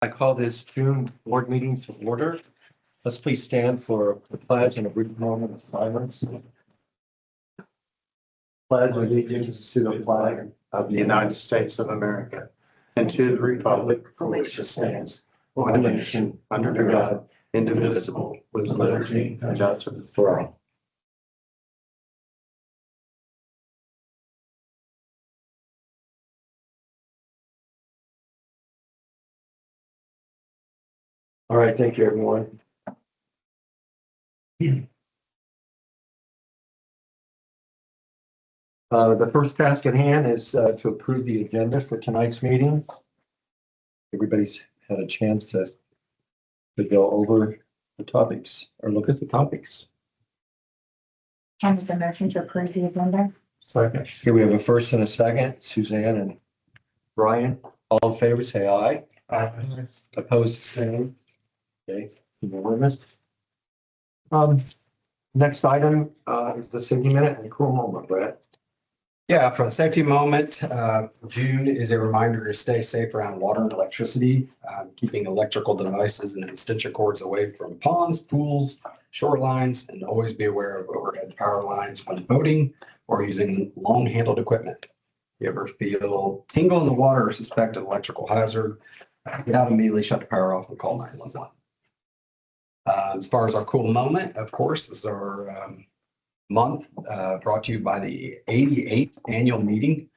I call this June board meeting to order. Let's please stand for the pledge and a brief moment of silence. Pledge allegiance to the flag of the United States of America and to the republic for which it stands, one nation, under God, indivisible, with liberty and justice for all. All right, thank you, everyone. The first task at hand is to approve the agenda for tonight's meeting. Everybody's had a chance to go over the topics or look at the topics. Can I make a motion to approve the agenda? Second. Here we have a first and a second, Suzanne and Brian. All in favor, say aye. Aye. Opposed, same. Okay, unanimous. Next item is the safety minute and cool moment, Brett. Yeah, for the safety moment, June is a reminder to stay safe around water and electricity, keeping electrical devices and extension cords away from ponds, pools, shorelines, and always be aware of overhead power lines when boating or using long-handled equipment. If you ever feel tingle in the water or suspect an electrical hazard, get out immediately, shut the power off, and call 911. As far as our cool moment, of course, this is our month brought to you by the 88th annual meeting.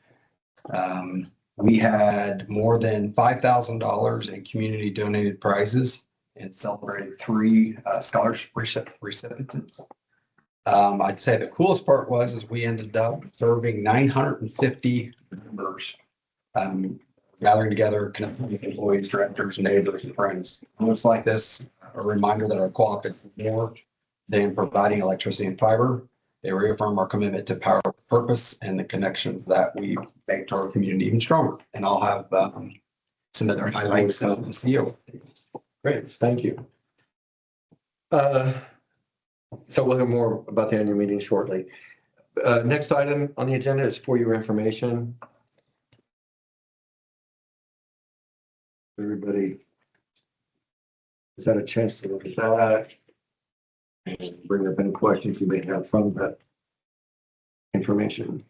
We had more than $5,000 in community donated prizes and celebrated 3 scholarship recipients. I'd say the coolest part was we ended up serving 950 members, gathering together, connecting with employees, directors, neighbors, and friends. Moments like this, a reminder that our co-op is more than providing electricity and fiber. They reaffirm our commitment to power, purpose, and the connection that we make to our community even stronger. And I'll have some other highlights of the CEO. Great, thank you. So we'll hear more about the annual meeting shortly. Next item on the agenda is for your information. Everybody has had a chance to look at that. And bring up any questions you may have from that information.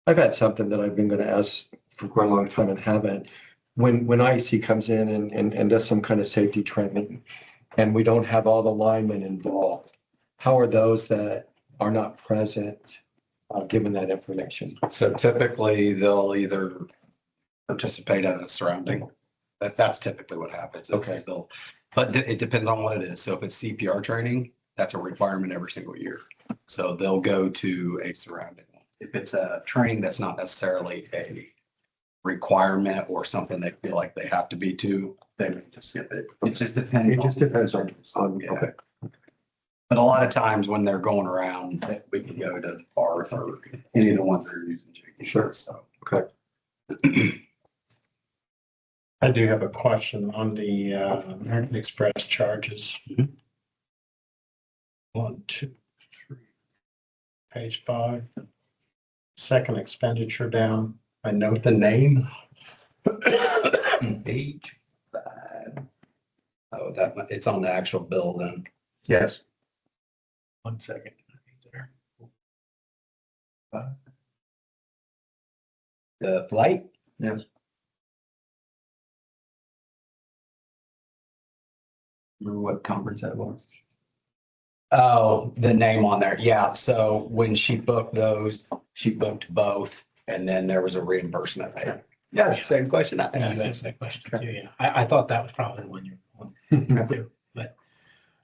I've had something that I've been going to ask for quite a long time and haven't. When IEC comes in and does some kind of safety training and we don't have all the linemen involved, how are those that are not present given that information? So typically they'll either participate at a surrounding. That's typically what happens. Okay. But it depends on what it is. So if it's CPR training, that's a requirement every single year. So they'll go to a surrounding. If it's a training that's not necessarily a requirement or something they feel like they have to be to, they would just skip it. It just depends. It just depends on, Yeah. okay. But a lot of times when they're going around, we can go to Barth or any of the ones that are using JP. Sure. So. Okay. I do have a question on the American Express charges. Mhm. 1, 2, 3. Page 5. Second expenditure down. I note the name. Page 5. Oh, it's on the actual bill then. Yes. 1 second. The flight? Yes. Remember what conference that was? Oh, the name on there. Yeah. So when she booked those, she booked both and then there was a reimbursement paid. Yeah, it's the same question I Yeah, asked. that's that question too, yeah. I thought that was probably the one you're on too, but.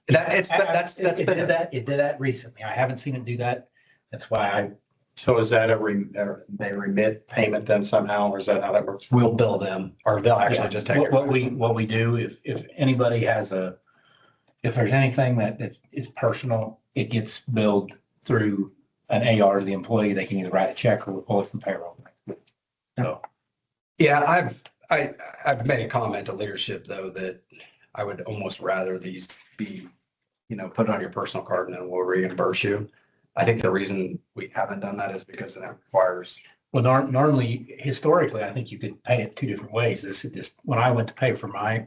That's It been, did that, it did that recently. I haven't seen it do that. That's why I, So is that they remit payment then somehow, or is that how that works? we'll bill them or they'll actually just take it. what we do, if anybody has if there's anything that is personal, it gets billed through an AR to the employee. They can either write a check or pull it from payroll. So, Yeah, I've made a comment to leadership though, that I would almost rather these be, put on your personal card and then we'll reimburse you. I think the reason we haven't done that is because it requires, well, normally, historically, I think you could pay it two different ways. When I went to pay for my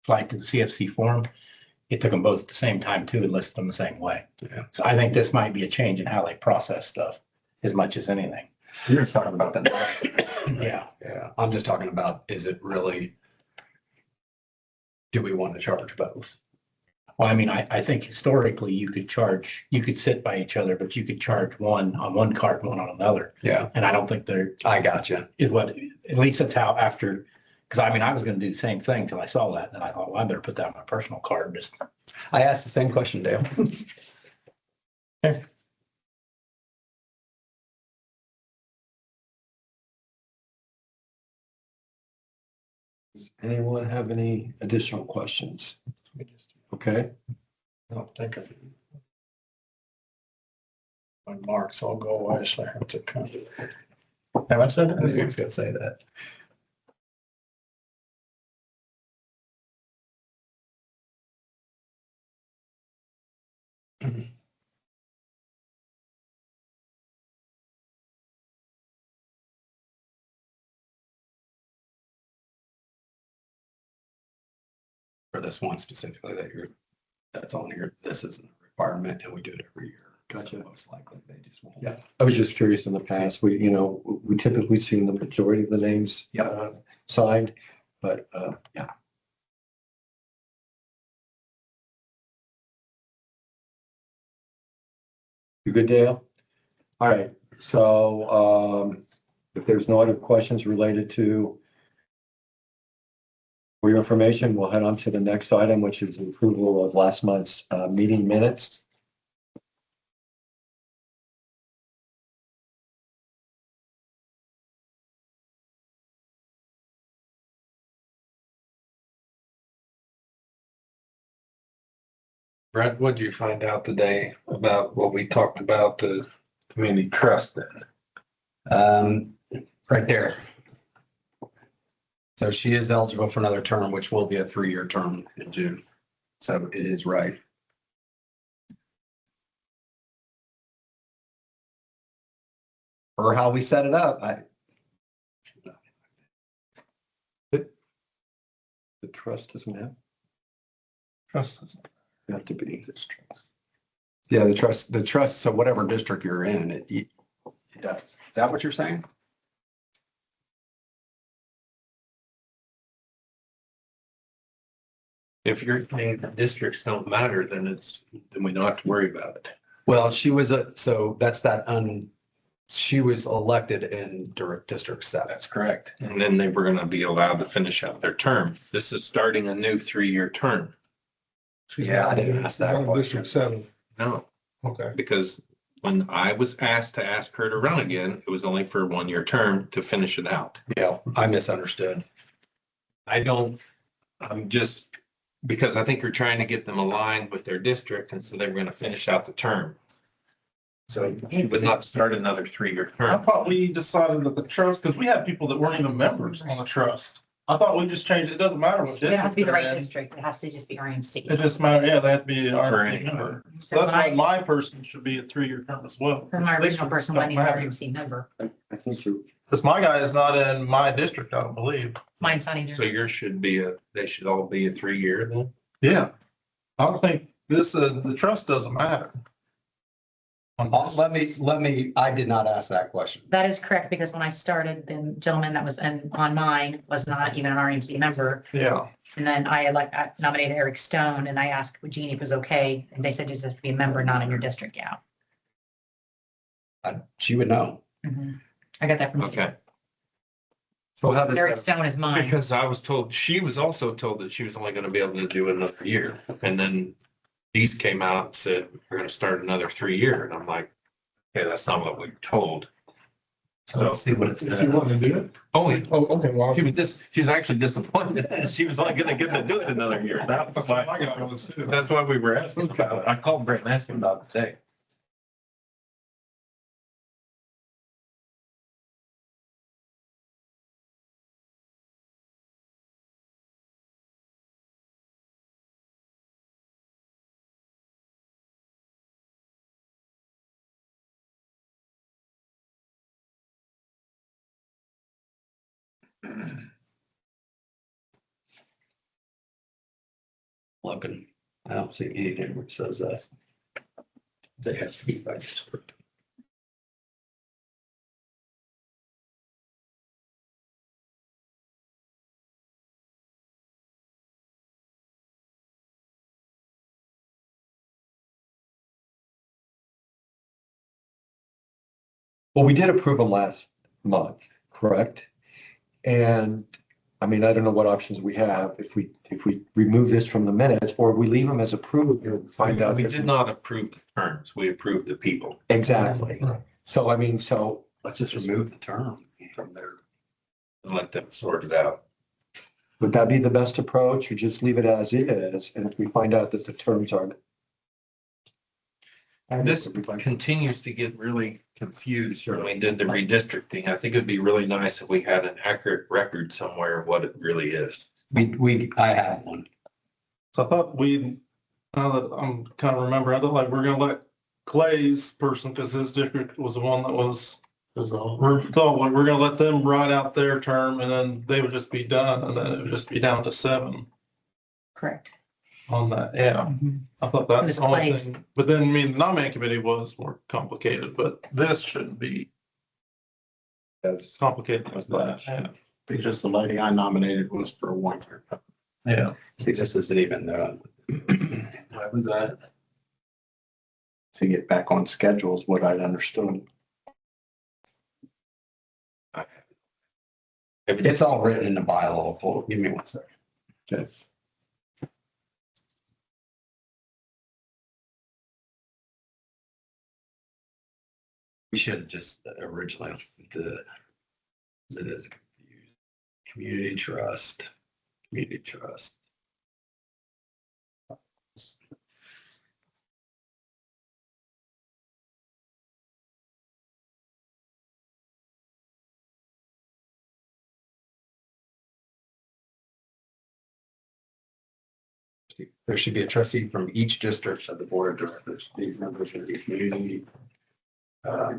flight to the CFC forum, it took them both at the same time too, and listed them the same way. Yeah. So I think this might be a change in how they process stuff as much as anything. you're just talking about that. Yeah. Yeah, I'm just talking about, is it really, do we want to charge both? Well, I mean, I think historically you could sit by each other, but you could charge one on one card, one on another. Yeah, And I don't think there I got you. is at least that's how after, because I mean, I was going to do the same thing till I saw that. And then I thought, well, I better put that on my personal card. Just, I asked the same question, Dale. Does anyone have any additional questions? Okay, I don't think of it. My marks all go away, so I have to come. Have I said that? I was going to say that. For this one specifically that's on here, this isn't a requirement and we do it every year. Gotcha. So most likely they just won't. Yeah. I was just curious in the past, we typically seen the majority of the names signed, but yeah. You good, Dale? All right, so if there's no other questions related to for your information, we'll head on to the next item, which is approval of last month's meeting minutes. Brett, what did you find out today about what we talked about, the community trust then? Right there. So she is eligible for another term, which will be a 3-year term in June. So it is right. Or how we set it up, The trust doesn't Trust is have to be. yeah, the trust, so whatever district you're in, it does. Is that what you're saying? If you're saying the districts don't matter, then we don't have to worry about it. Well, so that's she was elected in District 7. That's correct. And then they were gonna be allowed to finish out their term. This is starting a new 3-year term. Yeah, I didn't ask that question. No, Okay. because when I was asked to ask her to run again, it was only for a 1-year term to finish it out. Yeah, I misunderstood. I'm just, because I think you're trying to get them aligned with their district, and so they were gonna finish out the term. So you would not start another 3-year I term. thought we decided that the trust, because we had people that weren't even members on the trust. I thought we just changed, it doesn't matter what They don't have to district be the they're right in. district. It has to just be RMC. It just matter, yeah, they have to be an For RMC any- member. So So that's when why I- my person should be a 3-year term as well. For my original Districts person, don't wasn't even an matter. RMC member. I think you're Because my guy is not in my district, I don't believe. Mine's not So either. yours should be they should all be a 3-year then? Yeah. I don't think the trust doesn't matter. I did not ask that question. That is correct, because when I started, the gentleman that was on mine was not even an RMC member. Yeah. And then I nominated Eric Stone, and I asked Jeannie if it was okay, and they said just have to be a member, not in your district, yeah. She would know. I got that from Jeannie. Okay, So how does Eric that, Stone is mine. because I was told, she was also told that she was only gonna be able to do another year. And then these came out and said, we're gonna start another 3-year. And I'm like, okay, that's not what we were told. So, See what it's. If you want to do it. oh, yeah. Oh, okay, well. She was actually disappointed that she was only gonna get to do it another year. That's That's what why, I got was too. that's why we were asking about it. I called Brent and asked him about it today. Looking, I don't see anything which says that. They have to be by district. well, we did approve them last month, correct? And I mean, I don't know what options we have if we remove this from the minutes or we leave them as approved and find out. We there's did some- not approve the terms. We approved the people. Exactly. So I mean, so Let's just remove the term from there. And let them sort it out. would that be the best approach or just leave it as is? And if we find out that the terms aren't. This continues to get really confused when we did the redistricting. I think it'd be really nice if we had an accurate record somewhere of what it really is. I have one. So I thought now that I'm kind of remembering, I thought like we're gonna let Clay's person, because his district was the one that was. We're thought like we're gonna let them ride out their term and then they would just be done and then it would just be down to 7 Correct. on that. Yeah. I thought that's Miss the only Clay's. thing. But then, I mean, the nominating committee was more complicated, but this shouldn't be as complicated as that. Yeah. Because the lady I nominated was for a 1-year. Yeah. See, this isn't even, Why was that? To get back on schedule is what I'd understood. it's all written in the bylaw. Hold- Give me one second. Okay. We should have just originally, it is confused. Community trust, community trust. There should be a trustee from each district of the board of directors, the members of the community.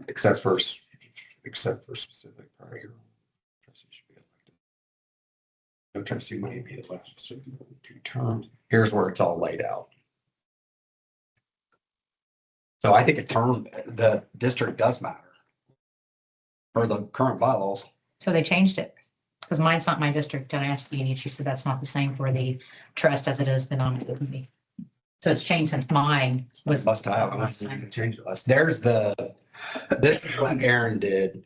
Except for specific prior year. Trustee should be elected. No trustee may be elected for 2 terms. Here's where it's all laid out. So I think the district does matter. For the current bylaws. So they changed it, because mine's not my district, and I asked Jeannie, and she said that's not the same for the trust as it is the nominating committee. So it's changed since mine was. Must have, I see you can change it. There's this is what Aaron did.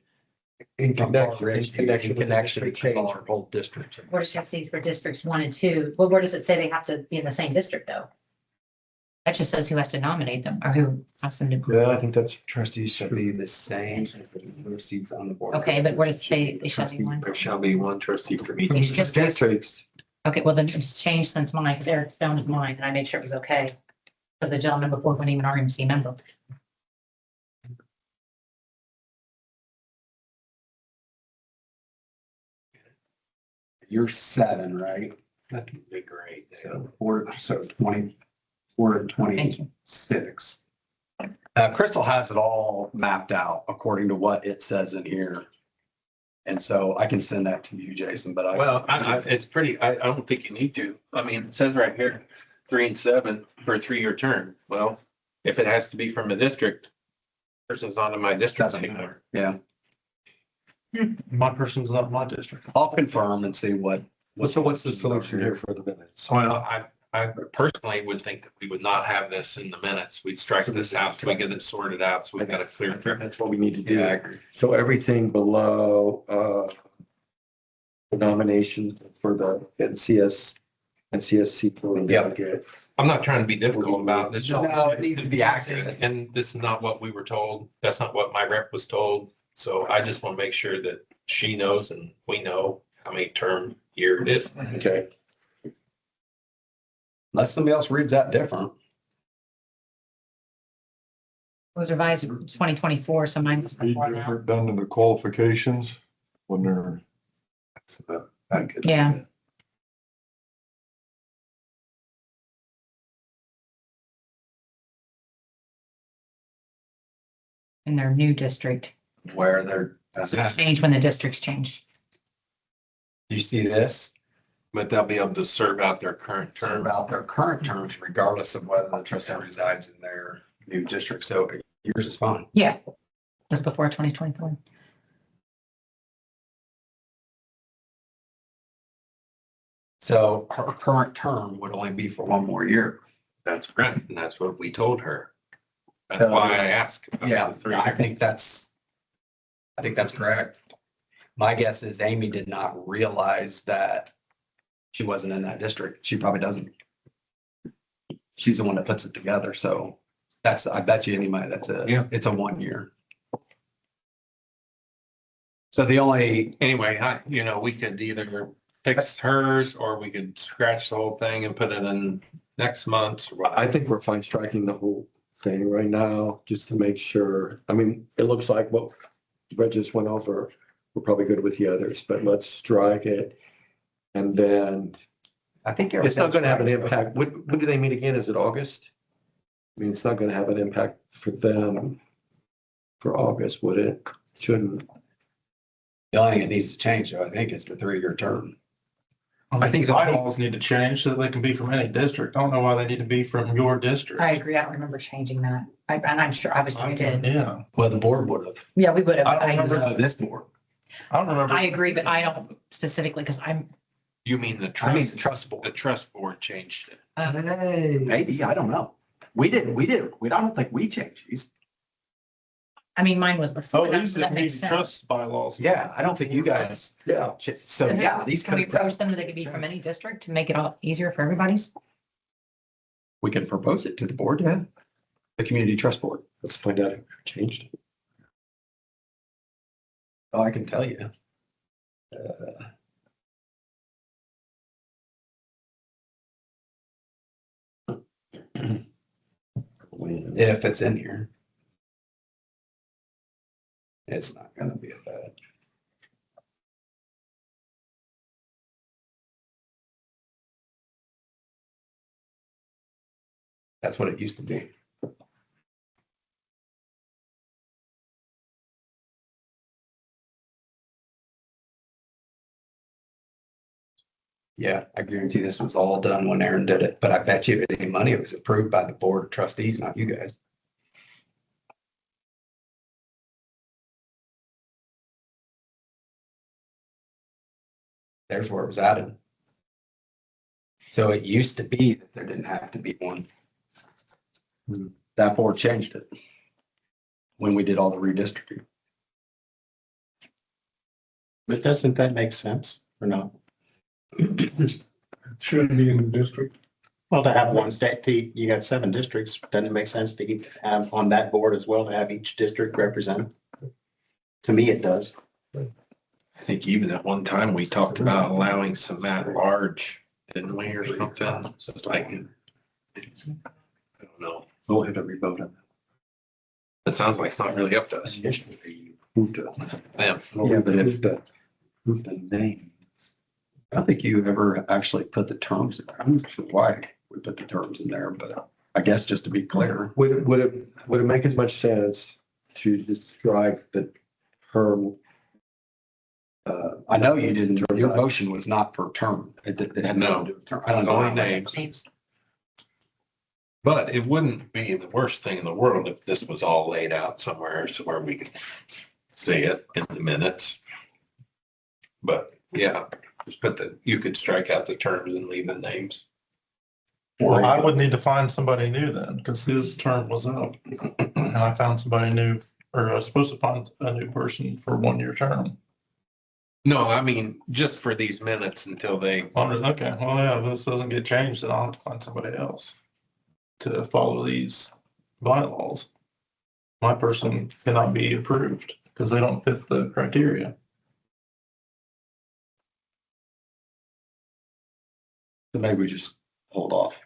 In connection To change our whole district. Board of trustees for districts 1 and 2. Well, where does it say they have to be in the same district, though? That just says who has to nominate them or who has them to. Yeah, I think that's trustees Should be the same as the seats on the board. Okay, but where does it say they shall be one? There shall be one trustee for each. It's just- Districts. Okay, well then it's changed since mine, because Eric Stone is mine, and I made sure it was okay. Because the gentleman before wasn't even RMC member. You're 7, right? That would be great. So 24 and Thank you. 26. Crystal has it all mapped out according to what it says in here. And so I can send that to you, Jason, but It's pretty, I don't think you need to. I mean, it says right here, 3 and 7 for a 3-year term. Well, if it has to be from a district, Person's not in my district Doesn't anymore. Yeah, My person's not my district. I'll confirm and see what. So what's the solution here for the minutes? Well, I personally would think that we would not have this in the minutes. We'd strike this out till we get it sorted out. So we've got a clear. That's what we need to do. Yeah, I agree. So everything below, the nomination for the NCSC. Yep. I'm not trying to be difficult about this. No, it needs to be accurate. And this is not what we were told. That's not what my rep was told. So I just want to make sure that she knows and we know how many term year it is. Okay. Unless somebody else reads that different. It was revised in 2024, so mine was Be before that. different done to the qualifications when they're. Yeah. In their new district, Where they're, do changed when the districts changed. you see this? But they'll be able to serve out their current Term term. about their current terms regardless of whether the trustee resides in their new district. So yours is fine. Yeah. Just before 2024. So her current term would only be for one more year. That's correct. And that's what we told her. That's why I asked. about Yeah, the 3 I years. think that's correct. My guess is Amy did not realize that she wasn't in that district. She probably doesn't. She's the one that puts it together. So I bet you anybody, Yeah. it's a 1 year. So the only, Anyway, we could either fix hers or we could scratch the whole thing and put it in next month's. or whatever. I think we're fine striking the whole thing right now, just to make sure. I mean, it looks like what Brett just went over, we're probably good with the others, but let's strike it. And then I think it's not gonna have an everything's right. impact. When do they meet again? Is it August? I mean, it's not gonna have an impact for them for August, would it? Shouldn't. The only thing that needs to change, though, I think, is the 3-year term. I think the bylaws need to change so that they can be from any district. I don't know why they need to be from your district. I agree. I don't remember changing that. And I'm sure, obviously I did. Yeah, Well, the board would have. Yeah, we would have. I don't I remember. This board. I don't remember. agree, but I don't specifically because You mean the I mean, the trust, trust the board. trust board changed it. Maybe, I don't know. We didn't. I don't think we changed these. I mean, mine was Oh, before that, these so are that makes the sense. trust bylaws. Yeah, I don't think you guys. Yeah. So, yeah, these Can we kind of, approach them that they could be from any district to make it all easier for everybody's? we can propose it to the board, yeah. The community trust board. Let's find out if it changed. Oh, I can tell you. If it's in here. It's not gonna be a bad. That's what it used to be. Yeah, I guarantee this was all done when Aaron did it, but I bet you if any money, it was approved by the board of trustees, not you guys. There's where it was added. So it used to be that there didn't have to be one. That board changed it when we did all the redistricting. But doesn't that make sense or not? Shouldn't be in the district. Well, to have one state, you got 7 districts, doesn't it make sense to have on that board as well, to have each district represented? To me, it does. I think even at one time we talked about allowing some at large, didn't we, or something? So it's like, I don't know. We'll have every vote on It sounds like it's not really up to us. that. Who to? Them. Yeah, but if the name. I don't think you ever actually put the terms in there. I'm not sure why we put the terms in there, but I guess just to be clear. Would it make as much sense to just strike the term? I know you didn't, your motion was not for term. It had nothing to do with term. I don't It's know. only how that- names. Names. But it wouldn't be the worst thing in the world if this was all laid out somewhere, so where we could see it in the minutes. But yeah, just you could strike out the terms and leave the names. Well, I would need to find somebody new then, because his term was up. And I found somebody new, or I was supposed to find a new person for 1-year term. No, I mean, just for these minutes until they, Okay, well, yeah, if this doesn't get changed, then I'll have to find somebody else to follow these bylaws. My person cannot be approved because they don't fit the criteria. So maybe we just hold off.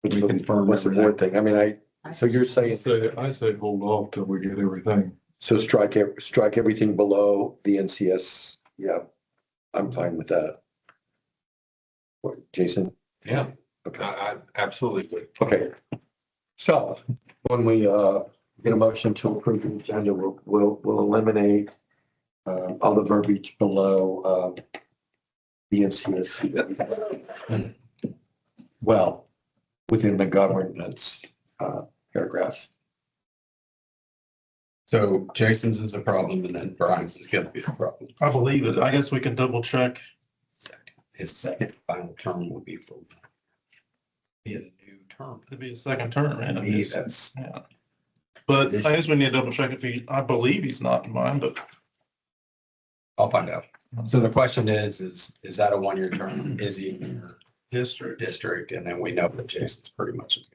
What's We the- confirm What's the everything. board thing? I mean, so you're saying, I say hold off till we get everything. so strike everything below the NCS. Yeah, I'm fine with that. What, Jason? yeah, Okay. I absolutely would. Okay. So when we get a motion to approve the agenda, we'll eliminate all the verbiage below the NCS. Well, within the governance paragraph. So Jason's is a problem and then Brian's is gonna be a problem. I believe it. I guess we can double check. His second final term will be for be a new term. It'd be a second term, To man. me, that's, Yeah. But I guess we need to double check if I believe he's not in mine, but I'll find out. So the question is that a 1-year term? Is he in your district? And then we know that Jason's pretty much is.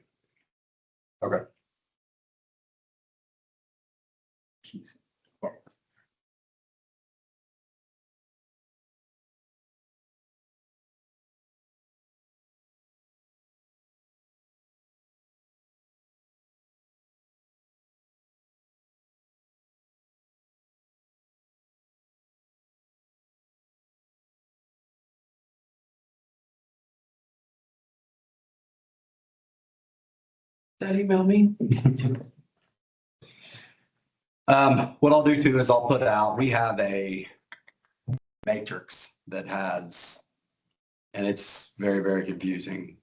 Okay. That email me? What I'll do too is I'll put out, we have a matrix that has, and it's very, very confusing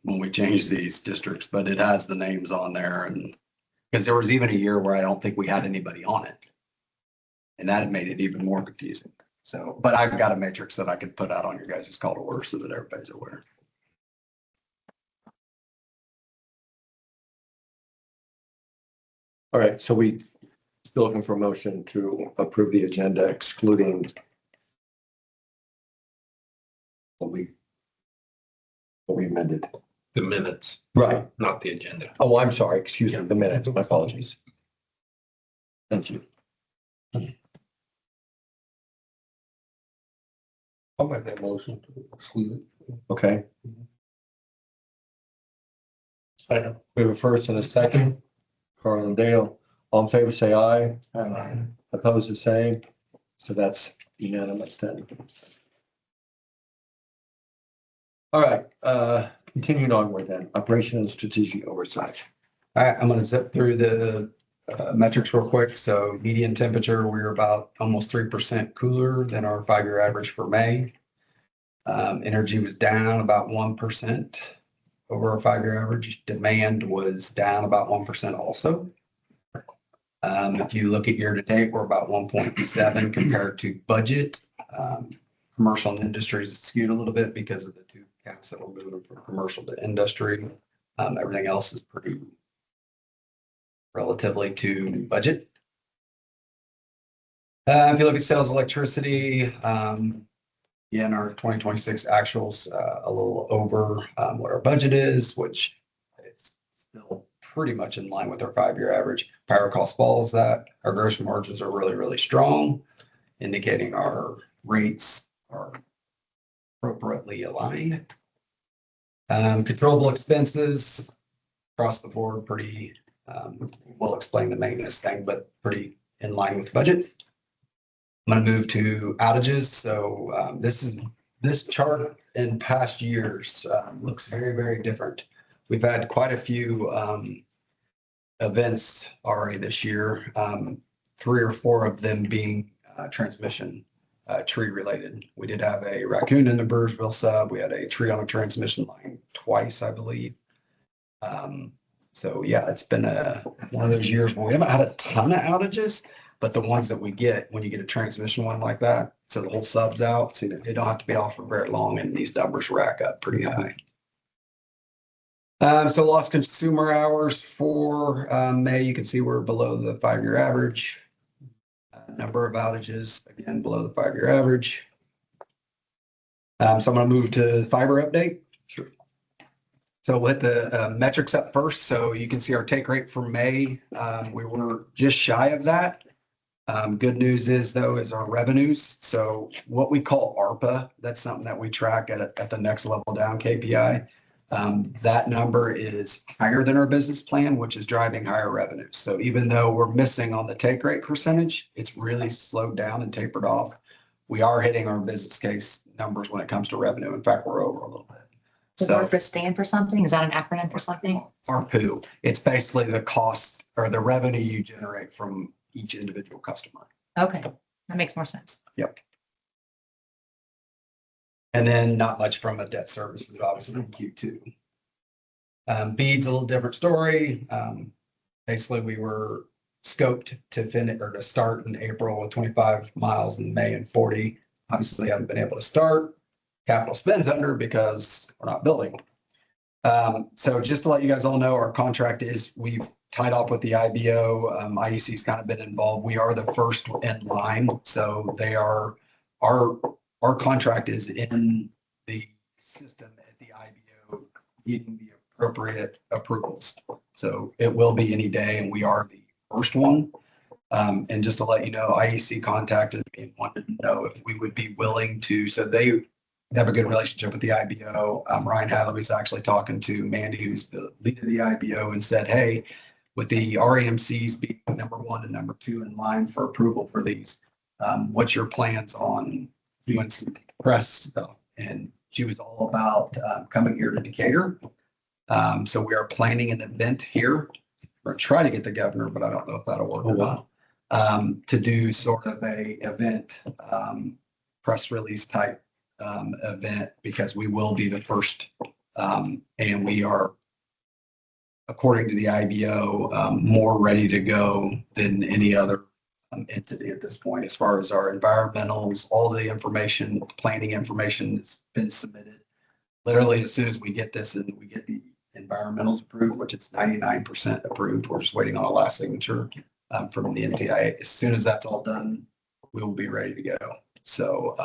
when we change these districts, but it has the names on there and because there was even a year where I don't think we had anybody on it. And that made it even more confusing. So, but I've got a matrix that I could put out on your guys' call to order so that everybody's aware. All right, so we still looking for a motion to approve the agenda excluding what we amended. The minutes, Right. not the agenda. Oh, I'm sorry. Excuse me, the minutes. My apologies. Thank you. I'll make that motion to exclude it. Okay, second. we have a first and a second. Carl and Dale, all in favor, say aye. Opposed, the same. So that's unanimous then. All right, continuing onward then, operation and strategic oversight. All right, I'm gonna zip through the metrics real quick. So median temperature, we're about almost 3% cooler than our 5-year average for May. Energy was down about 1% over our 5-year average. Demand was down about 1% also. If you look at year to date, we're about 1.7 compared to budget. Commercial and industries is skewed a little bit because of the two caps that we're moving from commercial to industry. Everything else is pretty relatively to budget. If you look at sales electricity, in our 2026 actuals, a little over what our budget is, which it's still pretty much in line with our 5-year average. Power cost follows that. Our gross margins are really, really strong, indicating our rates are appropriately aligned. Controllable expenses across the board, pretty, we'll explain the maintenance thing, but pretty in line with budget. I'm going to move to outages. So this chart in past years looks very, very different. We've had quite a few events already this year, 3 or 4 of them being transmission tree related. We did have a raccoon in the Burrsville sub. We had a tree on a transmission line twice, I believe. So yeah, it's been one of those years where we haven't had a ton of outages, but the ones that we get, when you get a transmission one like that, so the whole sub's out, so they don't have to be off for very long, and these numbers rack up pretty high. So lost consumer hours for May, you can see we're below the 5-year average. Number of outages, again, below the 5-year average. So I'm going to move to the fiber update. Sure. So we'll hit the metrics up first. So you can see our take rate for May. We were just shy of that. Good news is though, is our revenues. So what we call ARPA, that's something that we track at the next level down KPI. That number is higher than our business plan, which is driving higher revenues. So even though we're missing on the take rate percentage, it's really slowed down and tapered off. We are hitting our business case numbers when it comes to revenue. In fact, we're over a little bit. Does ARPA stand for something? Is that an acronym for something? ARPU, it's basically the cost or the revenue you generate from each individual customer. Okay, that makes more sense. Yep. And then not much from a debt services, obviously in Q2. BEAD's a little different story. Basically, we were scoped to finish or to start in April with 25 miles in May and 40. Obviously, haven't been able to start. Capital spend's under because we're not building. So just to let you guys all know, our contract is, we've tied off with the IBO. IEC's kind of been involved. We are the first in line. So they are, our contract is in the system at the IBO, getting the appropriate approvals. So it will be any day, and we are the first one. And just to let you know, IEC contacted me and wanted to know if we would be willing to, so they have a good relationship with the IBO. Ryan Hadley's actually talking to Mandy, who's the lead of the IBO, and said, hey, with the REMCs being number 1 and number 2 in line for approval for these, what's your plans on doing some press stuff? And she was all about coming here to Decatur. So we are planning an event here. We're trying to get the governor, but I don't know if that'll work or not. To do sort of a event, press release type event, because we will be the first, and we are, according to the IBO, more ready to go than any other entity at this point, as far as our environmentals, all the information, planning information that's been submitted. Literally, as soon as we get this and we get the environmentals approved, which it's 99% approved, we're just waiting on a last signature from the NTIA. As soon as that's all done, we will be ready to go. So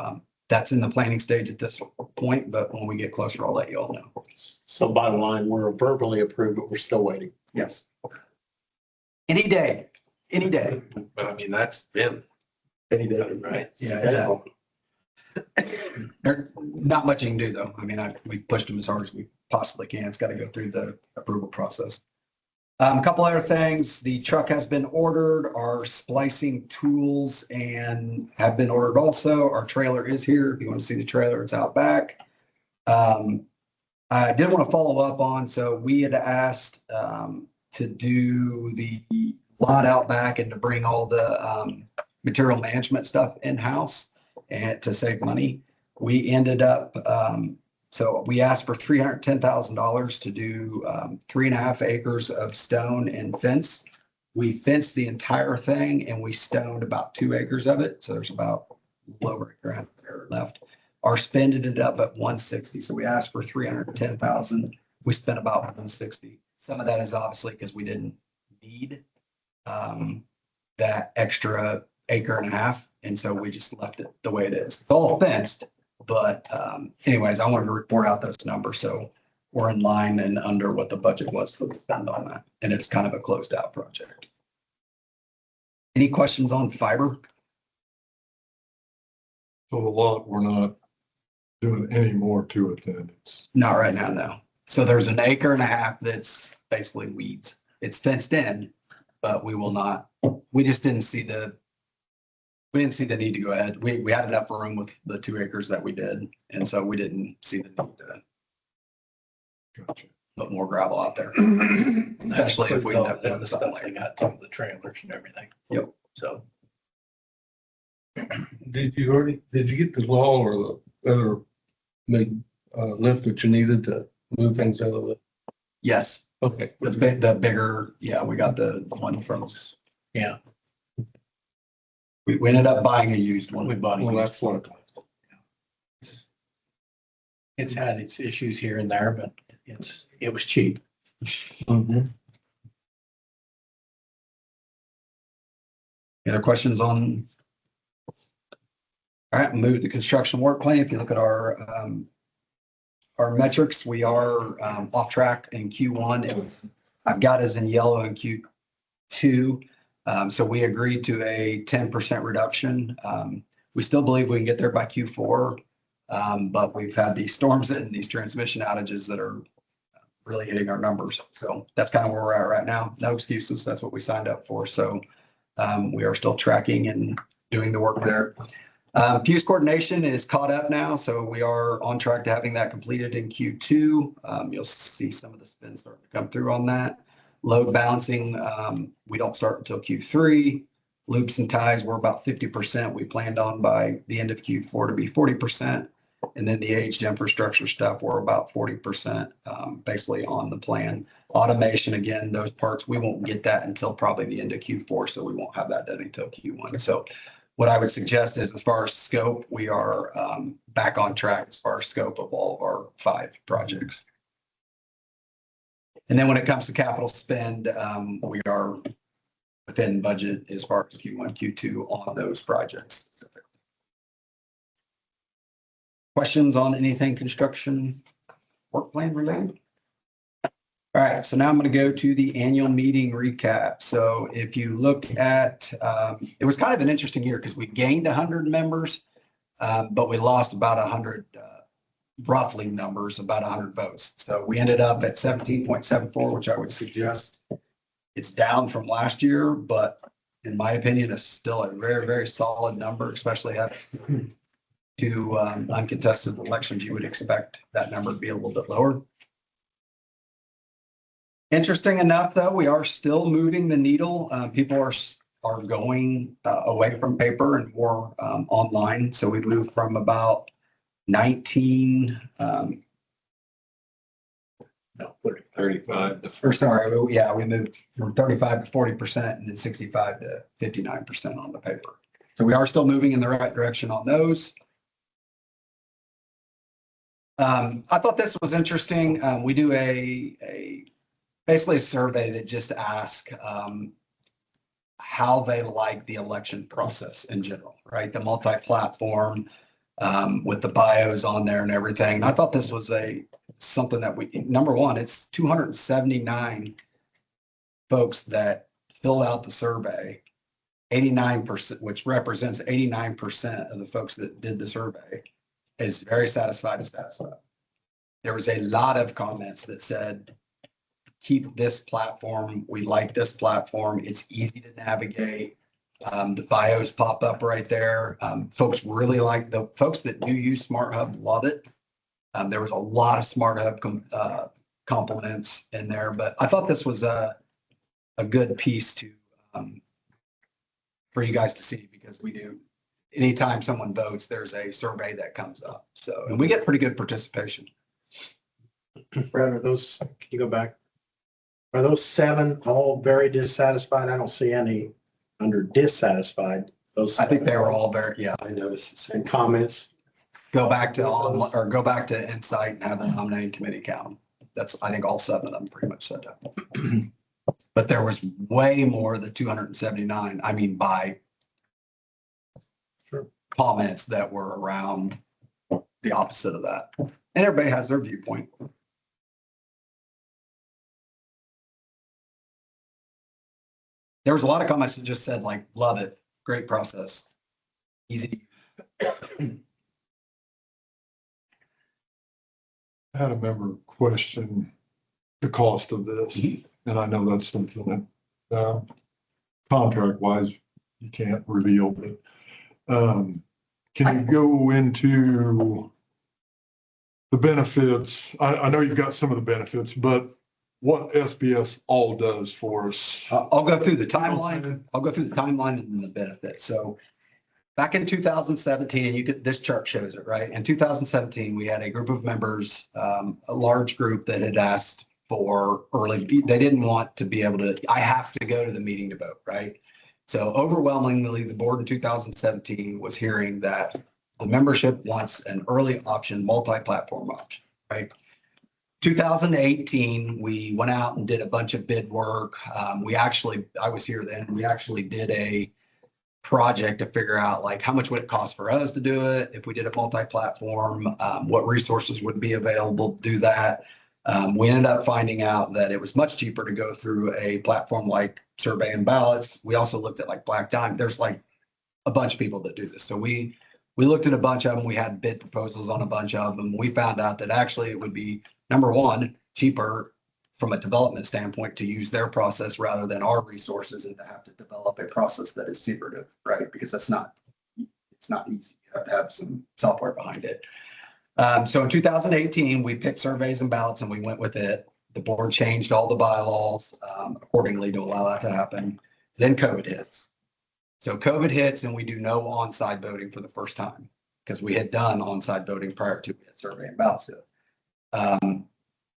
that's in the planning stage at this point, but when we get closer, I'll let you all know. So bottom line, we're verbally approved, but we're still waiting. Yes. Any day, any day. But I mean, that's been, Any day. right? Yeah. There's not much you can do though. I mean, we pushed them as hard as we possibly can. It's got to go through the approval process. A couple other things. The truck has been ordered. Our splicing tools and have been ordered also. Our trailer is here. If you want to see the trailer, it's out back. I did want to follow up on, so we had asked to do the lot out back and to bring all the material management stuff in-house and to save money. We ended up, so we asked for $310,000 to do 3.5 acres of stone and fence. We fenced the entire thing and we stoned about 2 acres of it. So there's about a little over a grand there left. Our spend ended up at 160. So we asked for 310,000. We spent about 160. Some of that is obviously because we didn't need that extra 1.5 acres. And so we just left it the way it is. It's all fenced. But anyways, I wanted to report out those numbers. So we're in line and under what the budget was to spend on that. And it's kind of a closed out project. Any questions on fiber? So the lot, we're not doing any more to it than it's. Not right now, no. So there's 1.5 acres that's basically weeds. It's fenced in, but we will not, we just didn't see the need to go ahead. We had enough room with the 2 acres that we did. And so we didn't see the need to Gotcha. put more gravel out there. Especially if we end up doing something like They got some of the trailers and everything. Yep. So. Did you get the law or the other big lift that you needed to move things out of the? Yes, Okay. the bigger, yeah, we got the one from. Yeah. We ended up buying a used one. We bought Well, it. that's what. It's had its issues here and there, but it was cheap. Any other questions on? All right, move the construction work plan. If you look at our metrics, we are off track in Q1. I've got us in yellow in Q2. So we agreed to a 10% reduction. We still believe we can get there by Q4. But we've had these storms and these transmission outages that are really hitting our numbers. So that's kind of where we're at right now. No excuses. That's what we signed up for. So we are still tracking and doing the work there. Fuse coordination is caught up now. So we are on track to having that completed in Q2. You'll see some of the spins starting to come through on that. Load balancing, we don't start until Q3. Loops and ties, we're about 50%. We planned on by the end of Q4 to be 40%. And then the aged infrastructure stuff, we're about 40% basically on the plan. Automation, again, those parts, we won't get that until probably the end of Q4. So we won't have that done until Q1. So what I would suggest is as far as scope, we are back on track as far as scope of all of our 5 projects. And then when it comes to capital spend, we are within budget as far as Q1, Q2 on those projects. Questions on anything construction work plan related? All right, so now I'm going to go to the annual meeting recap. So if you look at, it was kind of an interesting year because we gained 100 members, but we lost about 100, roughly numbers, about 100 votes. So we ended up at 17.74, which I would suggest it's down from last year, but in my opinion, it's still a very, very solid number, especially having 2 uncontested elections. You would expect that number to be a little bit lower. Interesting enough, though, we are still moving the needle. People are going away from paper and more online. So we moved from about 19, No, 35. we moved from 35 to 40% and then 65 to 59% on the paper. So we are still moving in the right direction on those. I thought this was interesting. We do basically a survey that just asks how they like the election process in general, right? The multi-platform with the bios on there and everything. And I thought this was something that number one, it's 279 folks that filled out the survey, 89%, which represents 89% of the folks that did the survey, is very satisfied and satisfied. There was a lot of comments that said, keep this platform. We like this platform. It's easy to navigate. The bios pop up right there. Folks really like the folks that do use Smart Hub love it. There was a lot of Smart Hub compliments in there, but I thought this was a good piece to for you guys to see because we do. Anytime someone votes, there's a survey that comes up. So, and we get pretty good participation. Brad, can you go back? Are those 7 all very dissatisfied? I don't see any under dissatisfied. I think they were all very, yeah. I noticed. And comments. Go back to Insight and have the nominating committee count them. That's, I think all 7 of them pretty much said that. But there was way more than 279. I mean, by comments that were around the opposite of that. And everybody has their viewpoint. There was a lot of comments that just said like, love it, great process, easy. I had a member question the cost of this, and I know that's something that contract wise you can't reveal, but can you go into the benefits? I know you've got some of the benefits, but what SBS all does for us? I'll go through the timeline. I'll go through the timeline and then the benefits. So back in 2017, and this chart shows it, right? In 2017, we had a group of members, a large group that had asked for they didn't want to be able to, I have to go to the meeting to vote, right? So overwhelmingly, the board in 2017 was hearing that the membership wants an early option, multi-platform option, right? 2018, we went out and did a bunch of bid work. I was here then, we actually did a project to figure out like how much would it cost for us to do it if we did a multi-platform, what resources would be available to do that. We ended up finding out that it was much cheaper to go through a platform like Survey and Ballots. We also looked at like Black Diamond. There's like a bunch of people that do this. So we looked at a bunch of them. We had bid proposals on a bunch of them. We found out that actually it would be, number one, cheaper from a development standpoint to use their process rather than our resources and to have to develop a process that is secretive, right? Because it's not easy. You have to have some software behind it. So in 2018, we picked Surveys and Ballots and we went with it. The board changed all the bylaws accordingly to allow that to happen. Then COVID hits. So COVID hits and we do no on-site voting for the first time because we had done on-site voting prior to it, Survey and Ballots.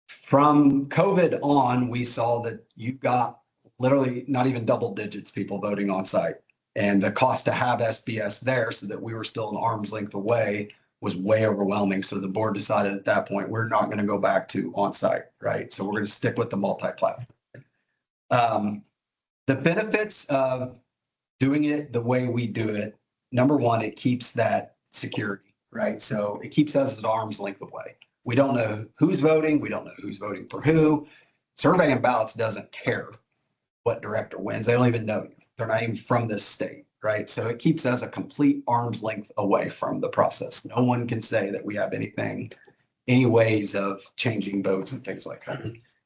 From COVID on, we saw that you've got literally not even double digits people voting on site. And the cost to have SBS there so that we were still an arm's length away was way overwhelming. So the board decided at that point, we're not going to go back to on site, right? So we're going to stick with the multi-platform. The benefits of doing it the way we do it, number one, it keeps that security, right? So it keeps us at arm's length away. We don't know who's voting. We don't know who's voting for who. Survey and Ballots doesn't care what director wins. They don't even know you. They're not even from this state, right? So it keeps us a complete arm's length away from the process. No one can say that we have any ways of changing votes and things like that.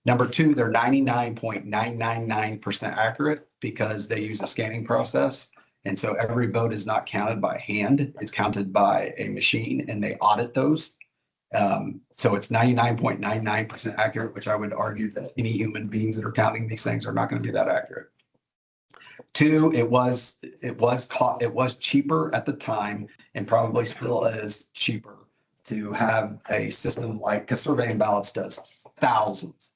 Number two, they're 99.999% accurate because they use a scanning process. And so every vote is not counted by hand. It's counted by a machine and they audit those. So it's 99.99% accurate, which I would argue that any human beings that are counting these things are not going to be that accurate. Two, it was cheaper at the time and probably still is cheaper to have a system like, because Survey and Ballots does thousands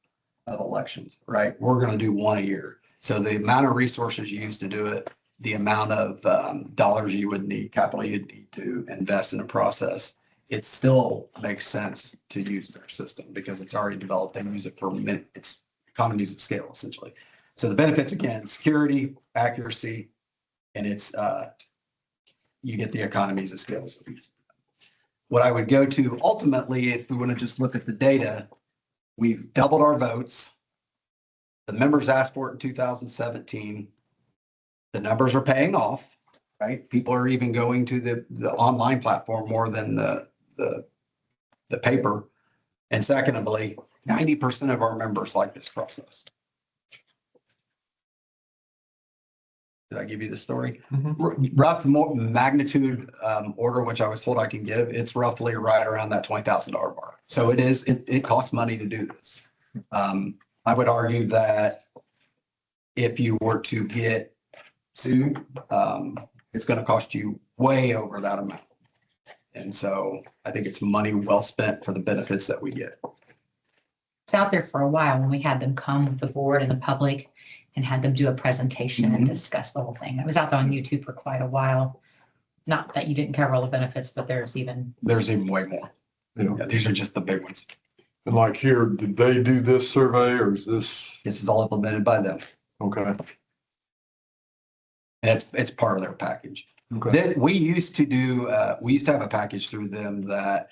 of elections, right? We're going to do one a year. So the amount of resources used to do it, the amount of dollars you would need, capital you'd need to invest in a process, it still makes sense to use their system because it's already developed. They use it for minutes. It's economies of scale, essentially. So the benefits, again, security, accuracy, and it's you get the economies of scale. What I would go to ultimately, if we want to just look at the data, we've doubled our votes. The members asked for it in 2017. The numbers are paying off, right? People are even going to the online platform more than the paper. And secondly, 90% of our members like this process. Did I give you the story? Rough magnitude order, which I was told I can give, it's roughly right around that $20,000 mark. So it costs money to do this. I would argue that if you were to get sued, it's going to cost you way over that amount. And so I think it's money well spent for the benefits that we get. It's out there for a while when we had them come with the board and the public and had them do a presentation and discuss the whole thing. It was out there on YouTube for quite a while. Not that you didn't cover all the benefits, but there's even way more. Yeah. These are just the big ones. And like here, did they do this survey or is this, This is all implemented by them. okay, And it's part of their package. okay. We used to have a package through them that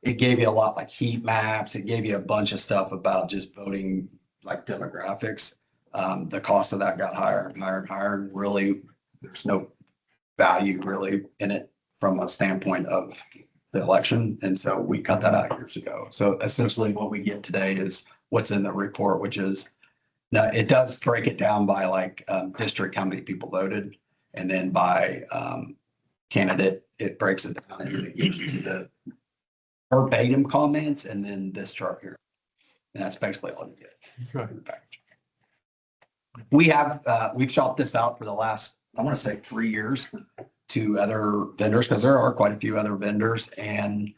it gave you a lot like heat maps. It gave you a bunch of stuff about just voting like demographics. The cost of that got higher and higher and higher. And really, there's no value really in it from a standpoint of the election. And so we cut that out years ago. So essentially what we get today is what's in the report, which is, now it does break it down by like district, how many people voted, and then by candidate, it breaks it down and it gives you the verbatim comments and then this chart here. And that's basically all you get Okay. in the package. We've shopped this out for the last, I want to say 3 years. to other vendors, because there are quite a few other vendors, and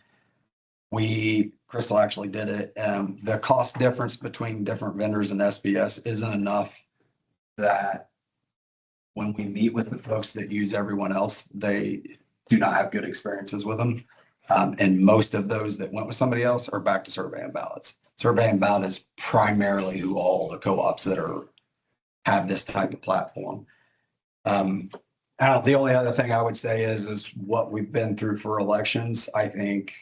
Crystal actually did it. The cost difference between different vendors and SBS isn't enough that when we meet with the folks that use everyone else, they do not have good experiences with them. And most of those that went with somebody else are back to survey and ballots. Survey and ballot is primarily who all the co-ops that have this type of platform. The only other thing I would say is what we've been through for elections. I think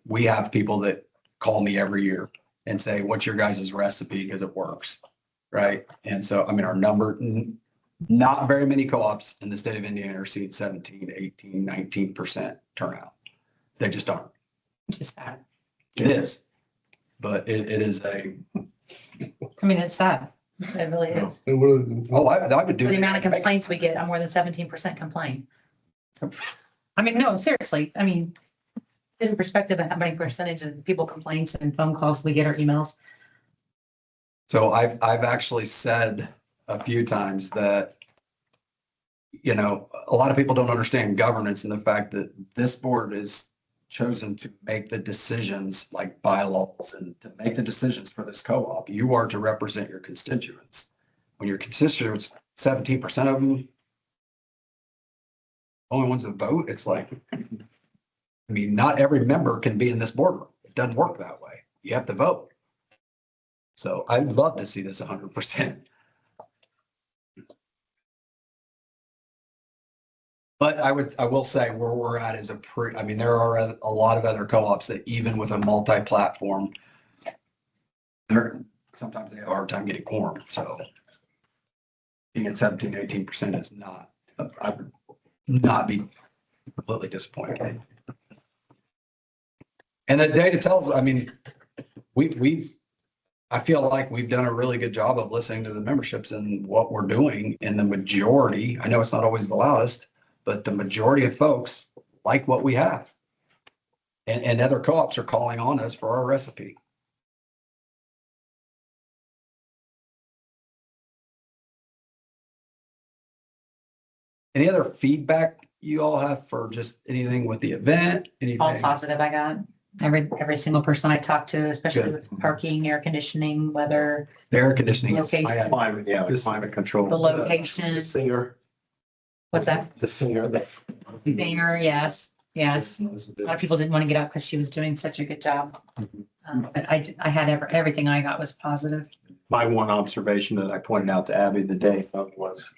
we have people that call me every year and say, what's your guys' recipe? Because it works, right? And so, I mean, our number, not very many co-ops in the state of Indiana are seeing 17, 18, 19% turnout. They just aren't. Which is sad. It is. But it is I mean, it's sad. It really is. I would do. For the amount of complaints we get, more than 17% complain. I mean, no, seriously. I mean, in perspective of how many percentage of people complaints and phone calls we get or emails. So I've actually said a few times that, you know, a lot of people don't understand governance and the fact that this board is chosen to make the decisions like bylaws and to make the decisions for this co-op. You are to represent your constituents. When your constituents, 17% of them, only ones that vote, it's like, I mean, not every member can be in this boardroom. It doesn't work that way. You have to vote. So I'd love to see this 100%. But I will say where we're at is I mean, there are a lot of other co-ops that even with a multi-platform, sometimes they have a hard time getting quorum. So being at 17, 18% is not, I would not be completely disappointed. And the data tells, I mean, I feel like we've done a really good job of listening to the memberships and what we're doing. And the majority, I know it's not always the loudest, but the majority of folks like what we have. And other co-ops are calling on us for our recipe. Any other feedback you all have for just anything with the event? All Anything? positive I got. Every single person I talked to, especially Good. with parking, air conditioning, weather, The air conditioning. is- location, Climate, yeah, the climate control. the location. The singer, What's that? the singer, Singer, yes, yes. A lot of people didn't want to get up because she was doing such a good job. But I had everything I got was positive. My one observation that I pointed out to Abby the day of was,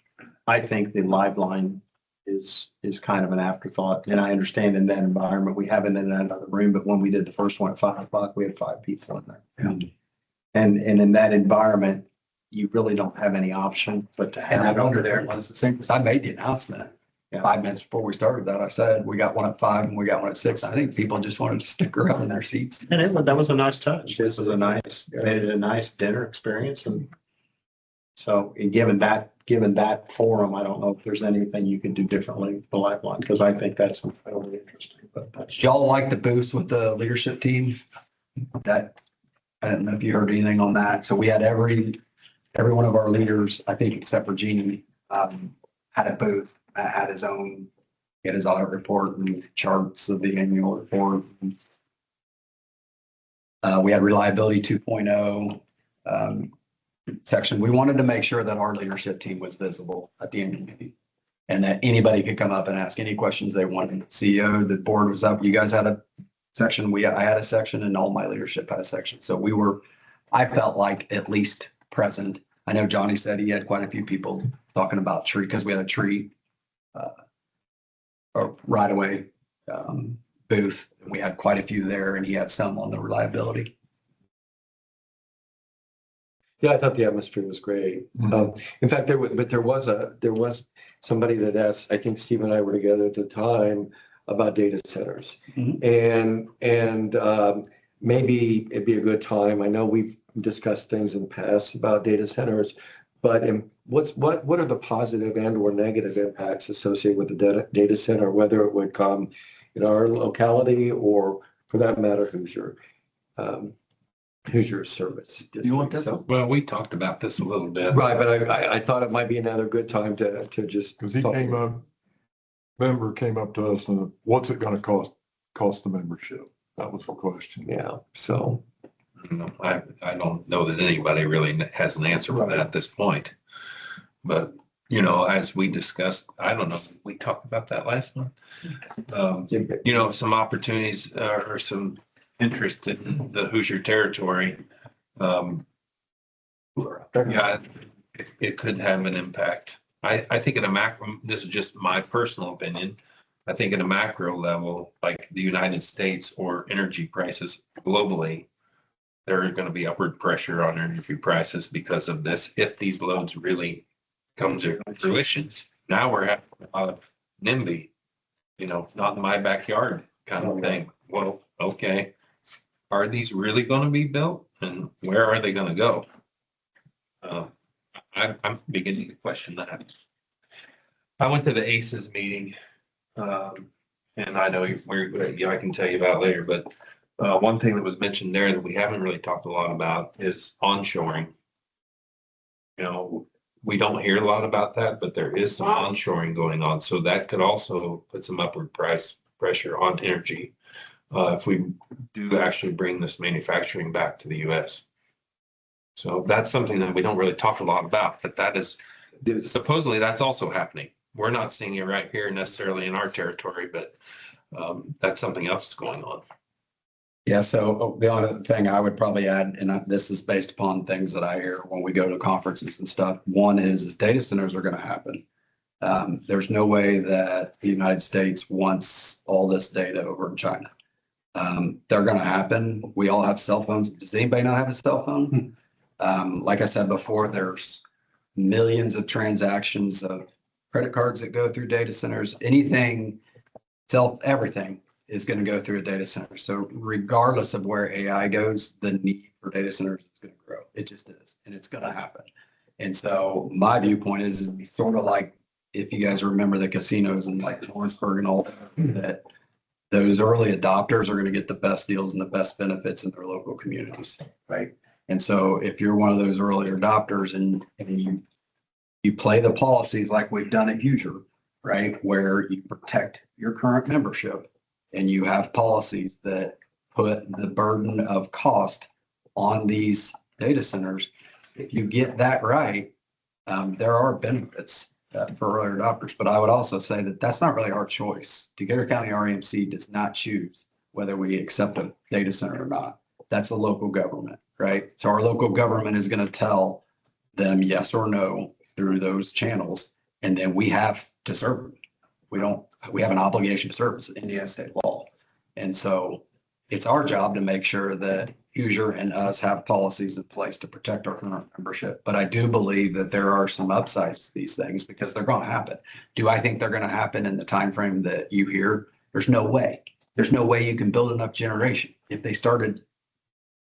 I think the live line is kind of an afterthought. And I understand in that environment, we have it in another room, but when we did the first one at 5:00, we had 5 people in there. And in that environment, you really don't have any option but to And have I it wonder over there there. was the same, because I made the announcement Yeah. 5 minutes before we started that. I said, we got one at 5 and we got one at 6. I think people just wanted to stick around in their seats. And that was a nice touch. This was made it a nice dinner experience. And so and given that forum, I don't know if there's anything you could do differently with the Lifeline, because I think that's incredibly interesting, but that's. Did y'all like the booths with the leadership team? That, I don't know if you heard anything on that. So we had every one of our leaders, I think, except for Jeannie, had a booth, had his own, he had his audit report and charts of the annual report. We had reliability 2.0 section. We wanted to make sure that our leadership team was visible at the annual meeting and that anybody could come up and ask any questions they wanted. CEO, the board was up. You guys had a section. I had a section and all my leadership had a section. So I felt like at least present. I know Johnny said he had quite a few people talking about tree because we had a tree right away booth. We had quite a few there and he had some on the reliability. Yeah, I thought the atmosphere was great. In fact, there was somebody that asked, I think Steve and I were together at the time about data centers. And maybe it'd be a good time. I know we've discussed things in the past about data centers, but what are the positive and or negative impacts associated with the data center, whether it would come in our locality or for that matter, Hoosier service. You want this? So- Well, we talked about this a little bit. Right, but I thought it might be another good time to just. Because he talk. came up member came up to us and what's it gonna cost the membership? That was the question. Yeah, so, I don't know that anybody really has an answer for that at this point. But, you know, as we discussed, I don't know, we talked about that last month. You know, some opportunities or some interest in the Hoosier territory. Yeah, it could have an impact. I think at a macro, this is just my personal opinion. I think at a macro level, like the United States or energy prices globally, there are going to be upward pressure on energy prices because of this. If these loads really come to fruition, now we're having a lot of NIMBY, you know, not in my backyard kind of thing. Well, okay, are these really going to be built and where are they going to go? I'm beginning to question that. I went to the ACES meeting. And I know I can tell you about later, but one thing that was mentioned there that we haven't really talked a lot about is onshoring. You know, we don't hear a lot about that, but there is some onshoring going on. So that could also put some upward price pressure on energy if we do actually bring this manufacturing back to the US. So that's something that we don't really talk a lot about, but that is supposedly that's also happening. We're not seeing it right here necessarily in our territory, but that's something else that's going on. Yeah, so the only thing I would probably add, and this is based upon things that I hear when we go to conferences and stuff. One is data centers are going to happen. There's no way that the United States wants all this data over in China. They're going to happen. We all have cell phones. Does anybody not have a cell phone? Like I said before, there's millions of transactions of credit cards that go through data centers. Anything, everything is going to go through a data center. So regardless of where AI goes, the need for data centers is going to grow. It just is, and it's going to happen. And so my viewpoint is sort of like, if you guys remember the casinos in like Lawrenceburg and all that, those early adopters are going to get the best deals and the best benefits in their local communities, right? And so if you're one of those early adopters and you play the policies like we've done at Hoosier, right, where you protect your current membership and you have policies that put the burden of cost on these data centers, if you get that right, there are benefits for early adopters. But I would also say that that's not really our choice. Decatur County REMC does not choose whether we accept a data center or not. That's the local government, right? So our local government is going to tell them yes or no through those channels, and then we have to serve them. We have an obligation to serve. It's Indiana state law. And so it's our job to make sure that Hoosier and us have policies in place to protect our current membership. But I do believe that there are some upsides to these things because they're going to happen. Do I think they're going to happen in the time frame that you hear? There's no way. There's no way you can build enough generation. If they started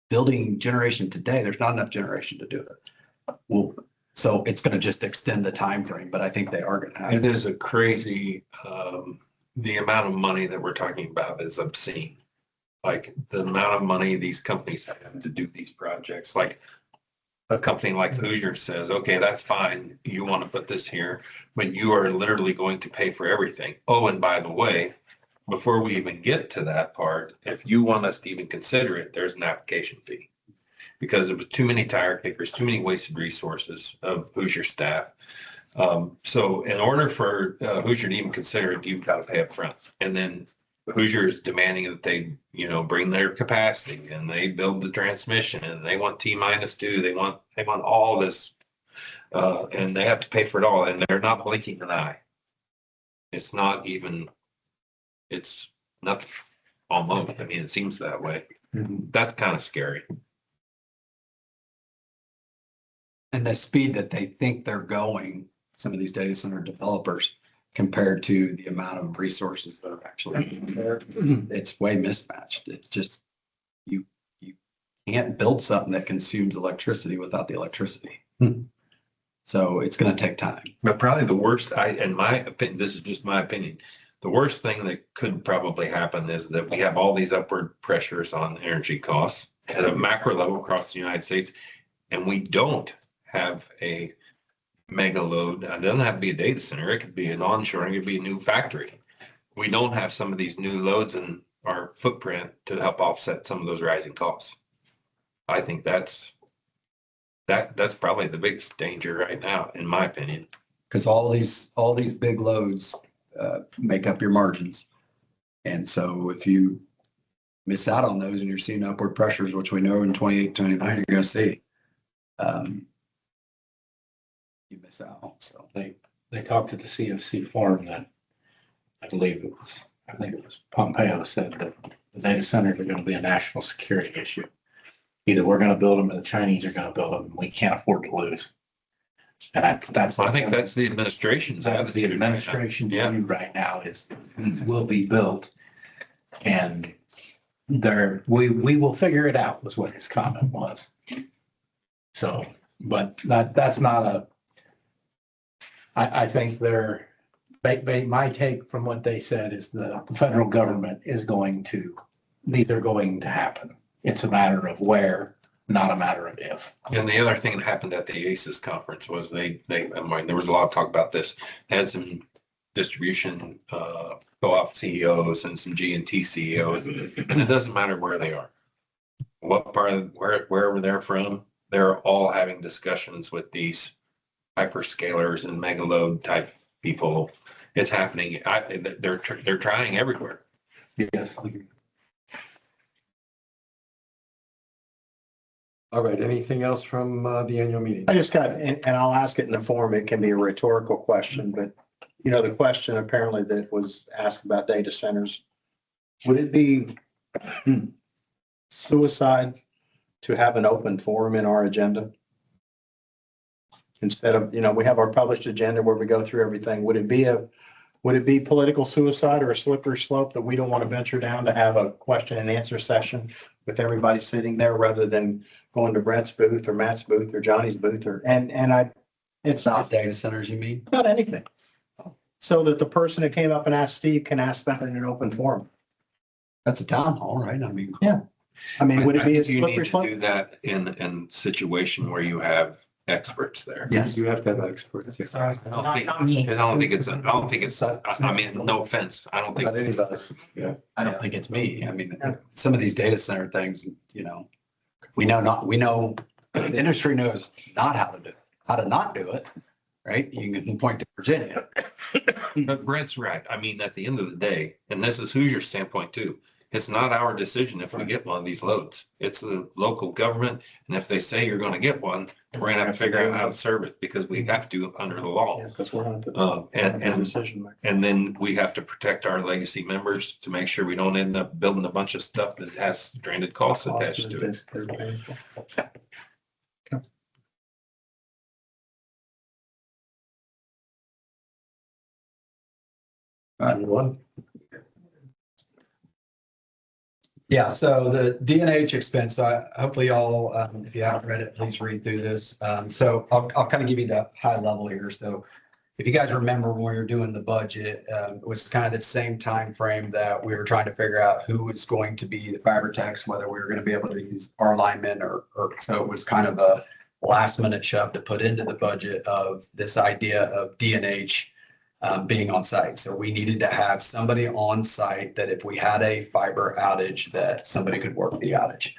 building generation today, there's not enough generation to do it. Well, so it's going to just extend the time frame, but I think they are going to happen. It is a crazy, the amount of money that we're talking about is obscene. Like the amount of money these companies have to do these projects, like a company like Hoosier says, okay, that's fine. You want to put this here, but you are literally going to pay for everything. Oh, and by the way, before we even get to that part, if you want us to even consider it, there's an application fee. Because there was too many tire kickers, too many wasted resources of Hoosier staff. So in order for Hoosier to even consider it, you've got to pay up front. And then Hoosier is demanding that they, you know, bring their capacity and they build the transmission and they want T-2. They want all this and they have to pay for it all. And they're not blinking an eye. It's not even, it's nothing almost. I mean, it seems that way. That's kind of scary. And the speed that they think they're going, some of these data center developers, compared to the amount of resources that are actually there, it's way mismatched. It's just, you can't build something that consumes electricity without the electricity. So it's going to take time. But probably the worst, in my opinion, this is just my opinion, the worst thing that could probably happen is that we have all these upward pressures on energy costs at a macro level across the United States, and we don't have a mega load. It doesn't have to be a data center. It could be an onshore, it could be a new factory. We don't have some of these new loads in our footprint to help offset some of those rising costs. I think that's probably the biggest danger right now, in my opinion. Because all these big loads make up your margins. And so if you miss out on those and you're seeing upward pressures, which we know in 28, 29, you're going to see, you miss out. So They talked at the CFC forum that I think it was Pompeo said that the data centers are going to be a national security issue. Either we're going to build them or the Chinese are going to build them. We can't afford to lose. And that's. I think that's the administration's. That's the administration's Yeah. view right now is these will be built. And we will figure it out was what his comment was. So, but that's not I think my take from what they said is the federal government is these are going to happen. It's a matter of where, not a matter of if. And the other thing that happened at the ACES conference was I mean, there was a lot of talk about this. They had some distribution co-op CEOs and some G&T CEOs, and it doesn't matter where they are. What part of wherever they're from, they're all having discussions with these hyperscalers and mega load type people. It's happening. They're trying everywhere. Yes. All right, anything else from the annual meeting? I just got, and I'll ask it in the form, it can be a rhetorical question, but you know, the question apparently that was asked about data centers, would it be suicide to have an open forum in our agenda? Instead of, you know, we have our published agenda where we go through everything. Would it be political suicide or a slippery slope that we don't want to venture down to have a question and answer session with everybody sitting there rather than going to Brett's booth or Matt's booth or Johnny's booth it's not data centers, you mean? not anything. So that the person that came up and asked Steve can ask that in an open forum. That's a town hall, right? I mean. Yeah. I mean, would it be a I think you slippery need to slope? do that in situation where you have experts there. Yes. You have to have experts. Yes. I don't think it's, I mean, no offense. I don't think. Not anybody. Yeah. I don't think it's me. I mean, some of these data center things, you know, we know the industry knows not how to not do it, right? You can point to Virginia. But Brett's right. I mean, at the end of the day, and this is Hoosier's standpoint too, it's not our decision if we get one of these loads. It's the local government. And if they say you're going to get one, we're going to have to figure out how to serve it because we have to under the law. Because we're not the And decision maker. and then we have to protect our legacy members to make sure we don't end up building a bunch of stuff that has stranded costs attached to it. Anyone? Yeah, so the DNH expense, hopefully y'all, if you haven't read it, please read through this. So I'll kind of give you the high level here. So if you guys remember when we were doing the budget, it was kind of the same time frame that we were trying to figure out who was going to be the fiber techs, whether we were going to be able to use our linemen or so it was kind of a last minute shove to put into the budget of this idea of DNH being on site. So we needed to have somebody on site that if we had a fiber outage, that somebody could work the outage.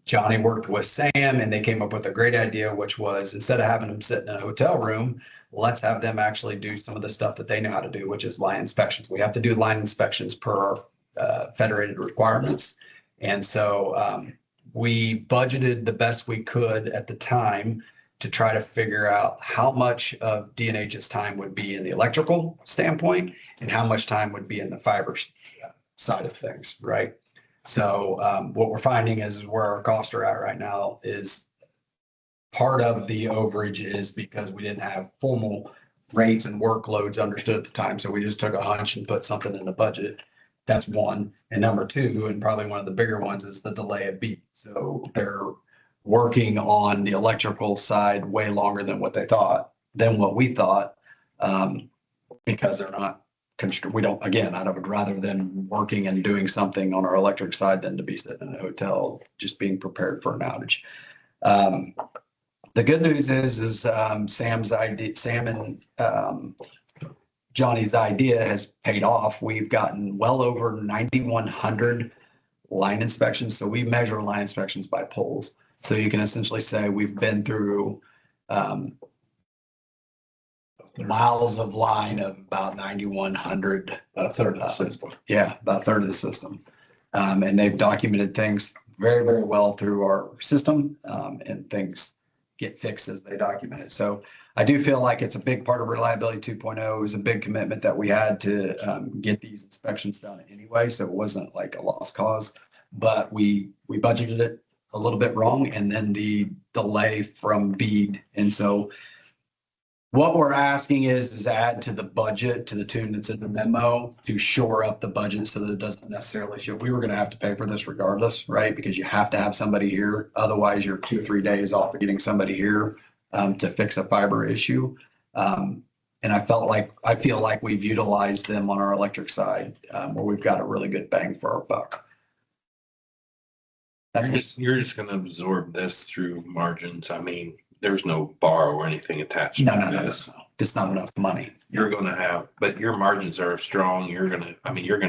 Johnny worked with Sam and they came up with a great idea, which was instead of having them sit in a hotel room, let's have them actually do some of the stuff that they know how to do, which is line inspections. We have to do line inspections per our federated requirements. And so we budgeted the best we could at the time to try to figure out how much of DNH's time would be in the electrical standpoint and how much time would be in the fiber side of things, right? So what we're finding is where our costs are at right now is part of the overage is because we didn't have formal rates and workloads understood at the time. So we just took a hunch and put something in the budget. That's one. And number two, and probably one of the bigger ones, is the delay of beat. So they're working on the electrical side way longer than what we thought, because they're not, we don't, again, I would rather them working and doing something on our electric side than to be sitting in a hotel, just being prepared for an outage. The good news is Sam's idea, Sam and Johnny's idea has paid off. We've gotten well over 9,100 line inspections. So we measure line inspections by poles. So you can essentially say we've been through miles of line of about 9,100. A third of the system. Yeah, about a third of the system. And they've documented things very, very well through our system, and things get fixed as they document it. So I do feel like it's a big part of Reliability 2.0. It was a big commitment that we had to get these inspections done anyway. So it wasn't like a lost cause, but we budgeted it a little bit wrong, and then the delay from BEAD. And so what we're asking is add to the budget to the tune that's in the memo to shore up the budget so that it doesn't necessarily show. We were going to have to pay for this regardless, right? Because you have to have somebody here. Otherwise, you're 2 or 3 days off of getting somebody here to fix a fiber issue. And I feel like we've utilized them on our electric side where we've got a really good bang for our buck. You're just gonna absorb this through margins. I mean, there's no bar or anything attached No, to no, no, this. it's not enough money. You're gonna have, but your margins are strong. You're gonna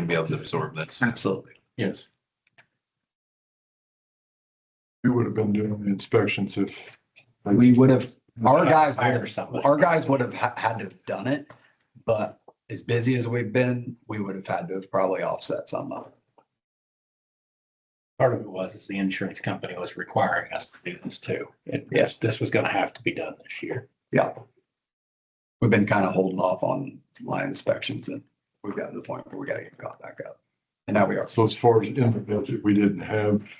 be able to absorb this. Absolutely. Yes. We would have been doing the inspections if. We would have, our guys, Hire somebody. would have had to have done it, but as busy as we've been, we would have had to have probably offset some of it. Part of it was the insurance company was requiring us to do this too. This was gonna have to be done this year. Yeah. We've been kind of holding off on line inspections, and we've gotten to the point where we gotta get caught back up. And now we are. So as far as in the budget, we didn't have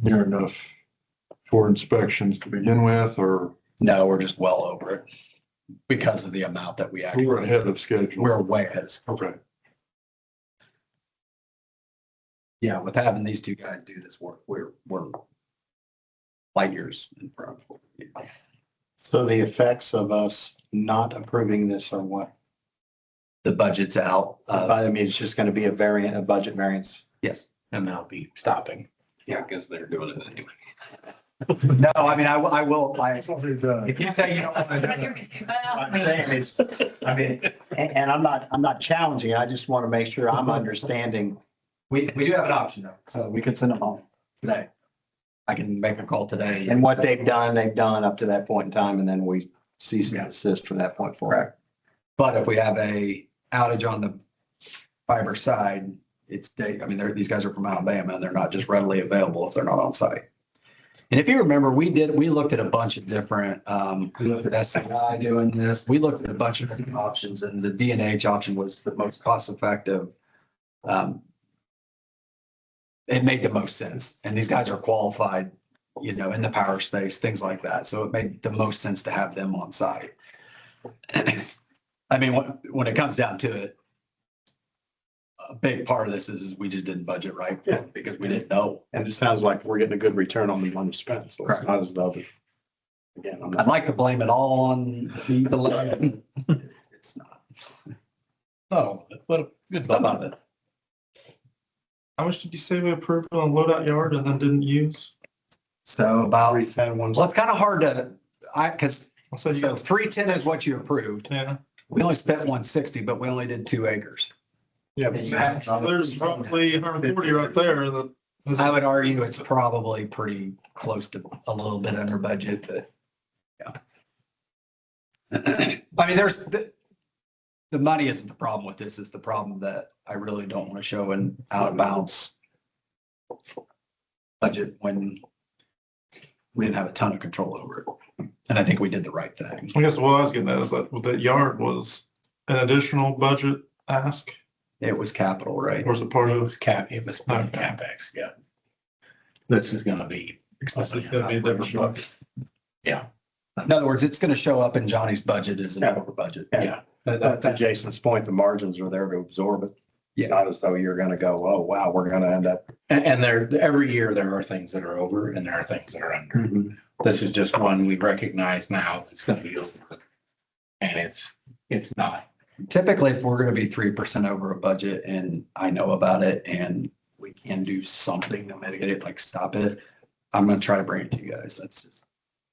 near enough for inspections to begin with, or No, we're just well over it because of the amount that we we actually, were ahead of schedule. we're way ahead of schedule. Okay. Yeah, with having these two guys do this work, we're light years in front. So the effects of us not approving this are what? The budget's out. I mean, it's just going to be a budget variance. Yes. And they'll be stopping. Yeah, I guess they're doing it anyway. No, I mean, I will, if you say you don't want to do it. I'm saying it's, I mean, and I'm not challenging it. I just want to make sure I'm understanding. We do have an option though, so we can send them home today. I can make a call today. And what they've done up to that point in time, and then we cease and desist from that point forward. Correct. But if we have a outage on the fiber side, these guys are from Alabama and they're not just readily available if they're not on site. And if you remember, we looked at a bunch of different, we looked at SCI doing this. We looked at a bunch of different options, and the DNH option was the most cost effective. It made the most sense, and these guys are qualified, in the power space, things like that. So it made the most sense to have them on site. I mean, when it comes down to it, a big part of this is we just didn't budget right because we didn't know. And it sounds like we're getting a good return on the money spent. So it's not as though, again, I'm I'd not. like to blame it all on the delay. It's not. Not all of it, but a good Some bit of it. How much did you say we approved on loadout yard and then didn't use? So about, 310, well, it's kind of hard to, because I said you so got, 310 is what you approved. yeah. We only spent 160, but we only did 2 acres. Yeah. There's roughly 140 right there that. I would argue it's probably pretty close to a little bit under budget, but yeah. I mean, the money isn't the problem with this. It's the problem that I really don't want to show an out of bounds budget when we didn't have a ton of control over it. And I think we did the right thing. I guess what I was getting at is that yard was an additional budget ask, It was capital, right? or was it part It of? was CapEx, yeah. This is gonna be. This is gonna be a different bucket. Yeah, In other words, it's going to show up in Johnny's budget as an over budget. yeah. To Jason's point, the margins are there to absorb it. Yeah. It's not as though you're going to go, oh, wow, we're going to end up. And every year there are things that are over and there are things that are under. This is just one we recognize now it's gonna be over. And it's not. Typically, if we're going to be 3% over a budget and I know about it and we can do something to mitigate it, like stop it, I'm going to try to bring it to you guys. That's just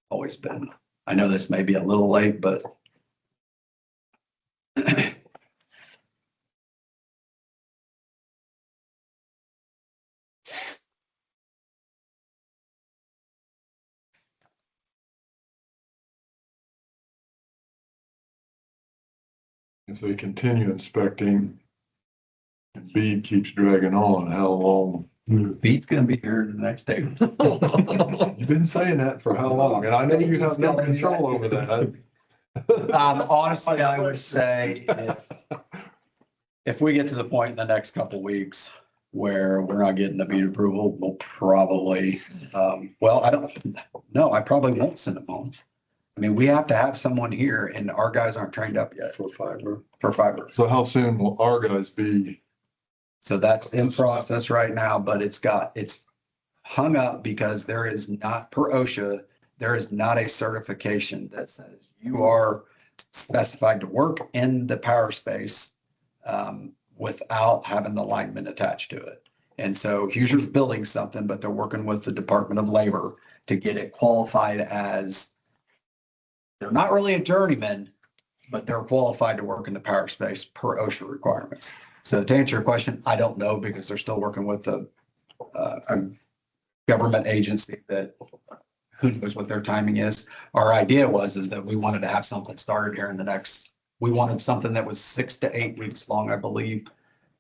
always been I know this may be a little late, but if they continue inspecting and BEAD keeps dragging on, how long? Beat's gonna be here the next day. You've been saying that for how long? And I know you have no control over that. Honestly, I would say if we get to the point in the next couple weeks where we're not getting the BEAD approval, we'll probably, I probably won't send them home. I mean, we have to have someone here and our guys aren't trained up yet For fiber. for fiber. So how soon will our guys be? So that's in process right now, but it's hung up because there is not, per OSHA, there is not a certification that says you are specified to work in the power space without having the lineman attached to it. And so Housier's building something, but they're working with the Department of Labor to get it qualified as, they're not really a journeyman, but they're qualified to work in the power space per OSHA requirements. So to answer your question, I don't know because they're still working with a government agency that who knows what their timing is. Our idea is that we wanted to have something started here in the next, we wanted something that was 6 to 8 weeks long, I believe.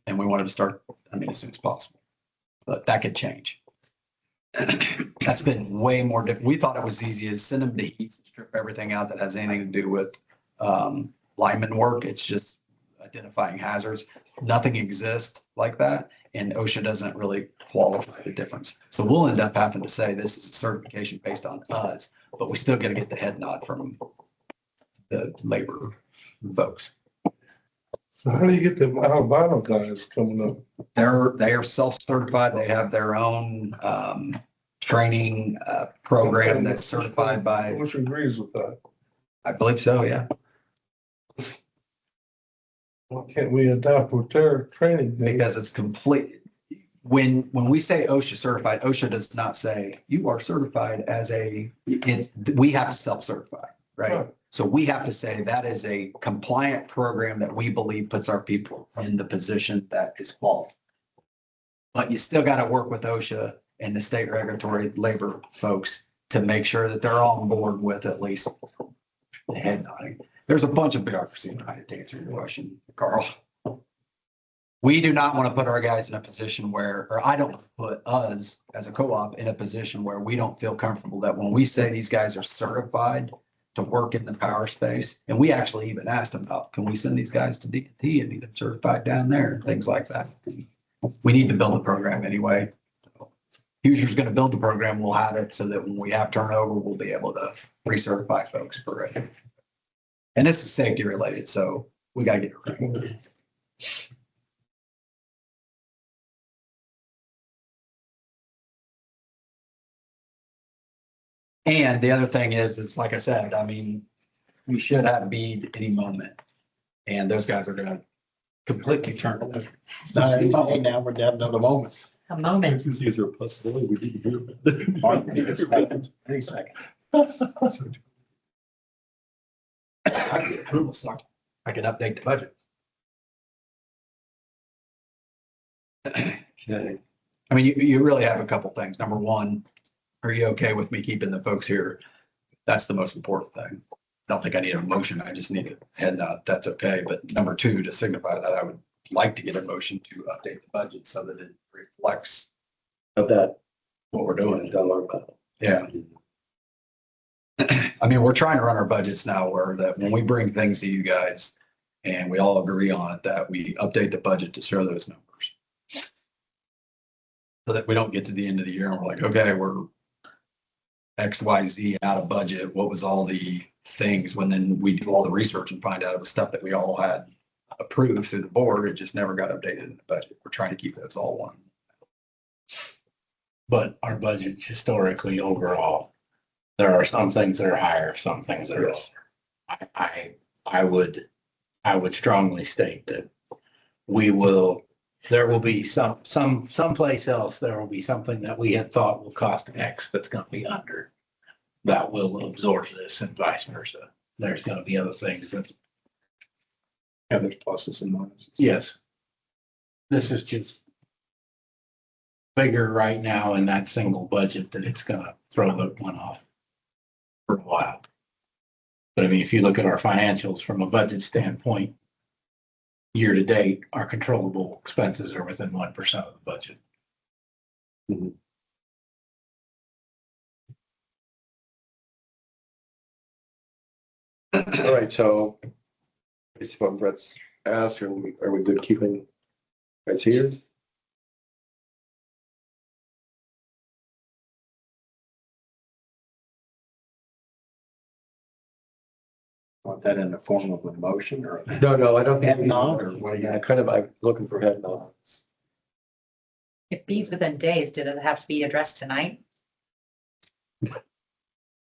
And we wanted to start, as soon as possible, but that could change. That's been way more we thought it was easy as send them to heat, strip everything out that has anything to do with lineman work. It's just identifying hazards. Nothing exists like that. And OSHA doesn't really qualify the difference. So we'll end up having to say this is a certification based on us, but we still got to get the head nod from the labor folks. So how do you get them albino guys coming up? They are self-certified. They have their own training program that's certified by, Which agrees with that? I believe so, yeah. Why can't we adapt with their training? Because it's complete. When we say OSHA certified, OSHA does not say you are certified as we have to self-certify, right? Right. So we have to say that is a compliant program that we believe puts our people in the position that is qualified. But you still got to work with OSHA and the state regulatory labor folks to make sure that they're on board with at least the head nodding. There's a bunch of bureaucracy behind it to answer your question, Carl. We do not want to put our guys in a position where, or I don't want to put us as a co-op in a position where we don't feel comfortable that when we say these guys are certified to work in the power space, and we actually even asked them about, can we send these guys to DNT and get them certified down there, things like that. We need to build a program anyway. Hoosier's going to build the program, we'll have it so that when we have turnover, we'll be able to recertify folks for it. And this is safety related, so we got to get it right. And the other thing is, it's like I said, I mean, we should have BEAD any moment. And those guys are going to completely turn it. It's not any moment now, we're down to the moment. A moment. These are a possibility. We need to do it. Any second. I can update the budget. Okay. I mean, you really have a couple things. Number one, are you okay with me keeping the folks here? That's the most important thing. I don't think I need a motion. I just need a head nod. That's okay. But number two, to signify that, I would like to get a motion to update the budget so that it reflects Of that what we're doing. dollar amount. Yeah. I mean, we're trying to run our budgets now where that when we bring things to you guys and we all agree on it, that we update the budget to show those numbers. So that we don't get to the end of the year and we're like, okay, we're XYZ out of budget. What was all the things when then we do all the research and find out it was stuff that we all had approved through the board. It just never got updated in the budget. We're trying to keep those all one. But our budget historically overall, there are some things that are higher, some things that are lower. I would strongly state that there will be someplace else, there will be something that we had thought will cost X that's going to be under. that will absorb this and vice versa. There's gonna be other things that, Yeah, there's pluses and minuses. yes. This is just bigger right now in that single budget that it's gonna throw the one off for a while. But I mean, if you look at our financials from a budget standpoint, year to date, our controllable expenses are within 1% of the budget. All right, so based upon Brett's ask, are we good keeping guys here? Want that in the form of a motion or? No, I don't think. Head nod, or what do you- I'm looking for head nods. If beads within days, did it have to be addressed tonight?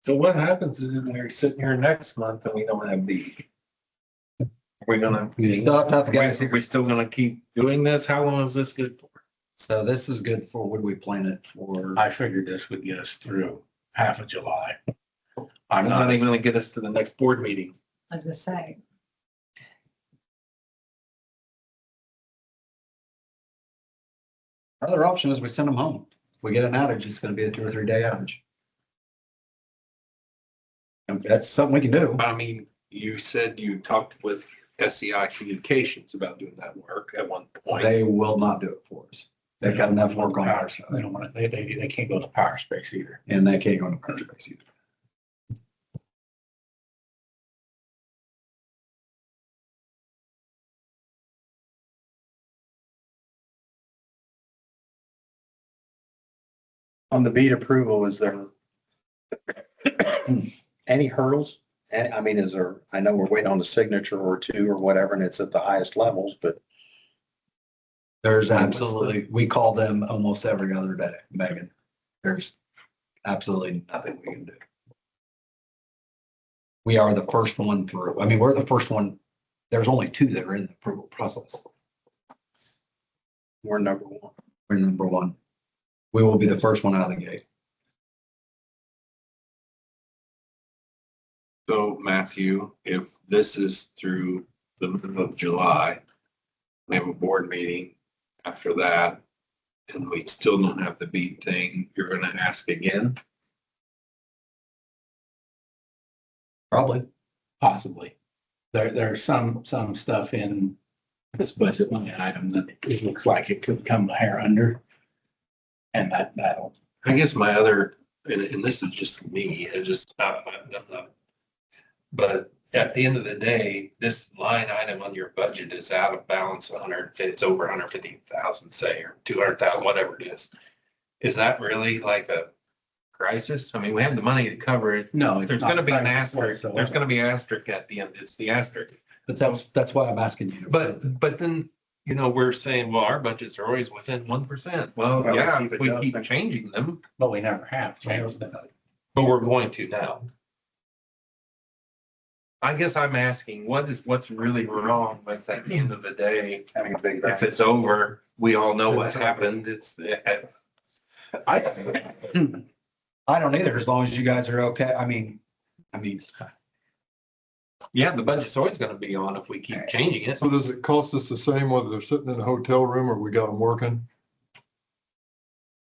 So what happens is they're sitting here next month and we don't have B? Are we gonna? Still have to have the guys Are we still gonna keep doing this? How long is this good for? So this is good for, what do we plan it for? I figured this would get us through half of July. I'm I'm not not even gonna get us to the next board meeting. I was gonna say. Our other option is we send them home. If we get an outage, it's gonna be a 2 or 3 day outage. And that's something we can do. I mean, you said you talked with SCI Communications about doing that work at one point. They will not do it for us. They've got enough work on power. our They side, don't want to, they can't go to power space either. and they can't go into power space either. On the beat approval, is there any hurdles? And I mean, is there, I know we're waiting on a signature or two or whatever, and it's at the highest levels, but There's absolutely, we call them almost every other day, Megan. There's absolutely nothing we can do. We are the first one through. I mean, we're the first one. There's only 2 that are in the approval process. we're number one. We're number 1. We will be the first one out of the gate. So Matthew, if this is through the middle of July, we have a board meeting after that, and we still don't have the beat thing, you're gonna ask again? Probably. Possibly. There's some stuff in this budget line item that it looks like it could come the hair under. And that'll, I guess my other, and this is just me, it's just, but at the end of the day, this line item on your budget is out of balance, it's over 150,000, say, or 200,000, whatever it is. Is that really like a crisis? I mean, we have the money to cover it. no. There's gonna be an asterisk, there's gonna be an asterisk at the end, it's the asterisk. But that's why I'm asking you. But then, you know, we're saying, well, our budgets are always within 1%. Well, Well, yeah, keep if it we up. keep changing them, But we never have changed that. but we're going to now. I guess I'm asking, what's really wrong with at the end of the day, Having a big. if it's over, we all know what happened, it's. I don't either, as long as you guys are okay. I mean, Yeah, the budget's always gonna be on if we keep changing it. So does it cost us the same whether they're sitting in a hotel room or we got them working?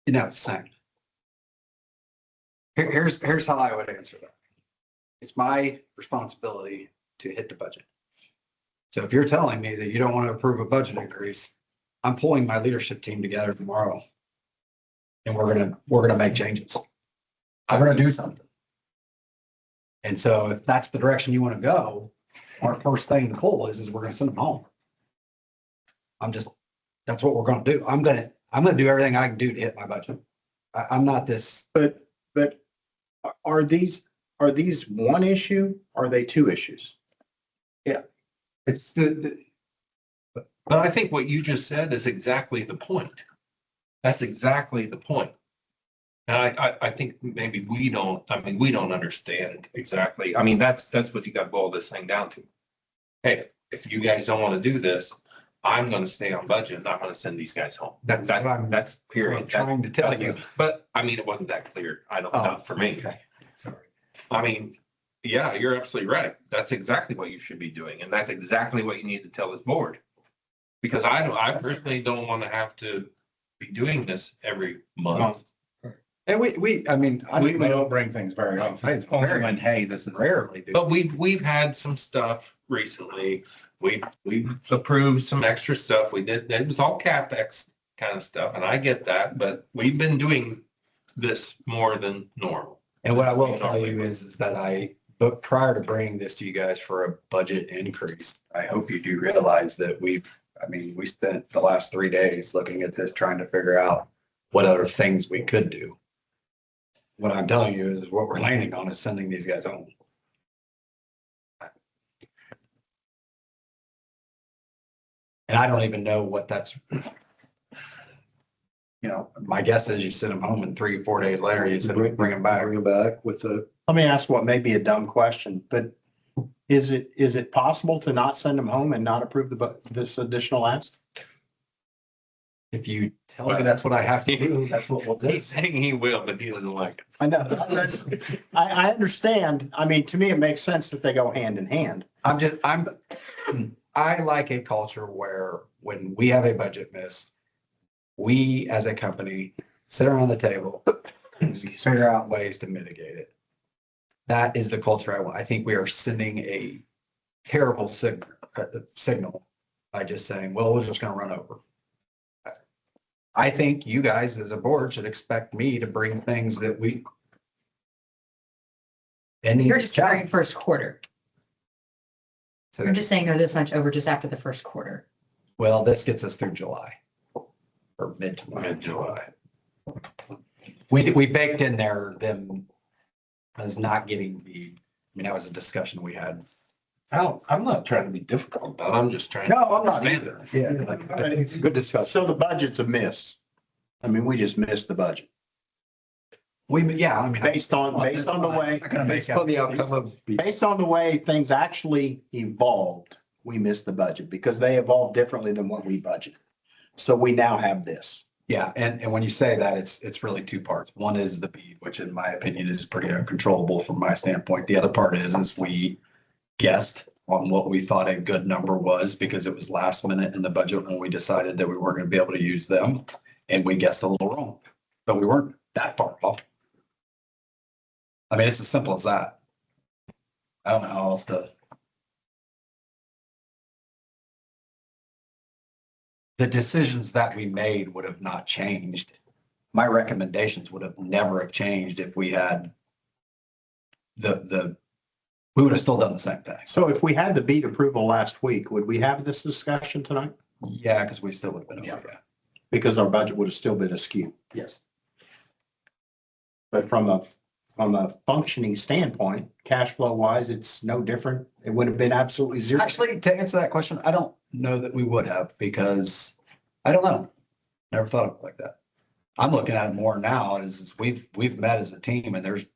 you know, it's the same. Here's how I would answer that. It's my responsibility to hit the budget. So if you're telling me that you don't want to approve a budget increase, I'm pulling my leadership team together tomorrow. And we're gonna make changes. I'm gonna do something. And so if that's the direction you want to go, our first thing to pull is we're gonna send them home. That's what we're gonna do. I'm gonna do everything I can do to hit my budget. I'm not this, But are these one issue? Are they 2 issues? it's the, But I think what you just said is exactly the point. That's exactly the point. And I think maybe we don't understand exactly. I mean, that's what you got to boil this thing down to. Hey, if you guys don't want to do this, I'm gonna stay on budget and I'm gonna send these guys home. That's what I'm- That's period. I'm trying to tell you. But I mean, it wasn't that clear. I don't know, for me. Okay, sorry. I mean, yeah, you're absolutely right. That's exactly what you should be doing. And that's exactly what you need to tell this board. Because I personally don't want to have to be doing this every month. And I mean, I We don't don't know, bring things very often. I It's only very when, hey, this is. rarely do. But we've had some stuff recently. We've approved some extra stuff. We did, it was all CapEx kind of stuff, and I get that, but we've been doing this more than normal. And what I will tell you is that but prior to bringing this to you guys for a budget increase, I hope you do realize that we spent the last 3 days looking at this, trying to figure out what other things we could do. What I'm telling you is what we're landing on is sending these guys home. And I don't even know what that's. My guess is you send them home and 3 or 4 days later, you said, bring them back. Bring it back with a, Let me ask what may be a dumb question, but is it possible to not send them home and not approve this additional ask? If you tell me that's what I have to do, that's what we'll do. He's saying he will, but he doesn't like it. I know. I understand. I mean, to me, it makes sense that they go hand in hand. I like a culture where when we have a budget miss, we as a company sit around the table, and figure out ways to mitigate it. That is the culture I want. I think we are sending a terrible signal by just saying, well, we're just going to run over. I think you guys as a board should expect me to bring things that we. You're just carrying first quarter. So, You're just saying they're this much over just after the first quarter. well, this gets us through July. Or mid-July. Mid-July. We baked in there them as not getting that was a discussion we had. I'm not trying to be difficult, but I'm just trying. No, I'm not understand either. it. Yeah. It's a good discussion. So the budget's a miss. I mean, we just missed the budget based on the way, Based on the outcome of. based on the way things actually evolved, we missed the budget because they evolved differently than what we budgeted. So we now have this. Yeah, and when you say that, it's really two parts. One is the bead, which in my opinion is pretty uncontrollable from my standpoint. The other part is we guessed on what we thought a good number was because it was last minute in the budget when we decided that we weren't going to be able to use them. And we guessed a little wrong, but we weren't that far off. I mean, it's as simple as that. I don't know how else to. The decisions that we made would have not changed. My recommendations would have never have changed if we had we would have still done the same thing. So if we had the beat approval last week, would we have this discussion tonight? Yeah, because we still would have been over that. Because our budget would have still been askew. Yes. But from a functioning standpoint, cash flow wise, it's no different. It would have been absolutely zero. Actually, to answer that question, I don't know that we would have because I don't know. Never thought of it like that. I'm looking at it more now as we've met as a team and there's,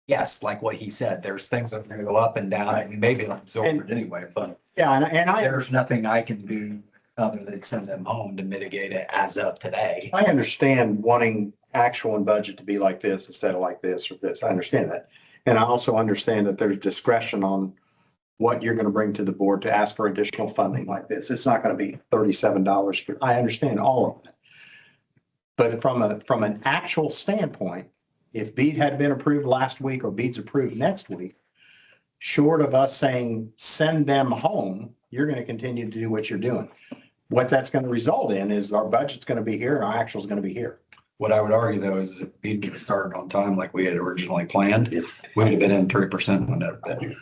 yes, like what he said, there's things that are going to go up and down and maybe they'll absorb it anyway, but Yeah, and there's nothing I can do other than send them home to mitigate it as of today. I understand wanting actual and budget to be like this instead of like this or this. I understand that. And I also understand that there's discretion on what you're going to bring to the board to ask for additional funding like this. It's not going to be $37 I understand all of that. But from an actual standpoint, if BEAD had been approved last week or BEAD's approved next week, short of us saying, send them home, you're going to continue to do what you're doing. What that's going to result in is our budget's going to be here and our actual is going to be here. What I would argue though is if BEAD get started on time like we had originally planned, we would have been in 3% when that been here.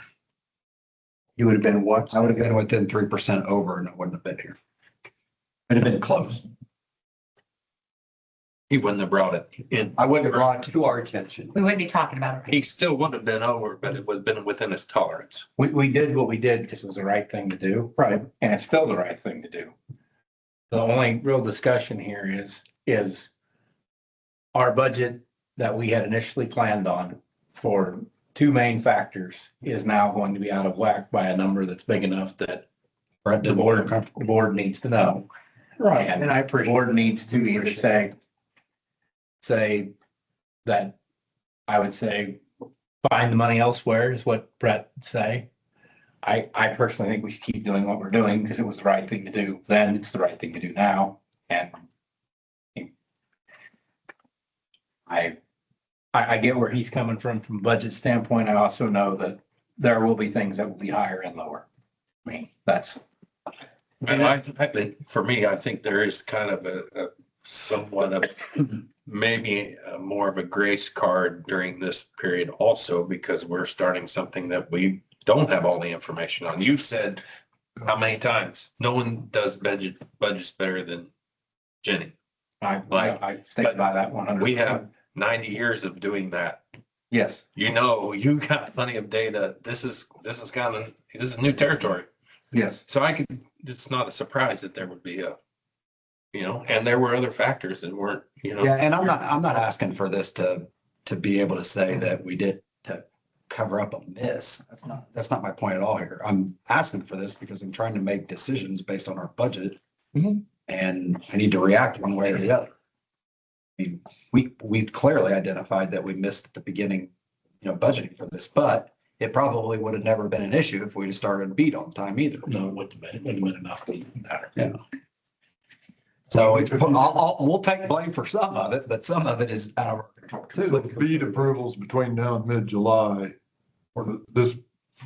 You would have been what? I would have been within 3% over and it wouldn't have been here. It'd have been close. He wouldn't have brought it in. I wouldn't have brought it to our attention. We wouldn't be talking about it. He still would have been over, but it would have been within his tolerance. We did what we did because it was the right thing to do. Right. And it's still the right thing to do. The only real discussion here is our budget that we had initially planned on for two main factors is now going to be out of whack by a number that's big enough that Brett the didn't board, feel comfortable. the board needs to know. Right. And And I the appreciate. board needs to either say that I would say find the money elsewhere is what Brett would say. I personally think we should keep doing what we're doing because it was the right thing to do then. It's the right thing to do now. And I get where he's coming from a budget standpoint. I also know that there will be things that will be higher and lower. I mean, that's. And I think, for me, I think there is kind of a somewhat of maybe more of a grace card during this period also, because we're starting something that we don't have all the information on. You've said how many times? No one does budgets better than Jenny. I think by that 100. We have 90 years of doing that. Yes. You know, you got plenty of data. This is new territory. Yes. So it's not a surprise that there would be and there were other factors that weren't, Yeah, and I'm not asking for this to be able to say that we did to cover up a miss. That's not my point at all here. I'm asking for this because I'm trying to make decisions based on our budget. Mhm. And I need to react one way or the other. I mean, we've clearly identified that we missed at the beginning, budgeting for this, but it probably would have never been an issue if we'd have started beat on time either. No, it wouldn't have been enough to matter. Yeah. So we'll take blame for some of it, but some of it is out of our control too. Bead approvals between now and mid-July, or this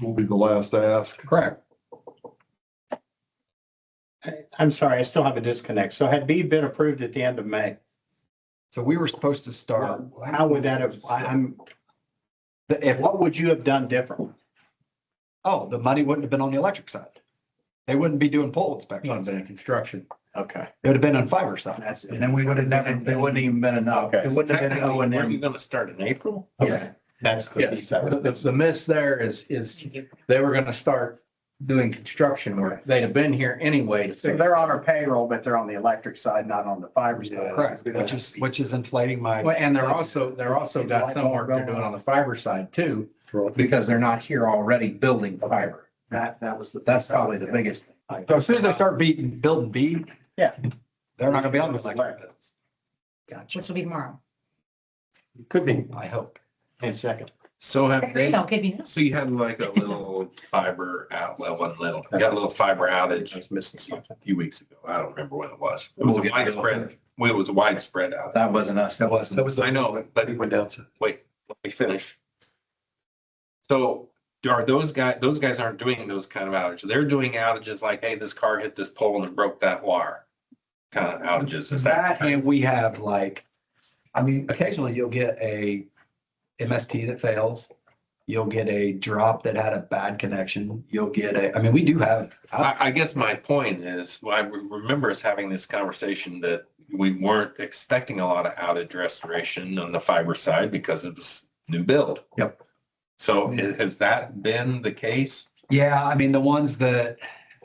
will be the last ask. Correct. I'm sorry, I still have a disconnect. So had B been approved at the end of May? So we were supposed to start. How would that have, what would you have done differently? Oh, the money wouldn't have been on the electric side. They wouldn't be doing pole It would have inspections. been in construction. Okay. It would have been on fiber side. And then we would have never. It wouldn't even been enough. Okay. It wouldn't have been Technically, O and weren't you M. going to start in April? Yes. That's the Yes. piece that was. The miss there is they were gonna start doing construction work. They'd have been here anyway to So fix. they're on our payroll, but they're on the electric side, not on the fiber side. Correct, which is inflating my. Well, and they're also got some work they're doing on the fiber side too, because they're not here already building fiber. That was the. That's probably the biggest thing. So as soon as they start building B. Yeah. They're not gonna be on the electric business. Which will be tomorrow. Could be I hope. in a second. So have they, No, could be. so you had like a little fiber you got a little fiber outage a few weeks ago. I don't remember when it was. It was a widespread outage. That wasn't us. That wasn't. I know, but It went down to. wait, let me finish. So are those guys aren't doing those kind of outages. They're doing outages like, hey, this car hit this pole and broke that wire. Kind of outages. Is that? And we have occasionally you'll get a MST that fails. You'll get a drop that had a bad connection. You'll get we do have. I guess my point is, I remember us having this conversation that we weren't expecting a lot of outage restoration on the fiber side because it was new build. Yep. So has that been the case? Yeah, the ones that,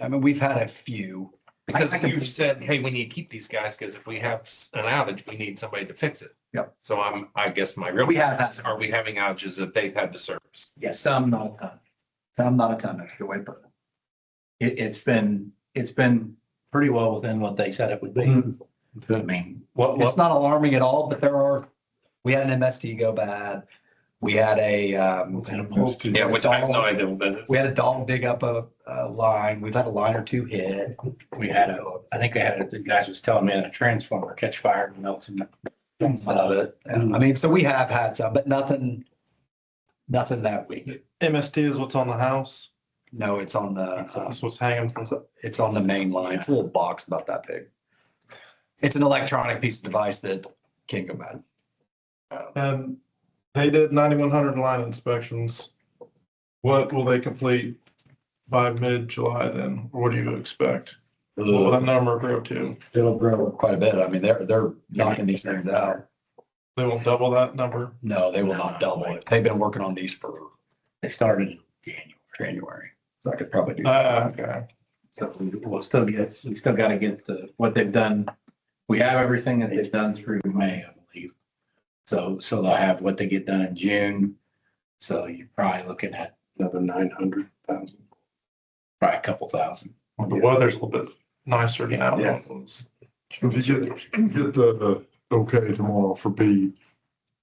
we've had a few. Because I can- you've said, hey, we need to keep these guys because if we have an outage, we need somebody to fix it. Yep. So I guess my real. We have question is, that. Are we having outages that they've had to service? Yes, some, not a ton. I'm not a ton, that's a good way to put it. It's been pretty well within what they said it would be. I mean, It's not alarming at all, but we had an MST go bad. We had Yeah, which I have no idea what that is. We had a dog dig up a line. We've had a line or two hit. I think the guys was telling me that a transformer catch fire and melts in of it. So we have had some, but nothing that week. MST is what's on the house. No, it's on That's what's hanging from the. it's on the main line. It's a little box about that big. It's an electronic piece of device that can go bad. And they did 9,100 line inspections. What will they complete by mid-July then? Or what do you expect? What will that number grow to? It'll grow quite a bit. They're knocking these things out. They won't double that number? No, they will not double it. They've been working on these for They started in January. So I could probably do that. Okay. So we still got to get what they've done. We have everything that they've done through May, I believe. So they'll have what they get done in June. So you're probably looking at Another 900,000. probably a couple thousand. Well, the weather's a little bit nicer now. Yeah. If you get the okay tomorrow for B,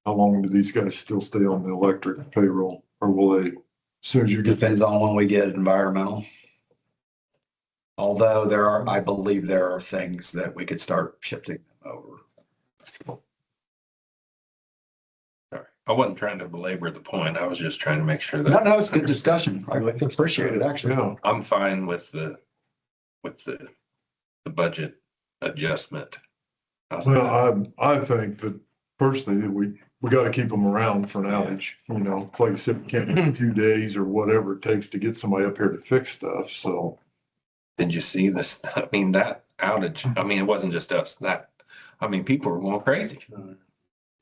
how long do these guys still stay on the electric payroll? Or will they, as soon as you get, Depends on when we get environmental. Although I believe there are things that we could start shifting them over. Sorry. I wasn't trying to belabor the point. I was just trying to make sure No, that no, it's a good discussion. I appreciate it, actually. yeah, I'm fine with the budget adjustment. How's that? well, I think that personally, we got to keep them around for an outage. You know, it's like I said, we can't do 2 days or whatever it takes to get somebody up here to fix stuff, so. Did you see this? I mean, that outage, I mean, it wasn't just us, people were going crazy.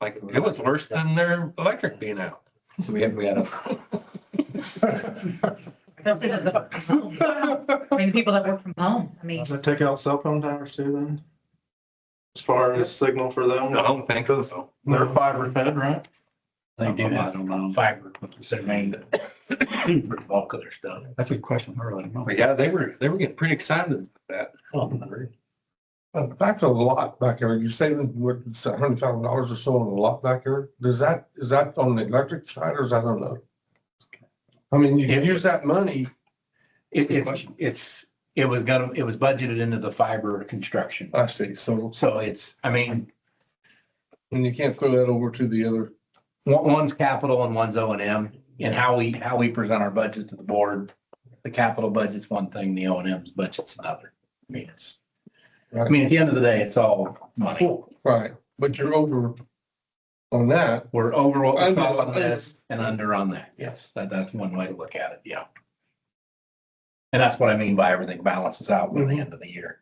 Like, it was worse than their electric being out. So we had a. I mean, the people that work from home, I mean, Should I take out cell phone towers too then? As far as signal for them, I don't think so. they're fiber fed, right? They do have fiber, it's their main, the bulk of their stuff. That's a good question. I really don't know. But yeah, they were getting pretty excited about that. Back to the lot back there, you're saving what, $100,000 or so on the lot back there? Is that on the electric side or is that on the? I mean, you can use that money. It was budgeted into the fiber construction. I see. So, So it's, I mean, and you can't throw that over to the other. one's capital and one's O&M, and how we present our budget to the board. The capital budget's one thing, the O&M's budget's another. I mean, at the end of the day, it's all money. Right, but you're over on that. We're overall Under- top on this and under on that. Yes, that's one way to look at it. Yeah. And that's what I mean by everything balances out by the end of the year.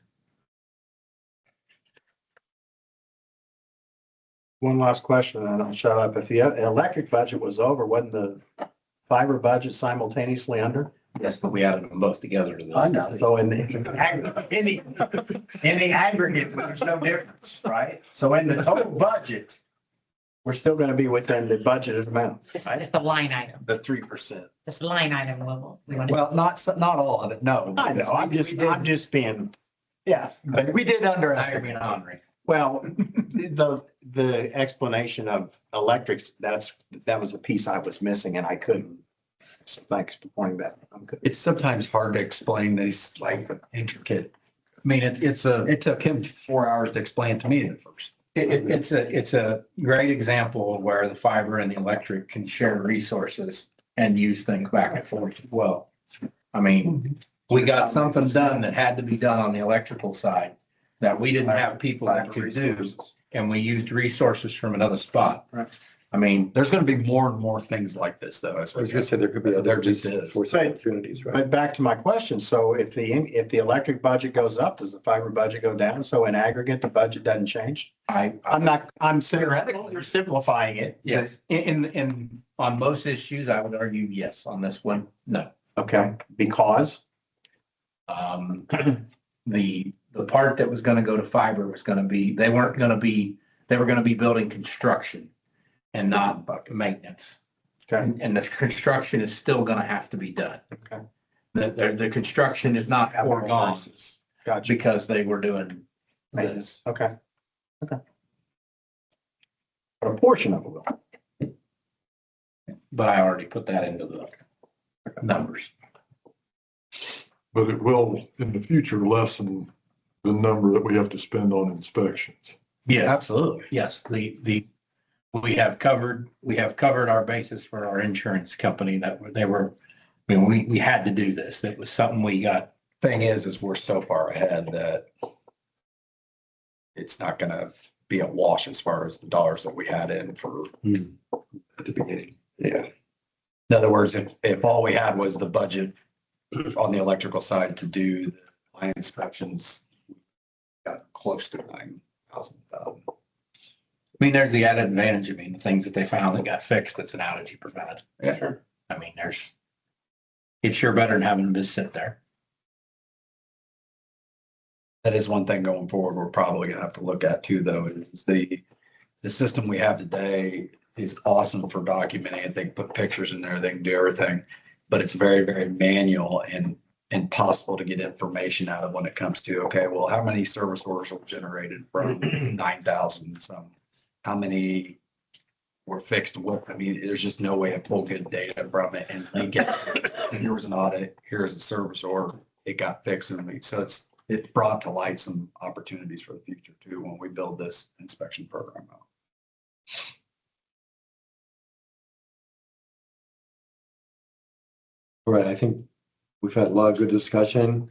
One last question, and I'll shut up. If the electric budget was over, wasn't the fiber budget simultaneously under? Yes, but we added them both together to this. I know. So in the aggregate, there's no difference, right? So in the total budget, we're still going to be within the budgeted amount, this is right? just the line item, The 3%. this line item, we want to. Well, not all of it, no. I know, I'm just being, yeah. But we did underestimate. Being honored. Well, the explanation of electrics, that was the piece I was missing and I couldn't. So thanks for pointing that. I'm good. It's sometimes hard to explain these like intricate. I mean, It took him 4 hours to explain it to me at first. it's a great example of where the fiber and the electric can share resources and use things back and forth as well. I mean, we got something done that had to be done on the electrical side that we didn't have people that could do, and we used resources from another spot. Right. I mean, There's going to be more and more things like this though. I was gonna say there could be There other just just is. force Right. opportunities, right? But back to my question, so if the electric budget goes up, does the fiber budget go down? So in aggregate, the budget doesn't change? I'm Theoretically. you're simplifying it. yes, on most issues, I would argue yes. On this one, no. Okay, because, The part that was gonna go to fiber was gonna be, they were gonna be building construction and not maintenance. okay, And the construction is still gonna have to be done. okay, The construction is not foregone gotcha. because they were doing this, Maintenance, okay. Okay. But a portion of it will. but I already put that into the numbers. but it will in the future lessen the number that we have to spend on inspections. Yes, Absolutely. yes, we have covered our basis for our insurance company that we had to do this. That was something we got. Thing is we're so far ahead that it's not gonna be a wash as far as the dollars that we had in for at the beginning. Yeah. In other words, if all we had was the budget on the electrical side to do the line inspections, got close to $9,000. I mean, there's the added advantage. I mean, the things that they found that got fixed, that's an outage you prevented. Yeah, sure. I mean, it's sure better than having them just sit there. That is one thing going forward, we're probably gonna have to look at too, though, is the system we have today is awesome for documenting it. They can put pictures in there, they can do everything, but it's very, very manual and impossible to get information out of when it comes to, okay, well, how many service orders were generated from 9,000 some? How many were fixed. I mean, there's just no way to pull good data from it and link it. Here was an audit, here's a service order, it got fixed. And so it brought to light some opportunities for the future too, when we build this inspection program out. All right, I think we've had a lot of good discussion.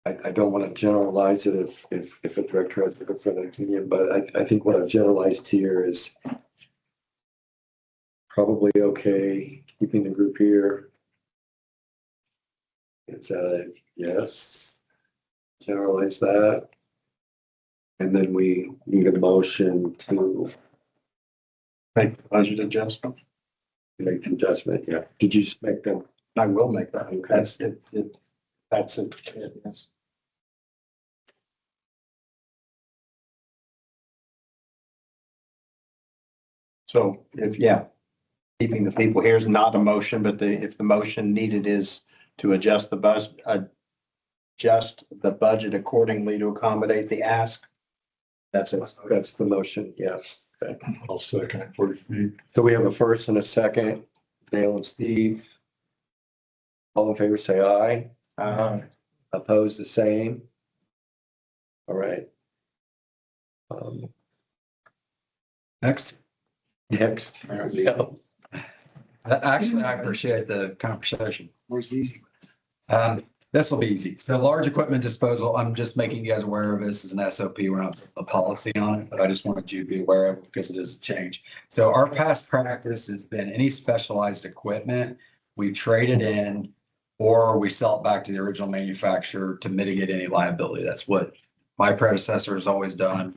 I don't want to generalize it if a director has a different opinion, but I think what I've generalized here is probably okay, keeping the group here. Is that a yes? Generalize that. And then we need a motion to Make the budget adjustment. make the adjustment, yeah. Did you just make them? I will make that. Okay. That's it. That's it. Yes. So keeping the people here is not a motion, but if the motion needed is to adjust the budget accordingly to accommodate the ask. That's it. That's the motion, yeah. Okay. I'll second it for you. So we have a first and a second, Dale and Steve. All in favor, say aye. Opposed, the same. All right. Next. Next. There we go. Actually, I appreciate the conversation. Where's easy? This will be easy. So large equipment disposal, I'm just making you guys aware of this as an SOP. We're not a policy on it, but I just wanted you to be aware of it because it is a change. So our past practice has been any specialized equipment, we trade it in or we sell it back to the original manufacturer to mitigate any liability. That's what my predecessor has always done.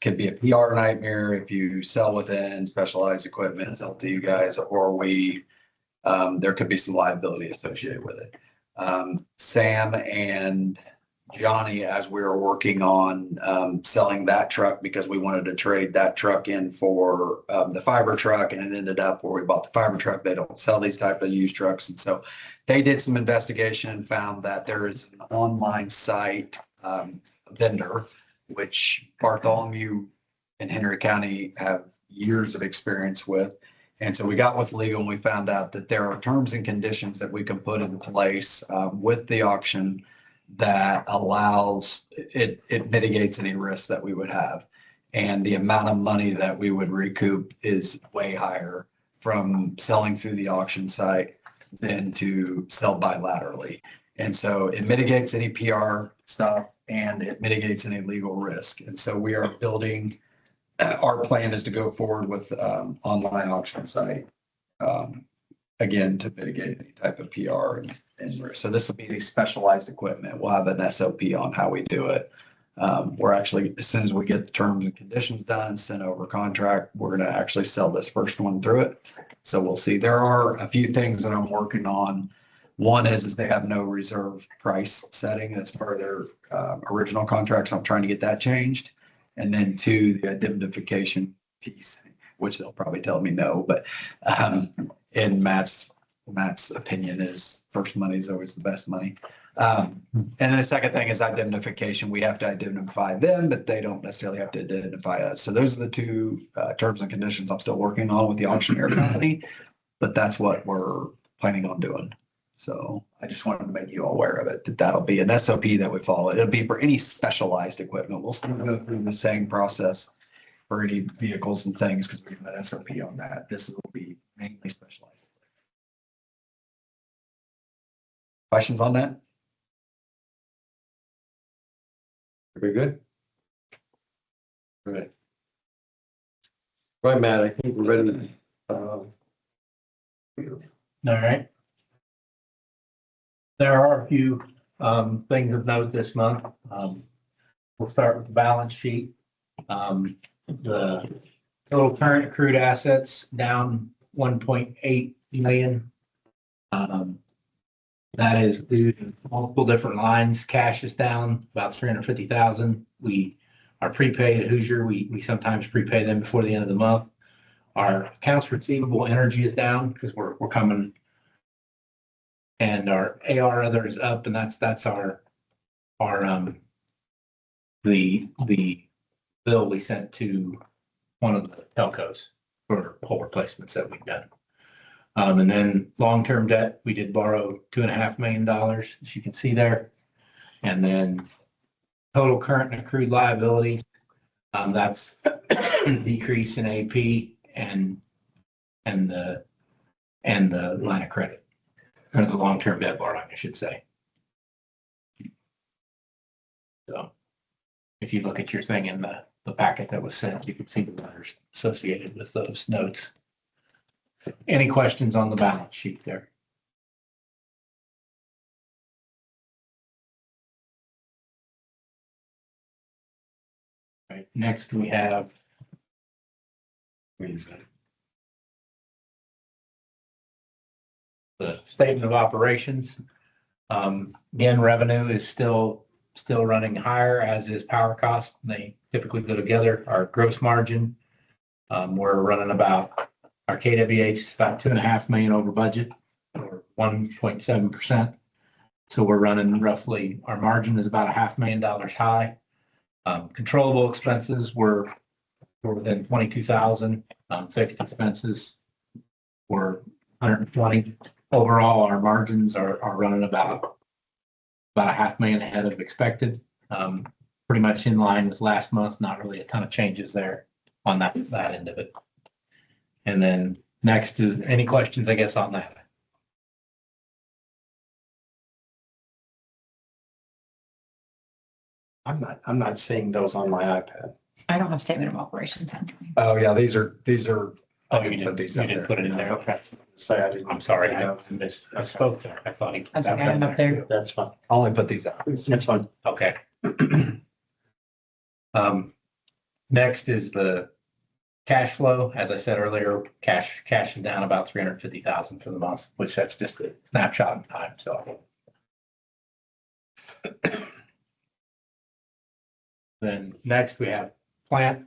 Could be a PR nightmare if you sell within specialized equipment, sell to you guys, or there could be some liability associated with it. Sam and Johnny, as we were working on selling that truck because we wanted to trade that truck in for the fiber truck, and it ended up where we bought the fiber truck. They don't sell these type of used trucks. And so they did some investigation and found that there is an online site vendor, which Bartholomew and Henry County have years of experience with. And so we got with legal and we found out that there are terms and conditions that we can put in place with the auction that allows it mitigates any risk that we would have. And the amount of money that we would recoup is way higher from selling through the auction site than to sell bilaterally. And so it mitigates any PR stuff and it mitigates any legal risk. And so we are building, our plan is to go forward with online auction site. Again, to mitigate any type of PR and risk. So this will be the specialized equipment. We'll have an SOP on how we do it. We're actually, as soon as we get the terms and conditions done, sent over contract, we're going to actually sell this first one through it. So we'll see. There are a few things that I'm working on. One is they have no reserve price setting as part of their original contracts. I'm trying to get that changed. And then two, the indemnification piece, which they'll probably tell me no, but in Matt's opinion is first money is always the best money. And then the second thing is indemnification. We have to indemnify them, but they don't necessarily have to indemnify us. So those are the two terms and conditions I'm still working on with the auctioneer company, but that's what we're planning on doing. So I just wanted to make you aware of it, that'll be an SOP that we follow. It'll be for any specialized equipment. We'll still go through the same process for any vehicles and things because we have an SOP on that. This will be mainly specialized. Questions on that? Very good. All right. Right, Matt, I think we're ready. All right. There are a few things of note this month. We'll start with the balance sheet. The total current accrued assets down 1.8 million. That is due to multiple different lines. Cash is down about 350,000. We are prepaid at Hoosier. We sometimes prepay them before the end of the month. Our accounts receivable energy is down because we're coming. And our AR other is up, and that's our the bill we sent to one of the telcos for pole replacements that we've done. And then long-term debt, we did borrow $2.5 million, as you can see there. And then total current and accrued liabilities, that's decrease in AP and the line of credit, or the long-term debt borrowing, I should say. So if you look at your thing in the packet that was sent, you can see the letters associated with those notes. Any questions on the balance sheet there? Right, next we have. Where is that? The statement of operations. Again, revenue is still running higher, as is power costs. They typically go together. Our gross margin, we're running about, our KWH is about 2.5 million over budget, or 1.7%. So we're running roughly, our margin is about $500,000 high. Controllable expenses were within 22,000. Fixed expenses were 120. Overall, our margins are running about $500,000 ahead of expected. Pretty much in line with last month. Not really a ton of changes there on that end of it. And then next is any questions, I guess, on that? I'm not seeing those on my iPad. I don't have statement of operations on me. Oh, yeah, these are, Oh, you didn't put it in there. Okay. say I didn't. I'm sorry. I spoke there. I thought he. That's okay, I'm up there. That's fine. I'll only put these out. That's fine. Okay. Next is the cash flow. As I said earlier, cash is down about 350,000 for the month, which that's just a snapshot in time, so. Then next we have plant.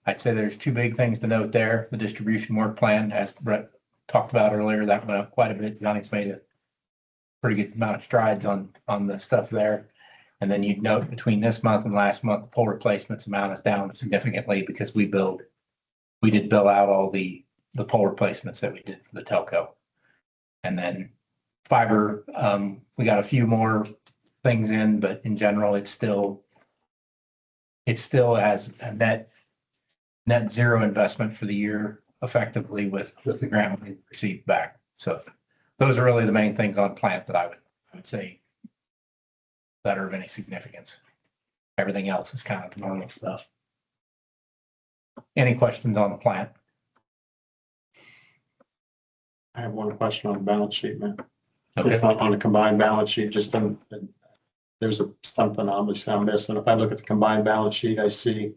I'd say there's two big things to note there. The distribution work plan, as Brett talked about earlier, that went up quite a bit. Johnny's made a pretty good amount of strides on the stuff there. And then you'd note between this month and last month, the pole replacements amount is down significantly because we did bill out all the pole replacements that we did for the telco. And then fiber, we got a few more things in, but in general, it still has a net zero investment for the year effectively with the grant we received back. So those are really the main things on plant that I would say that are of any significance. Everything else is kind of normal stuff. Any questions on the plant? I have one question on the balance sheet, man. Okay. It's on the combined balance sheet, just there's something obviously I'm missing. If I look at the combined balance sheet, I see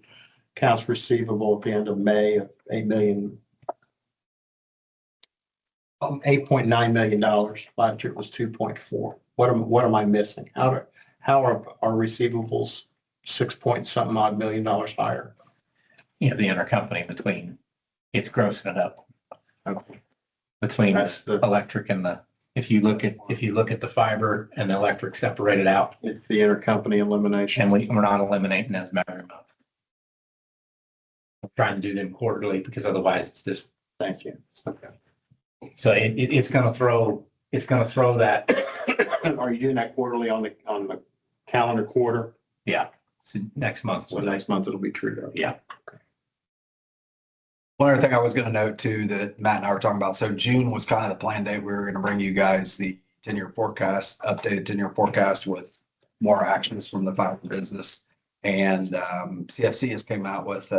accounts receivable at the end of May of $8.9 million. Last year it was 2.4. What am I missing? How are our receivables 6 point something odd million higher? You know, the intercompany between, it's grossing it up. Okay. Between That's the electric and if you look at the fiber and the electric separated out, It's the intercompany elimination. and we're not eliminating those measurement. I'm trying to do them quarterly because otherwise it's just, Thank you. okay. So it's gonna throw that, Are you doing that quarterly on the calendar quarter? so next month. So next month it'll be true. Yeah. One other thing I was going to note too that Matt and I were talking about. So June was kind of the planned date. We were going to bring you guys the 10-year forecast, updated 10-year forecast with more actions from the fiber business. And CFC has came out with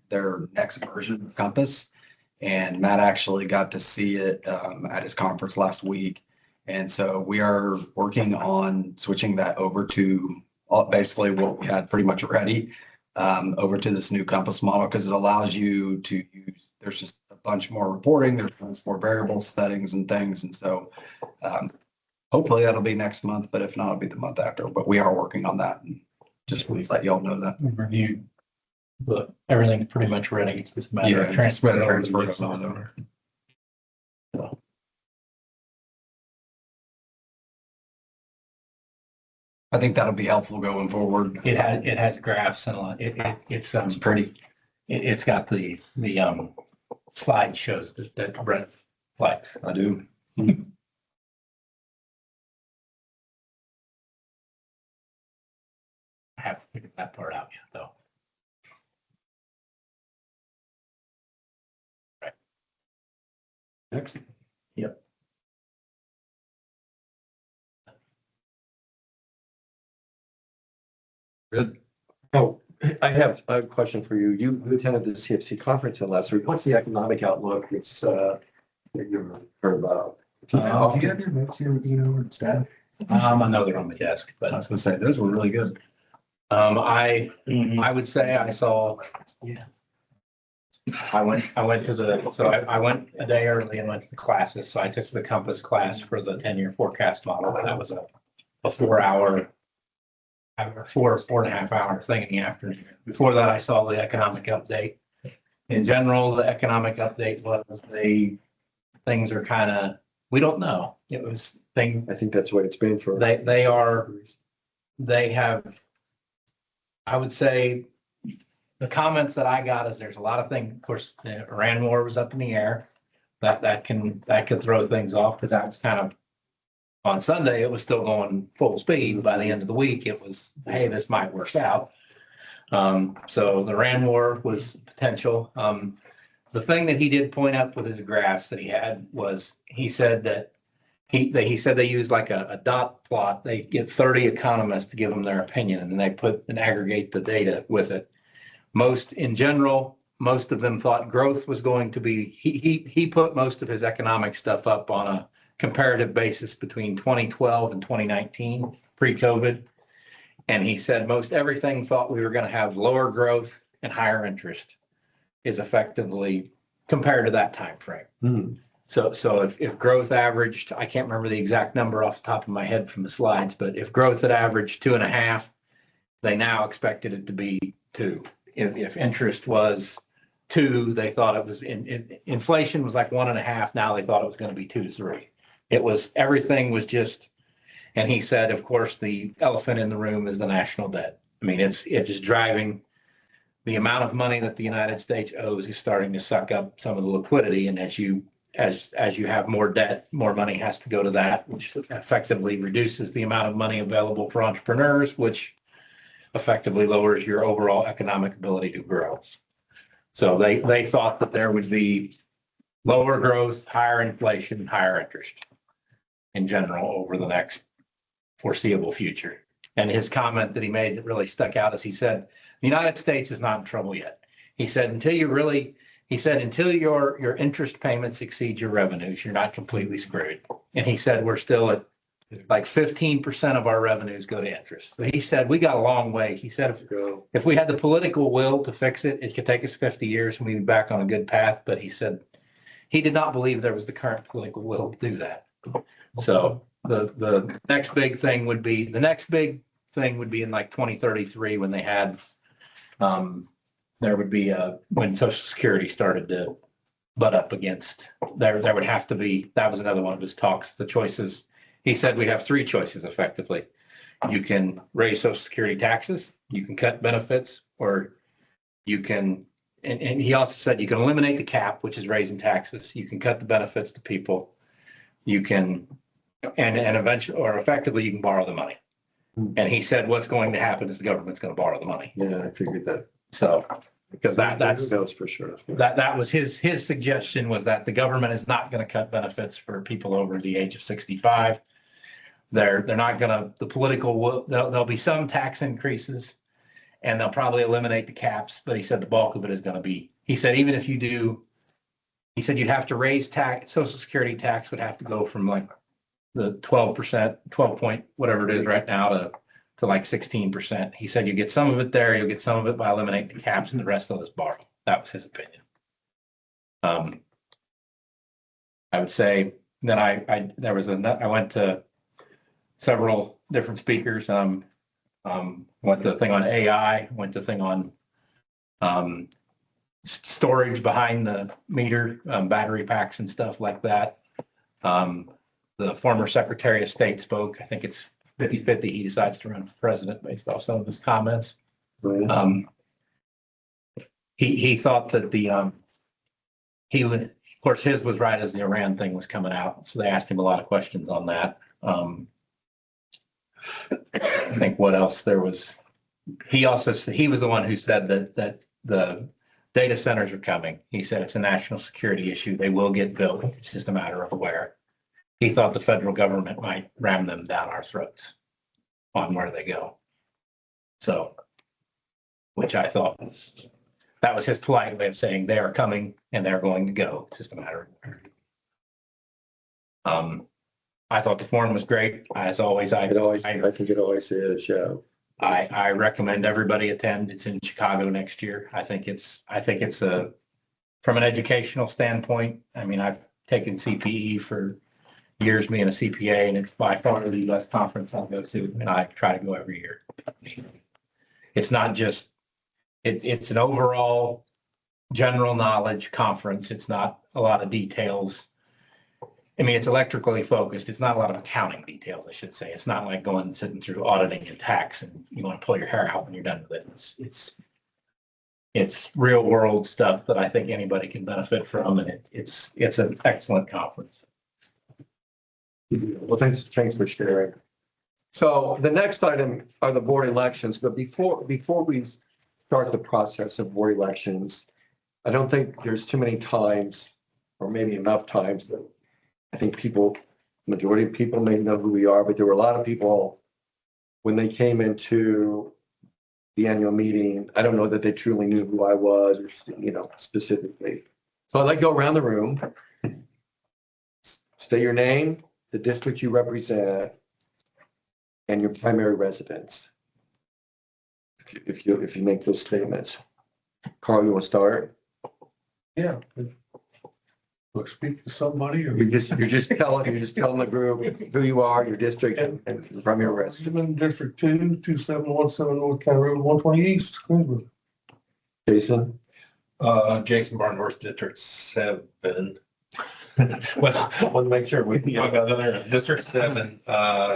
their next version of Compass. And Matt actually got to see it at his conference last week. And so we are working on switching that over to basically what we had pretty much ready. Over to this new Compass model because it allows you to use, there's just a bunch more reporting, there's more variable settings and things. And so hopefully that'll be next month, but if not, it'll be the month after. But we are working on that and just want to let y'all know that. We've reviewed, but everything's pretty much ready. It's just a matter Yeah, of transfer it over. transfer to it over, software. I think that'll be helpful going forward. It has graphs and a lot. It's It's pretty. it's got the slide shows that Brent likes. I do. I have to figure that part out yet, though. Next. Good. Oh, I have a question for you. You attended the CFC conference last week. What's the economic outlook? It's, that you've heard about? Do you have your notes here with you over staff? I know they're on my desk, I but was gonna say, those were really good. I would say I saw. I went to I went a day early and went to the classes. So I took the Compass class for the 10-year forecast model. And that was a 4-hour, 4.5 hour thing in the afternoon. Before that, I saw the economic update. In general, the economic update was things are kind of, we don't know. It was thing, I think that's what it's been for. they have, I would say, the comments that I got is there's a lot of things, of course, the Iran war was up in the air. That could throw things off because that was kind of, on Sunday, it was still going full speed. By the end of the week, it was, hey, this might work out. So the Iran war was potential. The thing that he did point out with his graphs that he had was, he said that he said they use like a dot plot. They get 30 economists to give them their opinion, and then they put and aggregate the data with it. In general, most of them thought growth was going to be, he put most of his economic stuff up on a comparative basis between 2012 and 2019, pre-COVID. And he said most everything thought we were going to have lower growth and higher interest is effectively compared to that time frame. Hmm. So if growth averaged, I can't remember the exact number off the top of my head from the slides, but if growth had averaged 2.5, they now expected it to be 2. If interest was 2, they thought it was inflation was like 1.5. Now they thought it was going to be 2 to 3. It was, everything was just, and he said, of course, the elephant in the room is the national debt. I mean, it's just driving, the amount of money that the United States owes is starting to suck up some of the liquidity. And as you have more debt, more money has to go to that, which effectively reduces the amount of money available for entrepreneurs, which effectively lowers your overall economic ability to grow. So they thought that there would be lower growth, higher inflation, higher interest in general over the next foreseeable future. And his comment that he made that really stuck out is he said, the United States is not in trouble yet. He said, until your interest payments exceed your revenues, you're not completely screwed. And he said, we're still at like 15% of our revenues go to interest. So he said, we got a long way. He said, if we had the political will to fix it, it could take us 50 years and we'd be back on a good path. But he said, he did not believe there was the current political will to do that. So the next big thing would be in like 2033 when they had, there would be when Social Security started to butt up against, there would have to be, that was another one of his talks, the choices. He said we have 3 choices effectively. You can raise Social Security taxes, you can cut benefits, or you can, and he also said you can eliminate the cap, which is raising taxes. You can cut the benefits to people. You can, and eventually, or effectively, you can borrow the money. And he said what's going to happen is the government's going to borrow the money. Yeah, I figured that. So, because that's for sure. that was his suggestion, was that the government is not going to cut benefits for people over the age of 65. They're not going to, the political, there'll be some tax increases and they'll probably eliminate the caps. But he said the bulk of it is going to be, he said, even if you do, he said you'd have to raise Social Security tax would have to go from like the 12%, 12 point, whatever it is right now to like 16%. He said you get some of it there, you'll get some of it by eliminating the caps and the rest of this borrow. That was his opinion. I would say that I went to several different speakers. Went to the thing on AI, went to the thing on storage behind the meter, battery packs and stuff like that. The former Secretary of State spoke. I think it's 50-50, he decides to run for president based off some of his comments. Right. He thought that he would, of course, his was right as the Iran thing was coming out. So they asked him a lot of questions on that. I think what else there was, he was the one who said that the data centers are coming. He said it's a national security issue. They will get built. It's just a matter of where. He thought the federal government might ram them down our throats on where they go. So, which I thought that was his polite way of saying they are coming and they're going to go. It's just a matter of where. I thought the forum was great. As always, I think it always is, yeah. I recommend everybody attend. It's in Chicago next year. I think it's from an educational standpoint. I mean, I've taken CPE for years being a CPA, and it's by far the best conference I'll go to, and I try to go every year. It's not just, it's an overall general knowledge conference. It's not a lot of details. I mean, it's electrically focused. It's not a lot of accounting details, I should say. It's not like going and sitting through auditing and tax and you want to pull your hair out when you're done with it. It's real world stuff that I think anybody can benefit from, and it's an excellent conference. Well, thanks for sharing. So the next item are the board elections, but before we start the process of board elections, I don't think there's too many times, or maybe enough times, that I think majority of people may know who we are, but there were a lot of people when they came into the annual meeting, I don't know that they truly knew who I was, or, specifically. So I'd like to go around the room, state your name, the district you represent, and your primary residence. If you make those statements. Carl, you want to start? Yeah. Look, speak to somebody or. You're just telling the group who you are, your district, and your primary residence. I'm in District 22717 North County Road, 120 East, Queensborough. Jason? Jason Barnhorst, District 7. Well, I want to make sure we got there. District 7,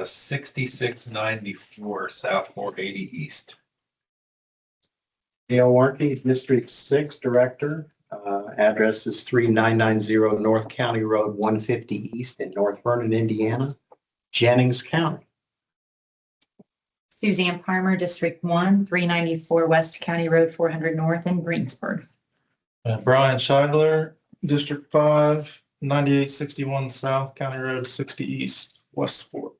6694 South 480 East. Dale Warnke, District 6 Director. Address is 3990 North County Road, 150 East in North Vernon, Indiana, Jennings County. Suzanne Parmer, District 1, 394 West County Road, 400 North in Greensburg. Brian Scheidler, District 5, 9861 South County Road, 60 East, Westport.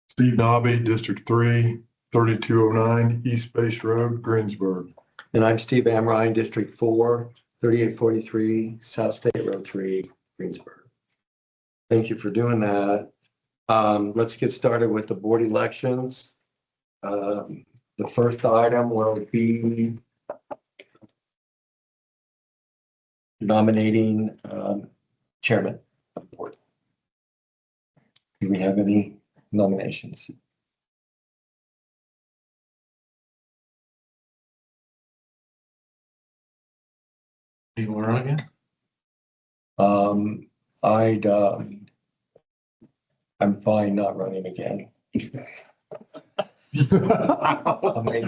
Steve Nobby, District 3, 3209 East Base Road, Greensburg. And I'm Steve Amrine, District 4, 3843 South State Road 3, Greensburg. Thank you for doing that. Let's get started with the board elections. The first item will be nominating chairman of the board. Do we have any nominations? Do you want to run again? I'm fine not running again. I'll make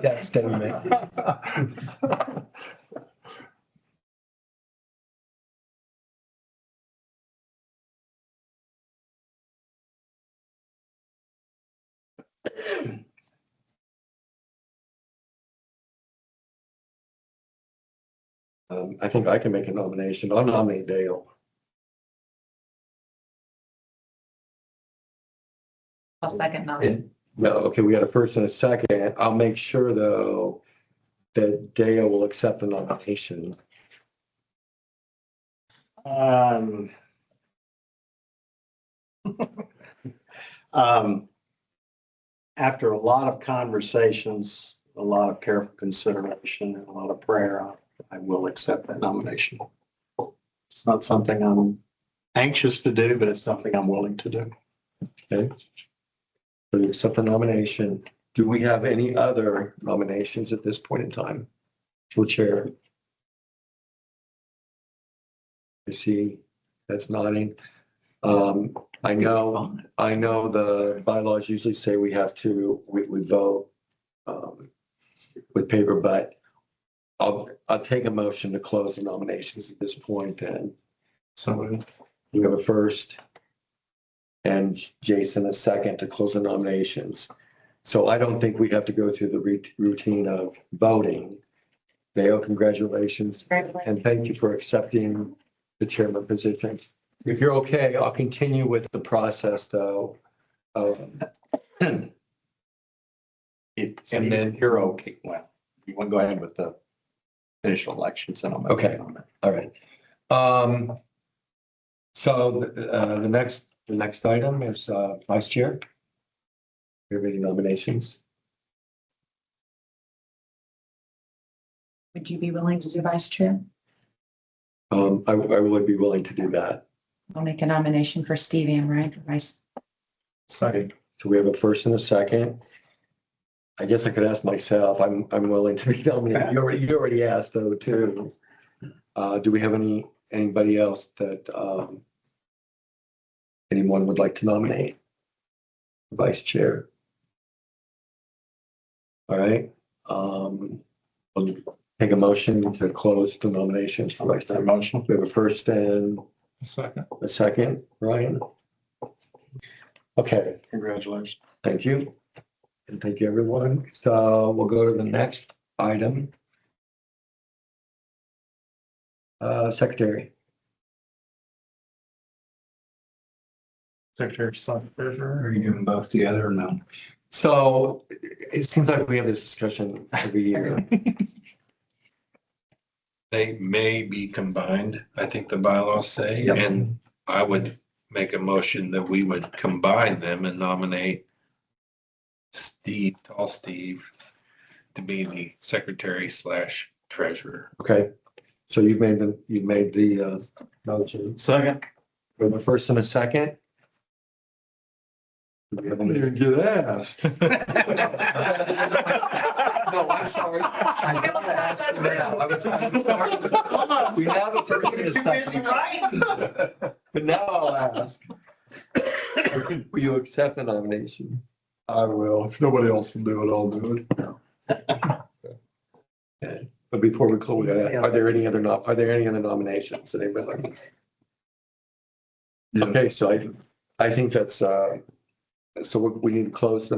that statement. I think I can make a nomination. I'll nominate Dale. I'll second that. No, okay, we got a first and a second. I'll make sure, though, that Dale will accept the nomination. After a lot of conversations, a lot of careful consideration, and a lot of prayer, I will accept that nomination. It's not something I'm anxious to do, but it's something I'm willing to do. Okay. So you accept the nomination. Do we have any other nominations at this point in time for chair? I see that's nodding. I know the bylaws usually say we have to, we vote with paper, but I'll take a motion to close the nominations at this point then. So we have a first and Jason a second to close the nominations. So I don't think we have to go through the routine of voting. Dale, congratulations. And thank you for accepting the chairman position. If you're okay, I'll continue with the process though. And then you're okay. Well, you want to go ahead with the initial elections and I'll make a Okay. comment. All right. So the next item is vice chair. Do you have any nominations? Would you be willing to do vice chair? I would be willing to do that. I'll make a nomination for Steve Amrine for vice. Second. So we have a first and a second. I guess I could ask myself, I'm willing to be nominated. You already asked though too. Do we have anybody else that anyone would like to nominate? Vice chair. All right. We'll take a motion to close the nominations for vice chair. Motion. We have a first and Second. a second, Ryan. Okay, Congratulations. thank you. And thank you, everyone. So we'll go to the next item. Secretary. Secretary Treasurer, are you doing both together or no? So it seems like we have this discussion every year. They may be combined, I think the bylaws say, Yep. and I would make a motion that we would combine them and nominate Tall Steve to be the secretary / treasurer. Okay, so you've made the motion. Second. We have a first and a second. Do we have I didn't any- even get asked. No, I'm sorry. I gotta ask you now. I was sorry. We have a first and a second. But now I'll ask. Will you accept the nomination? I will. If nobody else will do it, I'll do it. Okay. But before we close, are there any other nominations that anybody like? Okay, so I think that's, so we need to close the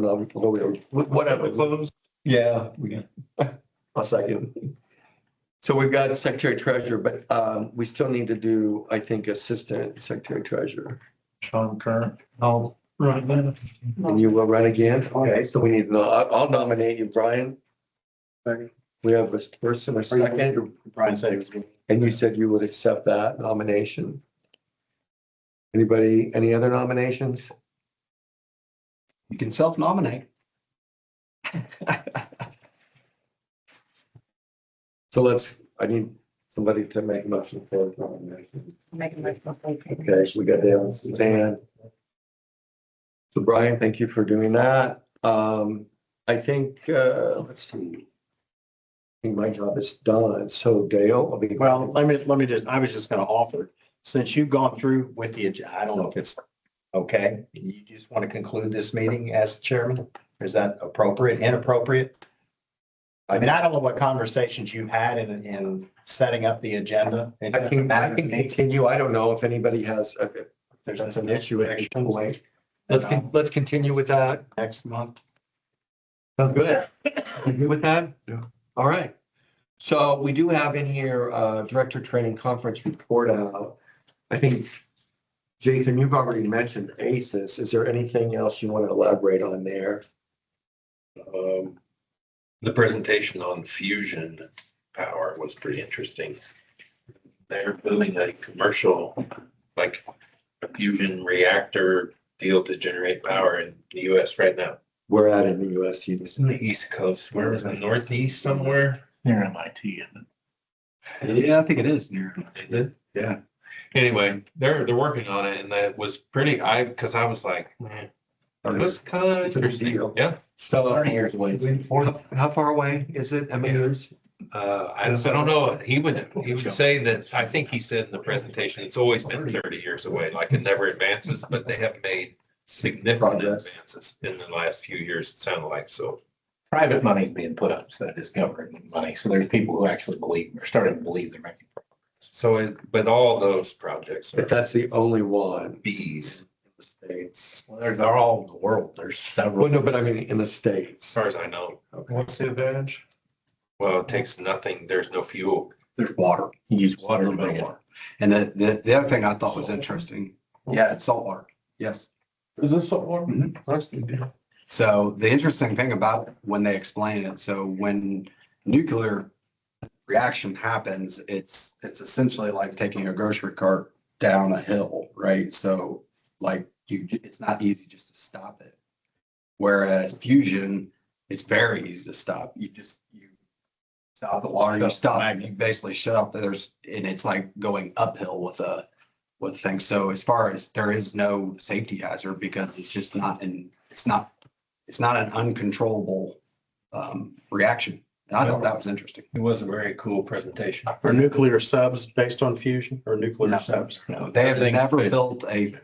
whatever. Close. Yeah, we got a second. So we've got secretary treasurer, but we still need to do, I think, assistant secretary treasurer. Sean Current. I'll run that. And you will run again? Okay, so we need, I'll nominate you, Brian. We have a first and a second, Brian said he was good. and you said you would accept that nomination. Anybody, any other nominations? You can self-nominate. So I need somebody to make a motion for nomination. Make a motion. Okay, so we got Dale and Suzanne. So Brian, thank you for doing that. I think, let's see. I think my job is done. So Dale, I'll be. Well, let me just, I was just gonna offer, since you've gone through with the, I don't know if it's okay, you just want to conclude this meeting as chairman? Is that appropriate, inappropriate? I mean, I don't know what conversations you've had in setting up the agenda. I can continue. I don't know if anybody has, if that's an issue at any point. Let's continue with that. Next month. Sounds good. You good with that? Yeah. All right. So we do have in here, Director Training Conference report out. I think, Jason, you've already mentioned ACES. Is there anything else you want to elaborate on there? The presentation on fusion power was pretty interesting. They're building a commercial, like a fusion reactor deal to generate power in the US right now. We're at in the US. It's in the East Coast, where is it, Northeast somewhere? Near MIT, isn't it? Yeah, I think it is near. Yeah. Anyway, they're working on it and that was pretty, because I was like, man, it was kind of It's a big interesting. deal. Yeah. So 30 years away. how far away is it? How many years? I don't know. He would say that, I think he said in the presentation, it's always been 30 years away, like it never advances, but they have made significant Progress. advances in the last few years, it sounded like, so. Private money's being put up instead of just government money. So there's people who actually believe, are starting to believe they're making progress. So, but all those projects But are that's the only one Bs, in the States. Well, they're all over the world. There's several. Well, no, but I mean, in the as States. far as I know. What's the advantage? Well, it takes nothing, there's no fuel. There's water. You use A water to little bit make of it. water. And the other thing I thought was interesting, yeah, it's salt water. Yes. Is this saltwater? Mhm. That's the deal. So the interesting thing about it, when they explain it, so when nuclear reaction happens, it's essentially like taking a grocery cart down a hill, right? So like it's not easy just to stop it. Whereas fusion, it's very easy to stop. You stop the water, you stop, you basically shut up. And it's like going uphill with things. So as far as there is no safety hazard because it's just it's not an uncontrollable reaction. And I thought that was interesting. It was a very cool presentation. Are nuclear subs based on fusion or nuclear subs? No, they have Everything's never based- built a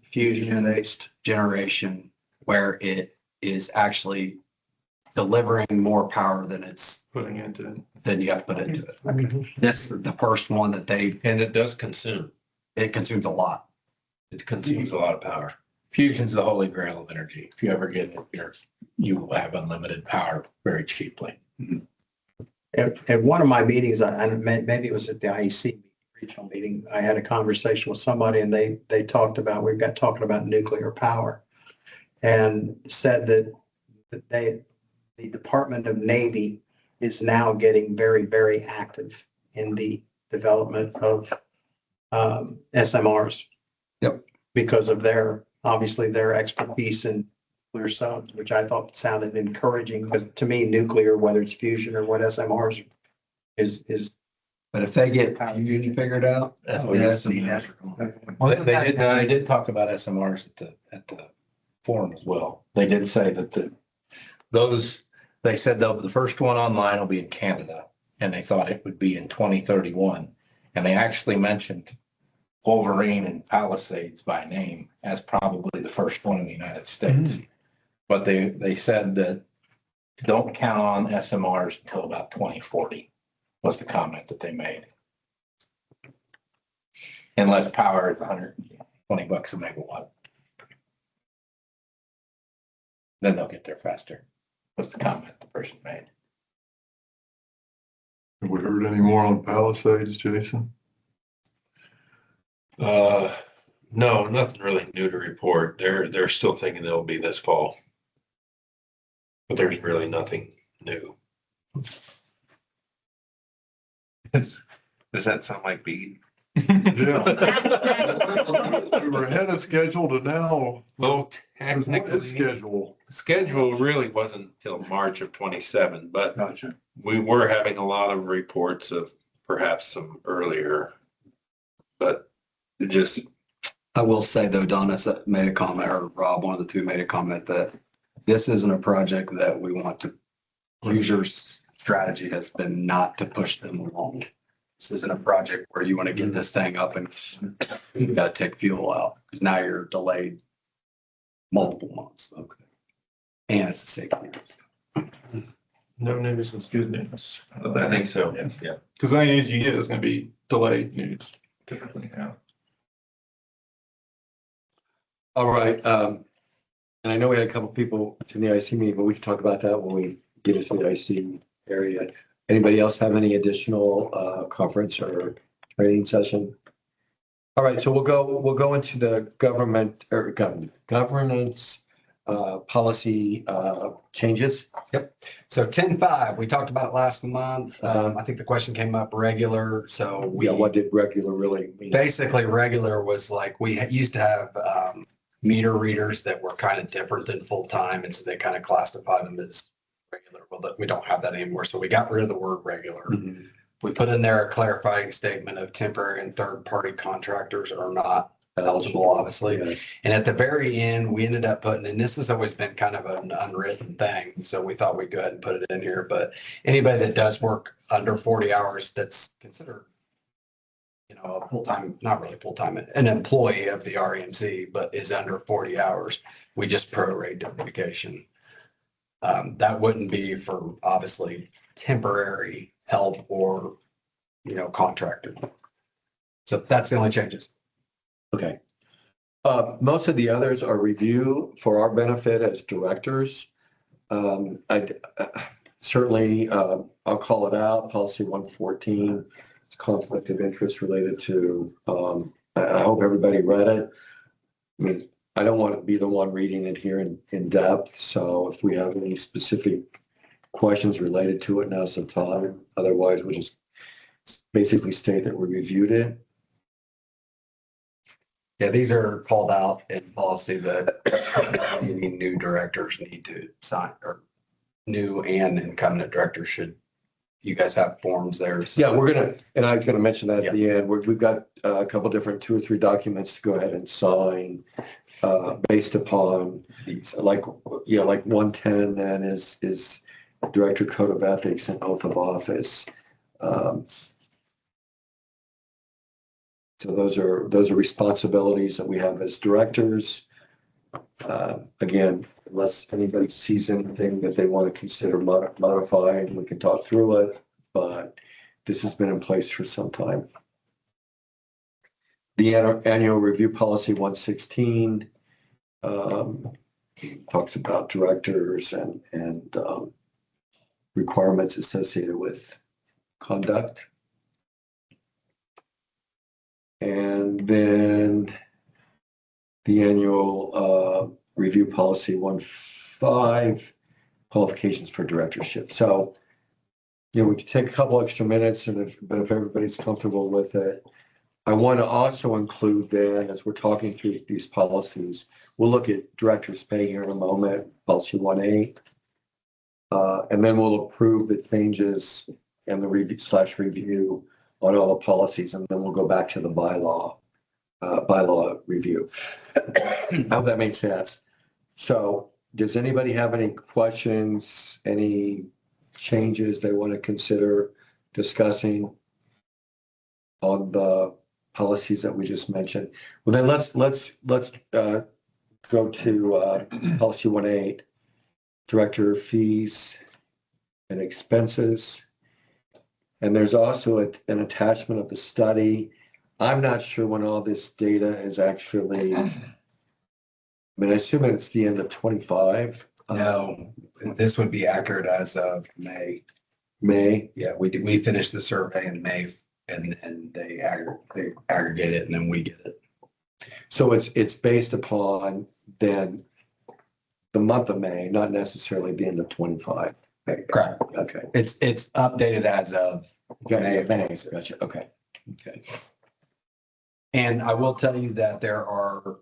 fusion-based generation where it is actually delivering more power than Putting into it. than you have to put into it. This is the first one that And it does consume, it consumes a lot. it consumes a lot of power. Fusion's the holy grail of energy. If you ever get it, you will have unlimited power very cheaply. At one of my meetings, maybe it was at the IEC regional meeting, I had a conversation with somebody and they talked about, talking about nuclear power. And said that the Department of Navy is now getting very, very active in the development of SMRs. Yep. Because of obviously their expertise in nuclear subs, which I thought sounded encouraging, because to me, nuclear, whether it's fusion or what SMRs is. But if they get fusion figured out, That's yeah, what that's you a see. hazard. Well, they did talk about SMRs at the forum as well. They did say that they said the first one online will be in Canada and they thought it would be in 2031. And they actually mentioned Wolverine and Palisades by name as probably the first one in the United States. But they said that don't count on SMRs until about 2040 was the comment that they made. Unless power is $120 a megawatt. Then they'll get there faster, was the comment the person made. Have we heard any more on Palisades, Jason? No, nothing really new to report. They're still thinking it'll be this fall. But there's really nothing new. Does that sound like Bede? Yeah. We were ahead of schedule to now. Well, What is technically, schedule? really wasn't until March of 27, but Gotcha. we were having a lot of reports of perhaps some earlier. But it just, I will say though, Donna made a comment, or Rob, one of the two made a comment that this isn't a project that we want to, Hoosier's strategy has been not to push them along. This isn't a project where you want to get this thing up and you got to take fuel out because now you're delayed multiple months. Okay. And it's a safety risk. No news is good news. I think so, yeah. Because any news you get is gonna be delayed news typically, yeah. All right, and I know we had a couple people in the IC meeting, but we can talk about that when we get into the IC area. Anybody else have any additional conference or training session? All right, so we'll go into the governance policy changes. Yep. So 10.5, we talked about it last month. I think the question came up regular. So Yeah, what did regular really mean? basically regular was like, we used to have meter readers that were kind of different than full-time. And so they kind of classify them as regular. Well, we don't have that anymore. So we got rid of the word regular. Mhm. We put in there a clarifying statement of temporary and third-party contractors are not eligible, obviously. Yes. And at the very end, we ended up putting, and this has always been kind of an unwritten thing, so we thought we'd go ahead and put it in here, but anybody that does work under 40 hours, that's considered, a full-time, not really full-time, an employee of the REMC, but is under 40 hours, we just prorate their vacation. That wouldn't be for obviously temporary help or, contracted. So that's the only changes. Okay. Most of the others are review for our benefit as directors. I certainly, I'll call it out, policy 114. It's conflict of interest related to, I hope everybody read it. I mean, I don't want to be the one reading it here in depth. So if we have any specific questions related to it, now's the time. Otherwise, we'll just basically state that we reviewed it. Yeah, these are called out in policy that any new directors need to sign, or new and incumbent directors should. You guys have forms there. Yeah, and I was gonna mention that at the end, we've got a couple different 2 or 3 documents to go ahead and sign based upon these, like 110 then is Director Code of Ethics and Oath of Office. So those are responsibilities that we have as directors. Again, unless anybody sees anything that they want to consider modifying, we can talk through it, but this has been in place for some time. The annual review policy 116 talks about directors and requirements associated with conduct. And then the annual review policy 15, qualifications for directorship. So, we could take a couple extra minutes, but if everybody's comfortable with it, I want to also include then, as we're talking through these policies, we'll look at director's pay here in a moment, policy 18. And then we'll approve the changes and the review on all the policies, and then we'll go back to the bylaw review. I hope that makes sense. So does anybody have any questions, any changes they want to consider discussing on the policies that we just mentioned? Well, then let's go to policy 18, director fees and expenses. And there's also an attachment of the study. I'm not sure when all this data is actually, I mean, I assume it's the end of 25. No, this would be accurate as of May. May. Yeah, we finished the survey in May, and they aggregate it, and then we get it. So it's based upon then the month of May, not necessarily the end of 25. Correct. Okay. It's updated as of May. Gotcha. Okay. And I will tell you that there are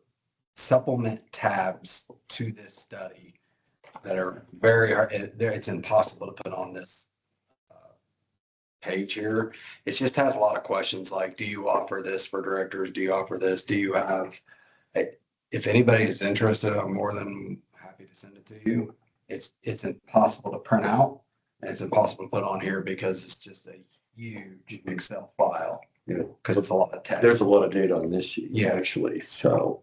supplement tabs to this study that are very hard. It's impossible to put on this page here. It just has a lot of questions like, do you offer this for directors? Do you offer this? Do you have, if anybody is interested, I'm more than happy to send it to you. It's impossible to print out, and it's impossible to put on here because it's just a huge Excel file. Yeah. Because it's a lot of text. There's a lot of data on this sheet. Yeah. Actually. So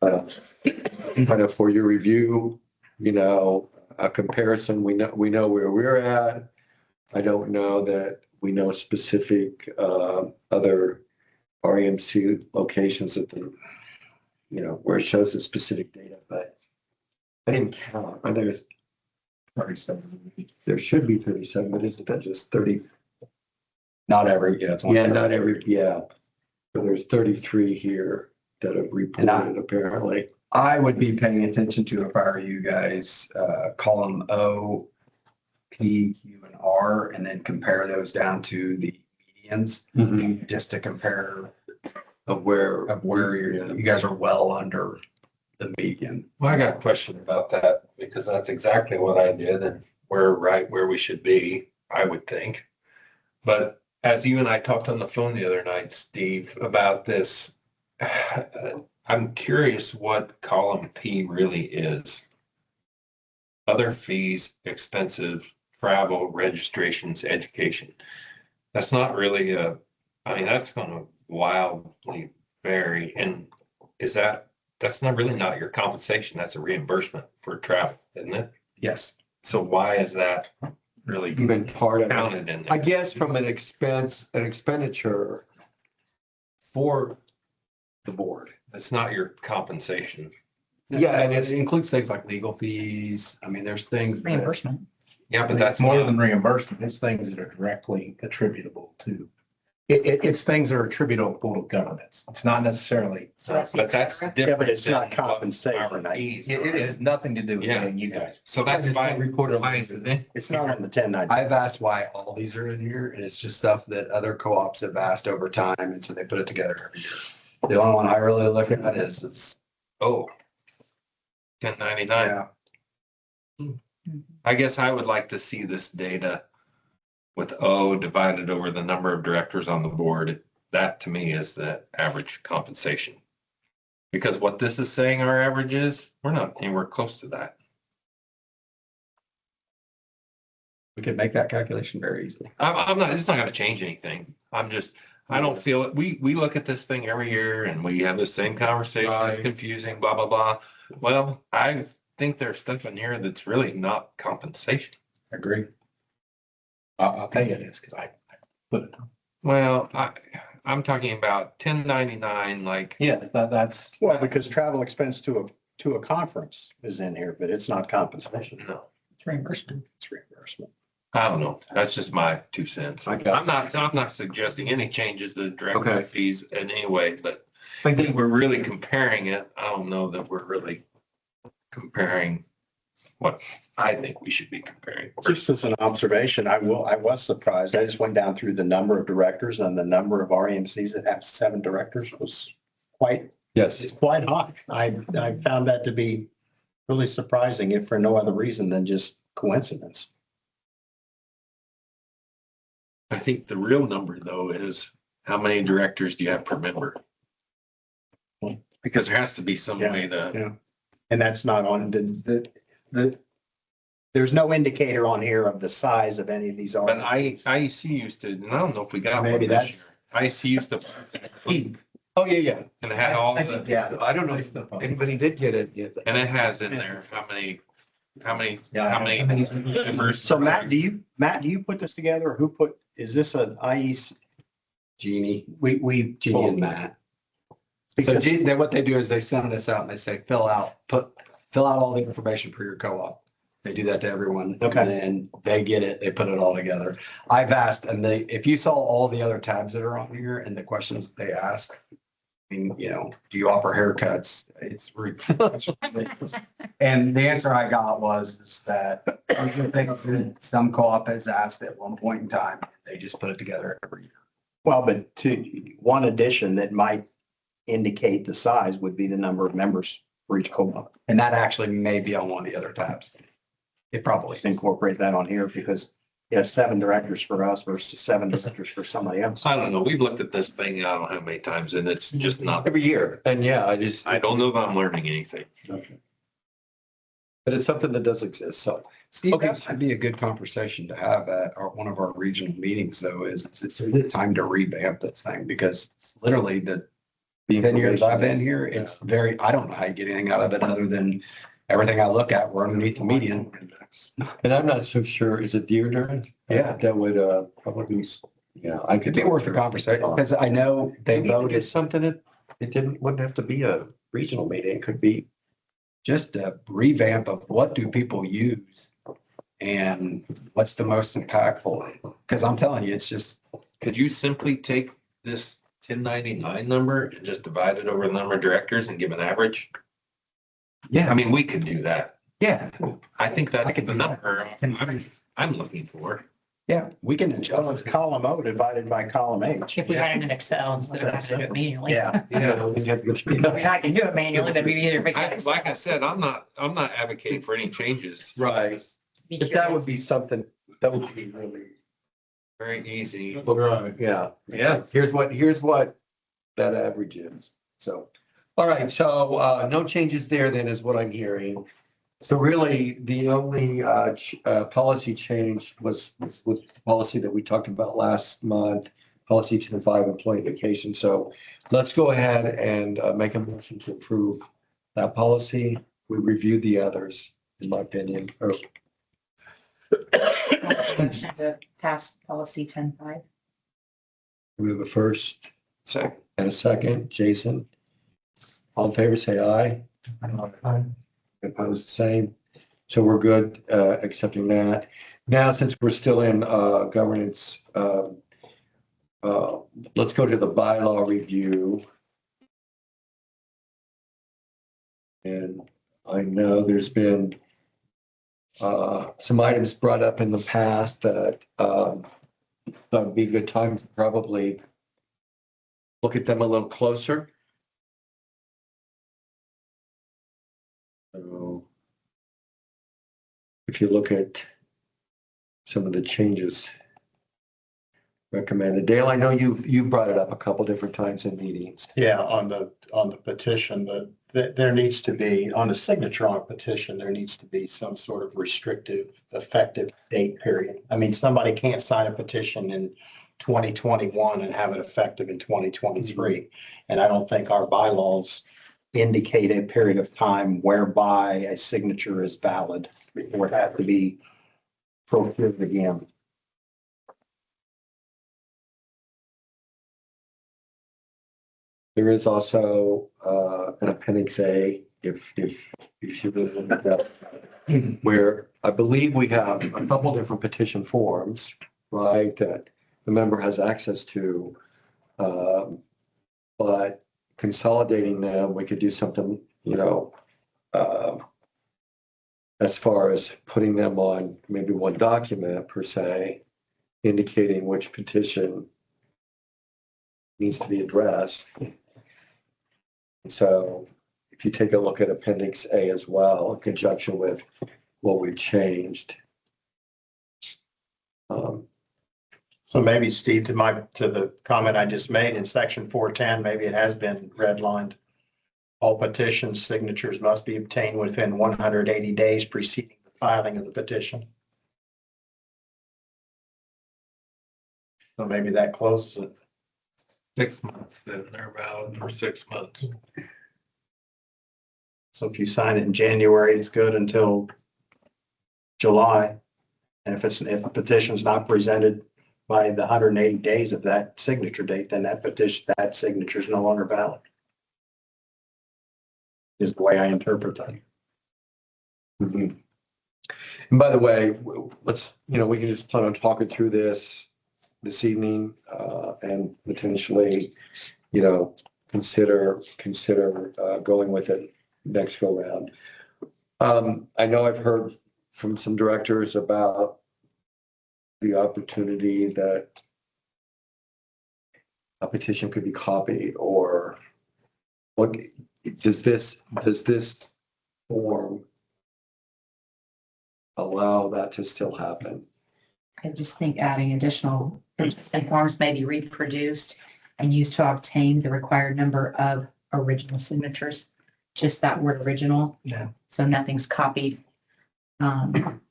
kind of for your review, a comparison, we know where we're at. I don't know that we know specific other REMC locations that where it shows the specific data, but I didn't count. There's 37. There should be 37, but isn't that just 30? Not every, yeah. It's Not every. So there's 33 here that have reported apparently. I would be paying attention to, if I were you guys, column O, P, Q, and R, and then compare those down to the medians, just to compare of where you guys are well under the median. Well, I got a question about that because that's exactly what I did, and we're right where we should be, I would think. But as you and I talked on the phone the other night, Steve, about this I'm curious what column P really is. Other fees, expensive, travel, registrations, education. That's not really that's gonna wildly vary. And that's not really not your compensation, that's a reimbursement for travel, isn't it? Yes. So why is that really Even part of it. counted in I there? guess from an expenditure for the board. It's not your compensation. Yeah, and It includes things like legal fees. I mean, there's things. that- Reimbursement. Yeah, but that's More not, than reimbursement, it's things that are directly attributable to. It's things that are attributable to governance. It's not necessarily. but that's different. but it's not than what compensation, our right? fees It are. has nothing to do with Yeah. paying you guys. So that's It's why, not reported on why the- is it in? It's not on the 1090. I've asked why all these are in here, and it's just stuff that other co-ops have asked over time, and so they put it together every year. The only one I really look at is, Oh. 1099. yeah, I guess I would like to see this data with O divided over the number of directors on the board. That to me is the average compensation. Because what this is saying our average is, we're not anywhere close to that. we could make that calculation very easily. I'm not, it's not gonna change anything. I don't feel it. We look at this thing every year and we have the same conversation. It's Right. confusing, blah, blah, blah. Well, I think there's stuff in here that's really not compensation. Agree. I'll tell you this, because I put it. Well, I'm talking about 1099, like, Yeah, that's. Well, because travel expense to a conference is in here, but it's not compensation. no, It's reimbursement. It's reimbursement. I don't know. That's just my 2 cents. I I'm got not suggesting any changes to the director Okay. fees in any way, but I if think we're really comparing it, I don't know that we're really comparing what I think we should be comparing. Just as an observation, I was surprised. I just went down through the number of directors and the number of REMCs that have 7 directors was it's yes, quite high. I found that to be really surprising, if for no other reason than just coincidence. I think the real number though is how many directors do you have per member? Because there has to be some way to, And that's not on there's no indicator on here of the size of any of these. but REMCs. IEC used to, and I don't know if we got one Maybe this year. IEC used to, and oh, yeah. it had all I the, think, I don't know if anybody did get it yet. and it has in there how many members. So Matt, do you put this together, or is this an IEC? Jeannie, We. Jeannie and Matt. So Because- then what they do is they send this out and they say, fill out all the information for your co-op. They do that to everyone. Okay. And then they get it, they put it all together. I've asked, and if you saw all the other tabs that are on here and the questions they ask, I mean, do you offer haircuts? It's ridiculous. And the answer I got is that these are things that some co-op has asked at one point in time. They just put it together every year. Well, but one addition that might indicate the size would be the number of members for each co-op. And that actually may be on one of the other tabs. It probably Let's incorporate that on here, because 7 directors for us versus 7 directors for somebody else. I don't know. We've looked at this thing, I don't know how many times, and it's just not, Every year. And yeah, I don't know if I'm learning anything. But it's something that does exist. So, Steve, Okay. that would be a good conversation to have at one of our regional meetings, though, is it's time to revamp this thing, because it's literally the 10 years I've been here, it's I don't know how you get anything out of it other than everything I look at, we're underneath the median. and I'm not so sure, is it Dearden? Yeah. That would probably be, I could. It'd be worth a conversation, because I know they Maybe voted it's something that wouldn't have to be a regional meeting. It could be. just a revamp of what do people use and what's the most impactful. Because I'm telling you, it's just, Could you simply take this 1099 number and just divide it over the number of directors and give an average? yeah, I mean, we could do that. yeah, I think I that's could the do that. number I'm looking for. yeah, we can Well, it's adjust. column O divided by column H. If we had it in Excel instead of having to do it manually. Yeah. Yeah. If I can do it manually, that'd be easier. If I could. Like I said, I'm not advocating for any changes. Right. Be If that would curious. be something, that would be really, Very easy. right, yeah. Yeah. Here's what that average is. So, all right, so no changes there then is what I'm hearing. So really, the only policy change was with the policy that we talked about last month, policy 205, employee vacation. So let's go ahead and make a motion to approve that policy. We reviewed the others, in my opinion. Or Motion to pass policy 10.5. we have a first and a second. Jason, all in favor, say aye. Opposed, the same. So we're good, accepting that. Now, since we're still in governance, let's go to the bylaw review. And I know there's been some items brought up in the past that that'd be a good time to probably look at them a little closer. So if you look at some of the changes recommended, Dale, I know you've brought it up a couple different times in meetings. Yeah, on the petition, there needs to be, on a signature on a petition, there needs to be some sort of restrictive effective date period. I mean, somebody can't sign a petition in 2021 and have it effective in 2023. And I don't think our bylaws indicate a period of time whereby a signature is valid before it has to be procured again. There is also an appendix A, if you really look at that, where I believe we have a couple different petition forms, right, that the member has access to. But consolidating them, we could do something, as far as putting them on maybe one document per se, indicating which petition needs to be addressed. So if you take a look at Appendix A as well, in conjunction with what we've changed. So maybe Steve, to the comment I just made in section 410, maybe it has been redlined. All petitions signatures must be obtained within 180 days preceding the filing of the petition. So maybe that closes it. 6 months, then they're valid for 6 months. So if you sign it in January, it's good until July. And if a petition's not presented by the 180 days of that signature date, then that signature is no longer valid. Is the way I interpret that. Mhm. And by the way, let's, we can just plan on talking through this evening, and potentially, consider going with it next go round. I know I've heard from some directors about the opportunity that a petition could be copied, or what does this form allow that to still happen? I just think adding additional forms may be reproduced and used to obtain the required number of original signatures. Just that word original. Yeah. So nothing's copied. And,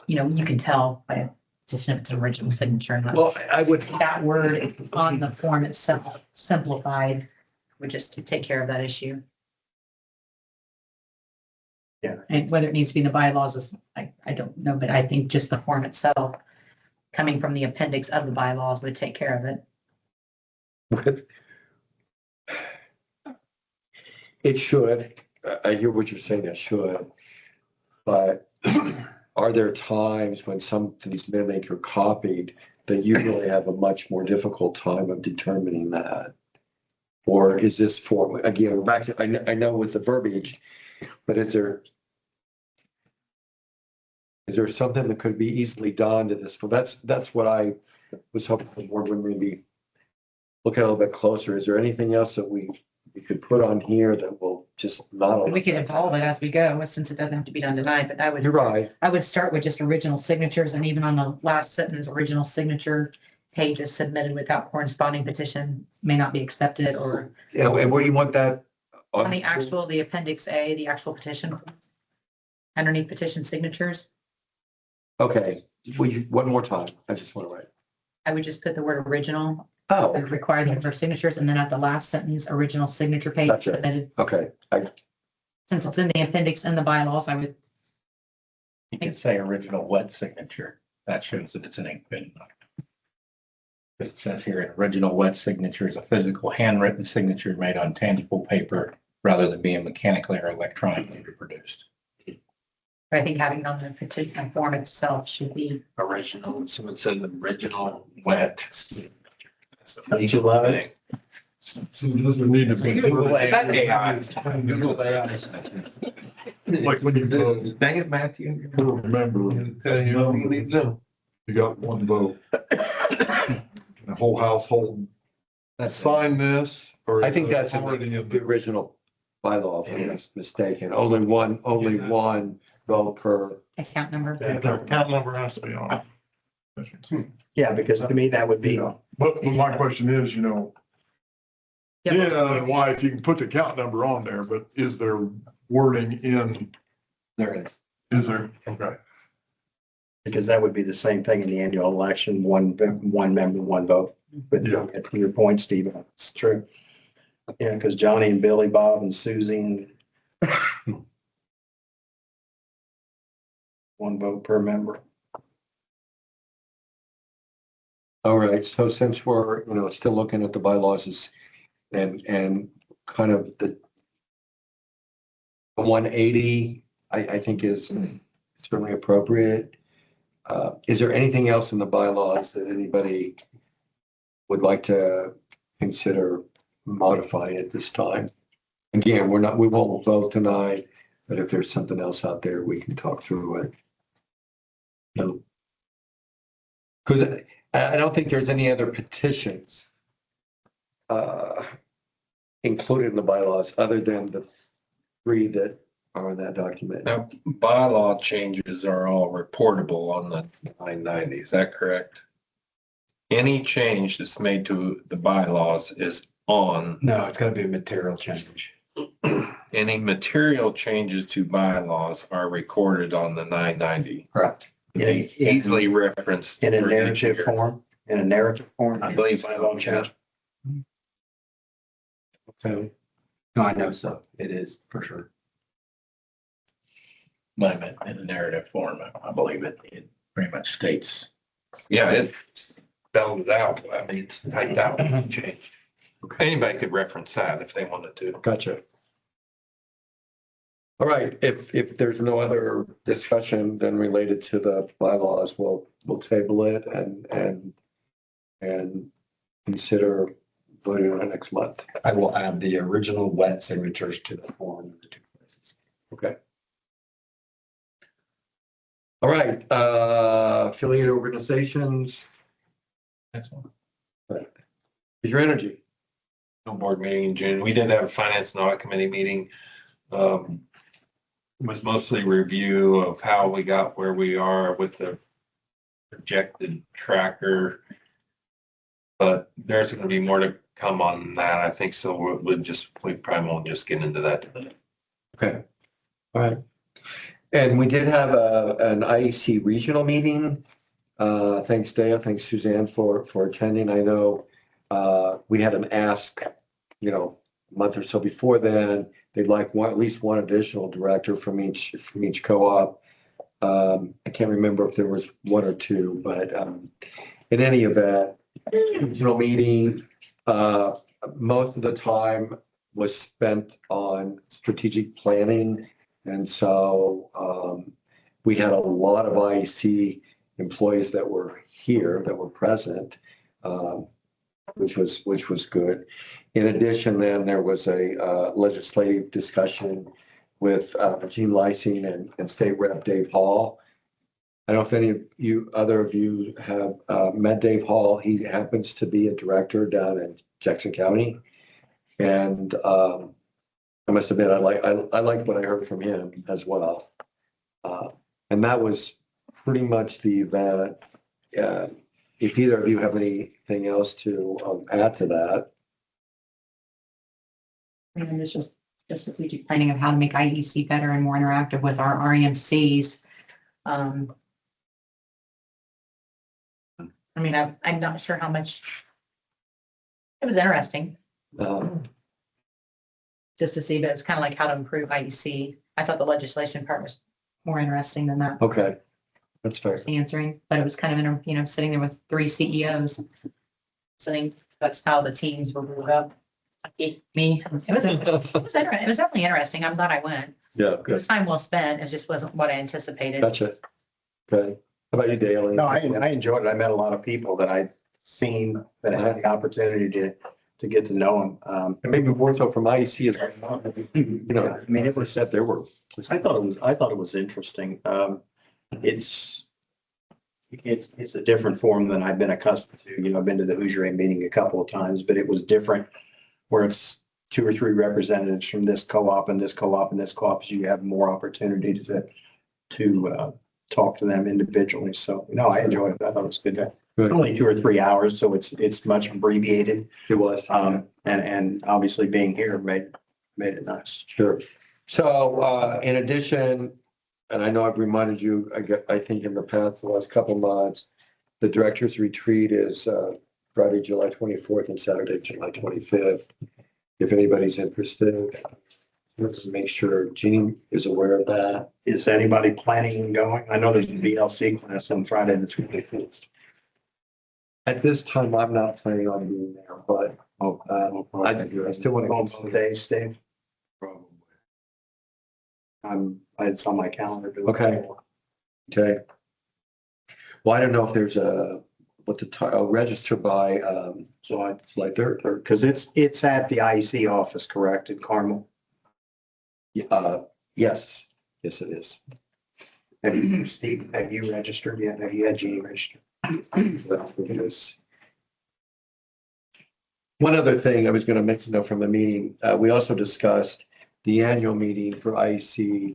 you can tell by a petition if it's an original signature. And Well, I would, that word on the form itself, simplified, would just to take care of that issue. Yeah. And whether it needs to be in the bylaws is, I don't know, but I think just the form itself, coming from the appendix of the bylaws, would take care of it. it should, I hear what you're saying, it should. But are there times when something's mimicked or copied that you really have a much more difficult time of determining that? Or is this form, again, we're back to, I know with the verbiage, but is there something that could be easily done to this? Well, that's what I was hoping the board would maybe look at a little bit closer. Is there anything else that we could put on here that will just not? We can evolve it as we go, since it doesn't have to be done tonight, but You're right. I would start with just original signatures, and even on the last sentence, original signature pages submitted without corresponding petition may not be accepted, or Yeah, and where do you want that? on the appendix A, the actual petition. Underneath petition signatures, Okay, one more time. I just want to write. I would just put the word original, Oh, and require the number of signatures, and then at the last sentence, original signature page Gotcha. submitted. okay. Since it's in the appendix and the bylaws, I would, You could say original wet signature. That shows that it's an ink pen. Because it says here, an original wet signature is a physical handwritten signature made on tangible paper rather than being mechanically or electronically reproduced. I think having it on the petition form itself should be. Original, so it says original wet. Don't you love it? So it doesn't need to be. Like when you vote, Dang it, Matthew. remember, Tell you what you need to do. you got one vote. Can the whole household sign this? Or I think that's already in the the. original bylaw, if I'm not mistaken. Only one vote per. Account number. The account number has to be on. Yeah, because to me, that would be, But my question is, yeah, why, if you can put the account number on there, but is there wording in, there is, is there? Okay. because that would be the same thing in the annual election, one member, one vote. But Yeah. to your point, Steve, it's true. Yeah, because Johnny and Billy, Bob and Susie. One vote per member. All right, so since we're, still looking at the bylaws and kind of the 180, I think is certainly appropriate. Is there anything else in the bylaws that anybody would like to consider modifying at this time? Again, we won't vote tonight, but if there's something else out there, we can talk through it. No. Because I don't think there's any other petitions included in the bylaws other than the 3 that are in that document. Now, bylaw changes are all reportable on the 990, is that correct? Any change that's made to the bylaws is on, No, it's gonna be a material change. any material changes to bylaws are recorded on the 990. Correct. They easily referenced. In a for each narrative year. form, I believe so, Bylaw change. So, No, I know so. It is for sure. But in the narrative form, I believe it pretty much states. Yeah, it spelled it out. I mean, it's typed out, changed. Okay. Anybody could reference that if they wanted to. gotcha. All right, if there's no other discussion then related to the bylaws, we'll table it and consider voting on it next month. I will add the original wet signatures to the form of the 2 places. Okay. All right, affiliate organizations, Next one. is your energy? No board meeting in June. We did have a finance and audit committee meeting. Was mostly review of how we got where we are with the projected tracker. But there's going to be more to come on that, I think, so we probably won't just get into that today. Okay, all right. And we did have an IEC regional meeting. Thanks, Dale. Thanks, Suzanne, for attending. I know we had an ask, a month or so before then. They'd like at least one additional director from each co-op. I can't remember if there was 1 or 2, but in any event, regional meeting, most of the time was spent on strategic planning. And so we had a lot of IEC employees that were here, that were present, which was good. In addition, then there was a legislative discussion with Gene Lysing and State Rep Dave Hall. I don't know if any of you, other of you have met Dave Hall. He happens to be a director down in Jackson County. And I must admit, I liked what I heard from him as well. And that was pretty much the event. if either of you have anything else to add to that. And it's just the strategic planning of how to make IEC better and more interactive with our REMCs. I mean, I'm not sure how much. It was interesting just to see, but it's kind of like how to improve IEC. I thought the legislation part was more interesting than that. Okay, that's fair. The answering, but it was kind of, sitting there with 3 CEOs. Sitting, that's how the teams were moved up. Me, it was definitely interesting. I'm glad I went. Yeah, It good. was time well spent. It just wasn't what I anticipated. Gotcha. Okay. How about you, Dale? No, I enjoyed it. I met a lot of people that I'd seen that had the opportunity to get to know them. And maybe more so from IEC as well. I mean, it was said there were. I thought it was interesting. It's a different form than I've been accustomed to. I've been to the Hoosier meeting a couple of times, but it was different where it's 2 or 3 representatives from this co-op and this co-op and this co-op. So you have more opportunity to talk to them individually. So, I enjoyed it. I thought it was good. It's only 2 or 3 hours, so it's much abbreviated. It was. And obviously being here made it nice. Sure. So in addition, and I know I've reminded you, I think in the past, the last couple of months, the director's retreat is Friday, July 24th and Saturday, July 25th. If anybody's interested, let's make sure Jean is aware of that. Is anybody planning on going? I know there's a BLC class on Friday the 25th. At this time, I'm not planning on being there, but I still want to On go. both days, Dave? It's on my calendar. Okay. Okay. Well, I don't know if there's register by July 3rd or, Because it's at the IEC office, correct, in Carmel? yes, it is. Have you, Steve, have you registered yet? Have you had Jeannie registered? That's what it is. One other thing I was going to mention though from the meeting, we also discussed the annual meeting for IEC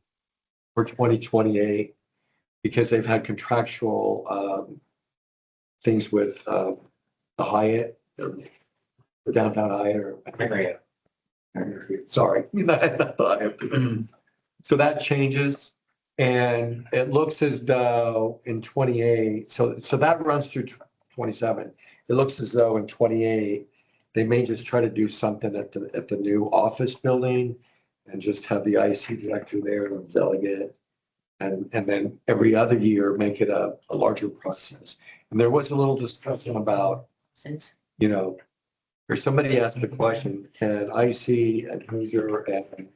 for 2028 because they've had contractual things with the Hyatt, the downtown Hyatt or sorry, not the Hyatt. So that changes. And it looks as though in 28, so that runs through 27. It looks as though in 28, they may just try to do something at the new office building and just have the IC director there and a delegate. And then every other year, make it a larger process. And there was a little discussion about, Since or somebody asked the question, can IC and Hoosier and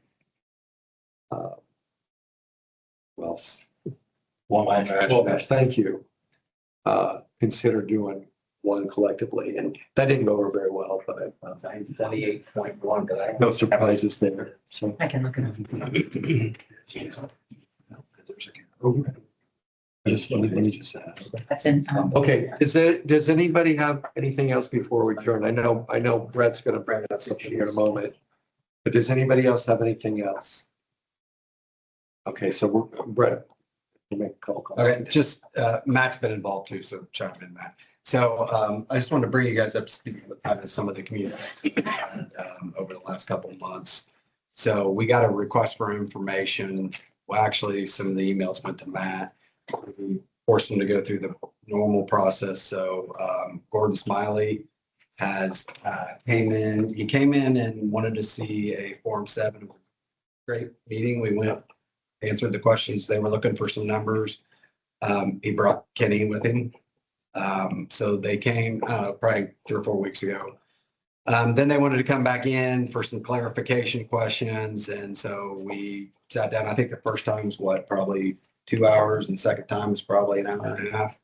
Wabash, thank you. Consider doing one collectively, and that didn't go over very well, but 28.1. no surprises there, so. I can look it up. Let me just ask. That's in. Okay, does anybody have anything else before we adjourn? I know Brett's gonna bring up something here in a moment, but does anybody else have anything else? Okay, so Brett. We'll make a couple comments. Okay, just Matt's been involved too, so chime in, Matt. So I just wanted to bring you guys up to speed with kind of some of the community over the last couple of months. So we got a request for information. Well, actually, some of the emails went to Matt. We forced him to go through the normal process. So Gordon Smiley has came in. He came in and wanted to see a Form 7. Great meeting. We went, answered the questions. They were looking for some numbers. He brought Kenny with him. So they came probably 3 or 4 weeks ago. Then they wanted to come back in for some clarification questions. And so we sat down. I think the first time was probably 2 hours, and the second time was probably an hour and a half.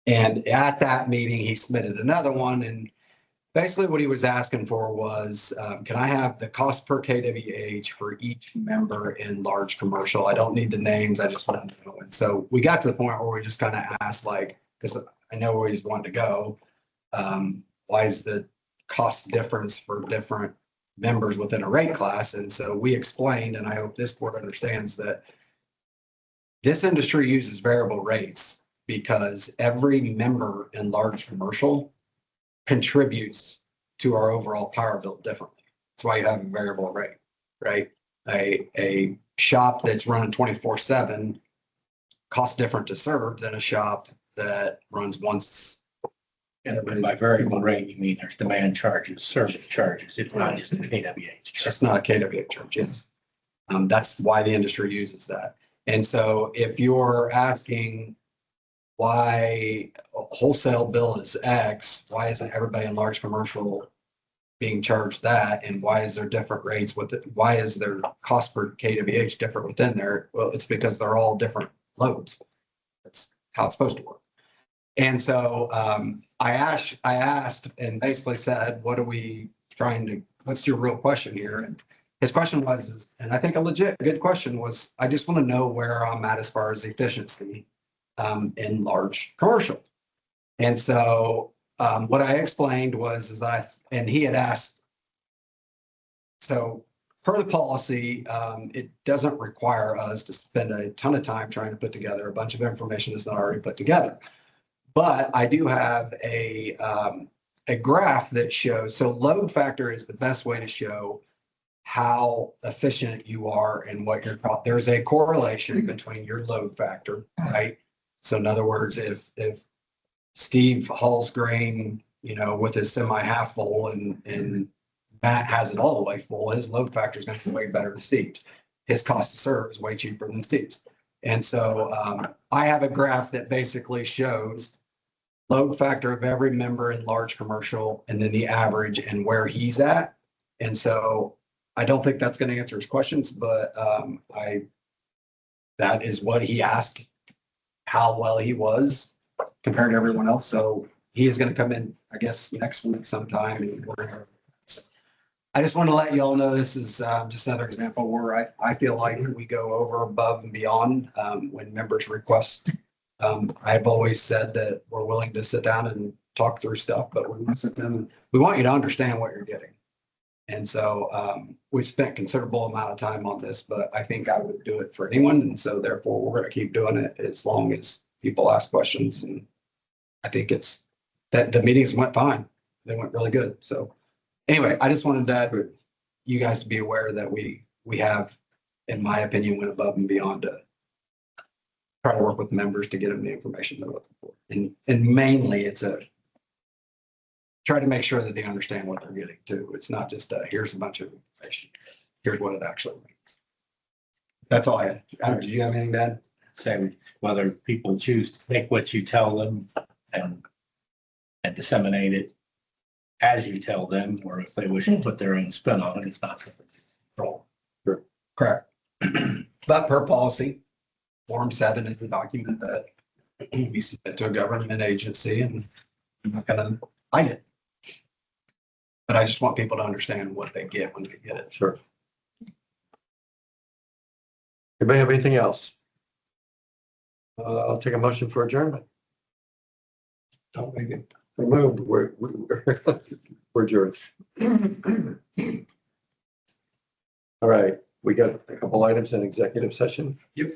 And at that meeting, he submitted another one. And basically what he was asking for was, can I have the cost per KWH for each member in large commercial? I don't need the names. I just want to know. And so we got to the point where we just kind of asked, because I know where he's wanting to go. Why is the cost difference for different members within a rate class? And so we explained, and I hope this board understands that this industry uses variable rates. because every member in large commercial contributes to our overall power bill differently. That's why you have a variable rate, right? A shop that's running 24/7 costs different to serve than a shop that runs once. And by variable rate, you mean there's demand charges, service charges. It's not just a KWH. It's just not a KWA charge, yes. That's why the industry uses that. And so if you're asking why a wholesale bill is X, why isn't everybody in large commercial being charged that? And why is there different rates with it? Why is their cost per KWH different within there? Well, it's because they're all different loads. That's how it's supposed to work. And so I asked and basically said, what are we trying to, what's your real question here? And his question was, and I think a legit good question was, I just want to know where I'm at as far as efficiency in large commercial. And so what I explained was and he had asked, so per the policy, it doesn't require us to spend a ton of time trying to put together a bunch of information that's not already put together. But I do have a graph that shows, so load factor is the best way to show how efficient you are and what your, there's a correlation between your load factor, right? So in other words, if Steve hauls grain, with his semi half full and Matt has it all the way full, his load factor is going to be way better than Steve's. His cost to serve is way cheaper than Steve's. And so I have a graph that basically shows load factor of every member in large commercial and then the average and where he's at. And so I don't think that's going to answer his questions, but that is what he asked, how well he was compared to everyone else. So he is going to come in, I guess, next week sometime. And I just want to let you all know this is just another example where I feel like we go over above and beyond when members request. I've always said that we're willing to sit down and talk through stuff, but we want to sit down. We want you to understand what you're getting. And so we spent considerable amount of time on this, but I think I would do it for anyone. And so therefore we're going to keep doing it as long as people ask questions. And I think it's that the meetings went fine. They went really good. So anyway, I just wanted you guys to be aware that we have, in my opinion, went above and beyond to try to work with members to get them the information they're looking for. And mainly it's try to make sure that they understand what they're getting too. It's not just here's a bunch of information. Here's what it actually means. That's all I had. Adam, did you have anything to add? Say whether people choose to take what you tell them and disseminate it as you tell them, or if they wish to put their own spin on it, it's not something to control. Correct. But per policy, Form 7 is the document that we submit to a government agency, and I'm not gonna hide it. But I just want people to understand what they get when they get it. Sure. Anybody have anything else? I'll take a motion for adjournment. Don't make it. We moved. We're adjourned. All right, we got a couple items in executive session. Yep.